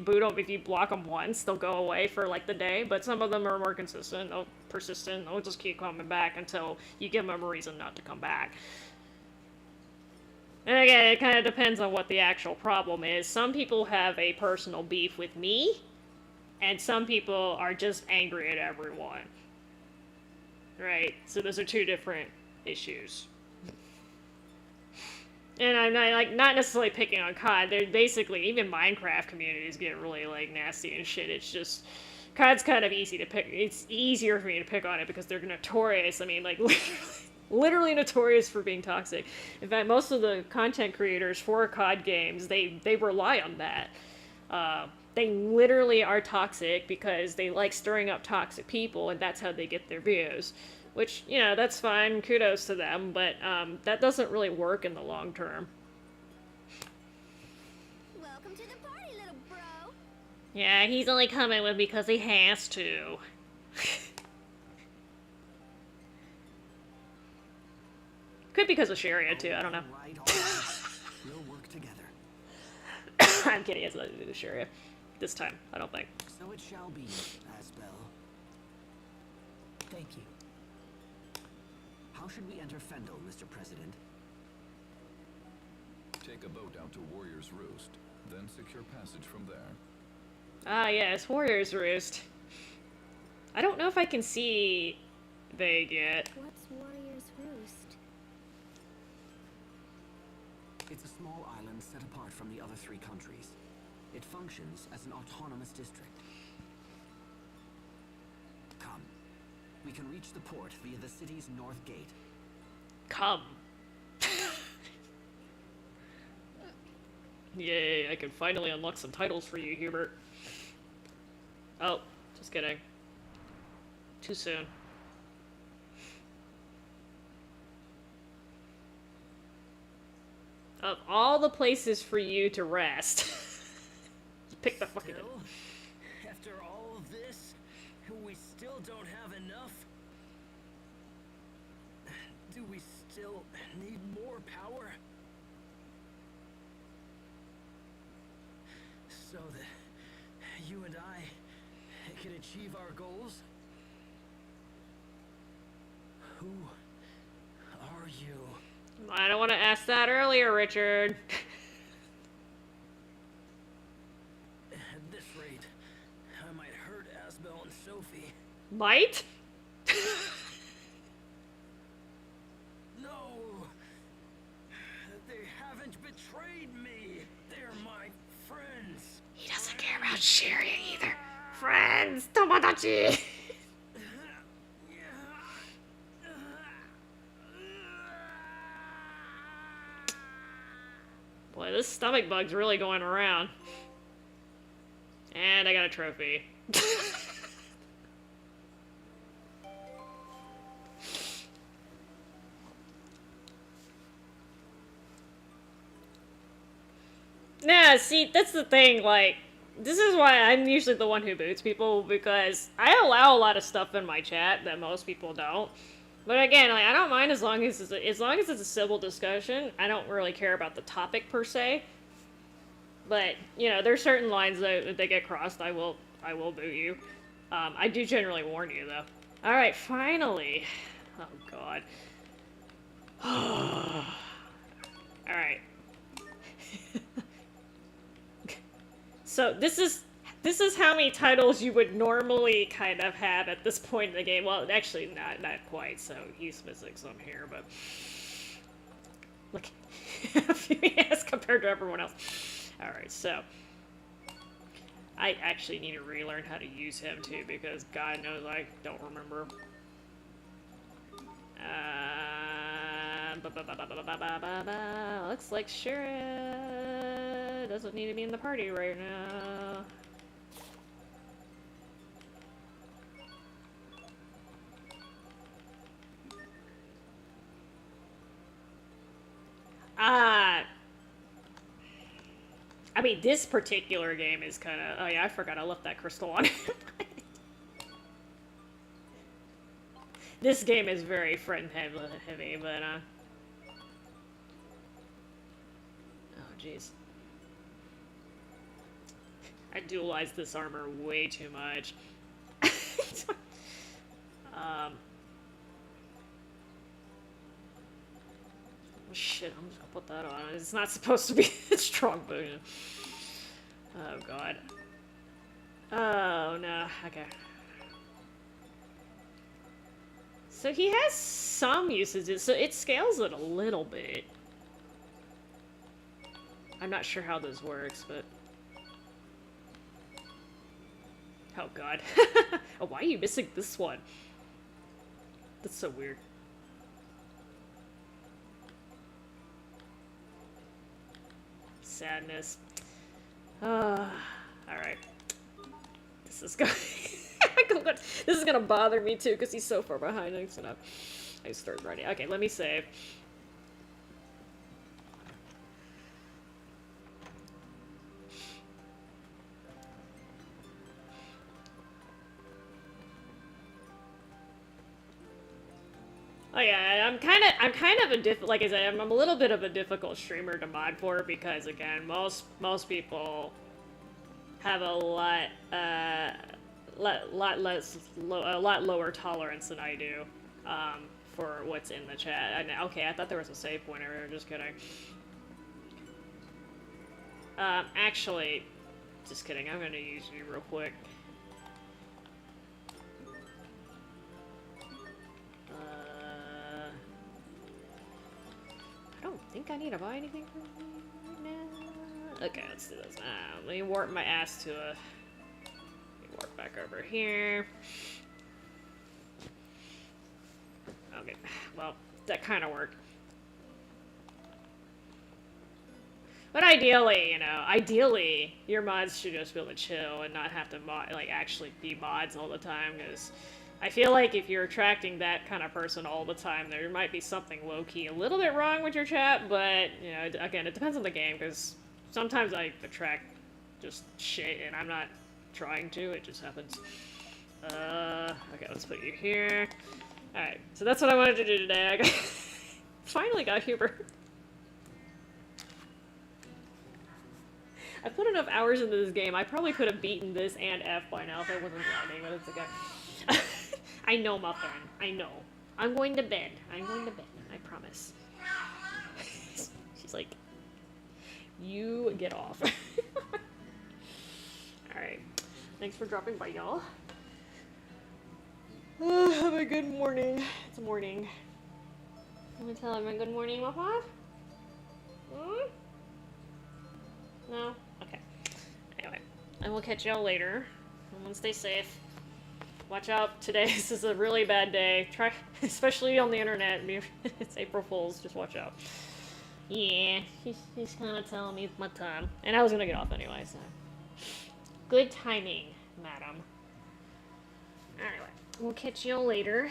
block them once, they'll go away for like the day. But some of them are more consistent, persistent. They'll just keep coming back until you give them a reason not to come back. And again, it kind of depends on what the actual problem is. Some people have a personal beef with me, and some people are just angry at everyone. Right? So those are two different issues. And I'm not necessarily picking on COD. They're basically, even Minecraft communities get really, like, nasty and shit. It's just, COD's kind of easy to pick. It's easier for me to pick on it because they're notorious. I mean, like, literally notorious for being toxic. In fact, most of the content creators for COD games, they rely on that. They literally are toxic because they like stirring up toxic people, and that's how they get their views. Which, you know, that's fine, kudos to them, but that doesn't really work in the long term. Welcome to the party, little bro. Yeah, he's only coming with me because he has to. Could be because of Sharia, too, I don't know. All right. We'll work together. I'm kidding, it has nothing to do with Sharia. This time, I don't think. So it shall be, Asbel. Thank you. How should we enter Fendel, Mr. President? Take a boat out to Warrior's Roost, then secure passage from there. Ah, yes, Warrior's Roost. I don't know if I can see Vague yet. What's Warrior's Roost? It's a small island set apart from the other three countries. It functions as an autonomous district. Come. We can reach the port via the city's north gate. Come. Yay, I can finally unlock some titles for you, Hubert. Oh, just kidding. Too soon. Of all the places for you to rest, you pick the fucking... Still? After all of this, we still don't have enough? Do we still need more power? So that you and I can achieve our goals? Who are you? I don't want to ask that earlier, Richard. At this rate, I might hurt Asbel and Sophie. Might? No! They haven't betrayed me! They're my friends! He doesn't care about Sharia either. Friends! Tomodachi! this stomach bug's really going around. And I got a trophy. Nah, see, that's the thing, like, this is why I'm usually the one who boots people, because I allow a lot of stuff in my chat that most people don't. But again, like, I don't mind as long as it's a civil discussion. I don't really care about the topic per se. But, you know, there's certain lines that if they get crossed, I will boot you. I do generally warn you, though. Alright, finally. Oh, God. Alright. So, this is how many titles you would normally kind of have at this point in the game. Well, actually, not quite, so he's missing some here, but... Look. As compared to everyone else. Alright, so... I actually need to relearn how to use him, too, because God knows I don't remember. Looks like Shira doesn't need to be in the party right now. I mean, this particular game is kind of... Oh yeah, I forgot I left that crystal on. This game is very friend heavy, but oh jeez. I dualized this armor way too much. Shit, I'm just gonna put that on. It's not supposed to be a strong version. Oh god. Oh no, okay. So he has some usages, so it scales it a little bit. I'm not sure how this works, but... Oh god. Oh, why are you missing this one? That's so weird. Sadness. Alright. This is going... This is gonna bother me too, because he's so far behind. I start running. Okay, let me save. Oh yeah, I'm kind of a like I said, I'm a little bit of a difficult streamer to mod for, because again, most people have a lot lower tolerance than I do for what's in the chat. And okay, I thought there was a save point earlier. Just kidding. Actually, just kidding. I'm gonna use you real quick. I don't think I need to buy anything from you right now. Okay, let's do this. Let me warp my ass to a... Warp back over here. Okay, well, that kind of worked. But ideally, you know, your mods should just be able to chill and not have to actually be mods all the time, because I feel like if you're attracting that kind of person all the time, there might be something low-key a little bit wrong with your chat, but, you know, again, it depends on the game, because sometimes I attract just shit, and I'm not trying to, it just happens. Okay, let's put you here. Alright, so that's what I wanted to do today. I finally got Hubert. I put enough hours into this game, I probably could have beaten this and F by now if I wasn't grinding, but it's okay. I know, my friend. I know. I'm going to bed. I'm going to bed. I promise. She's like, you get off. Alright. Thanks for dropping by, y'all. Have a good morning. It's morning. I'm gonna tell everyone good morning, Papa? Hmm? No? Okay. Anyway. I will catch y'all later. Everyone stay safe. Watch out. Today, this is a really bad day. Especially on the internet. It's April Fool's. Just watch out. Yeah, she's kind of telling me it's my time. And I was gonna get off anyway, so. Good timing, madam. Anyway, we'll catch you later.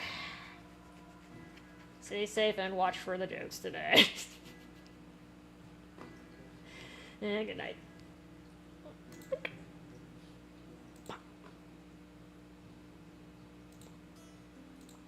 Stay safe and watch for the jokes today. And good night.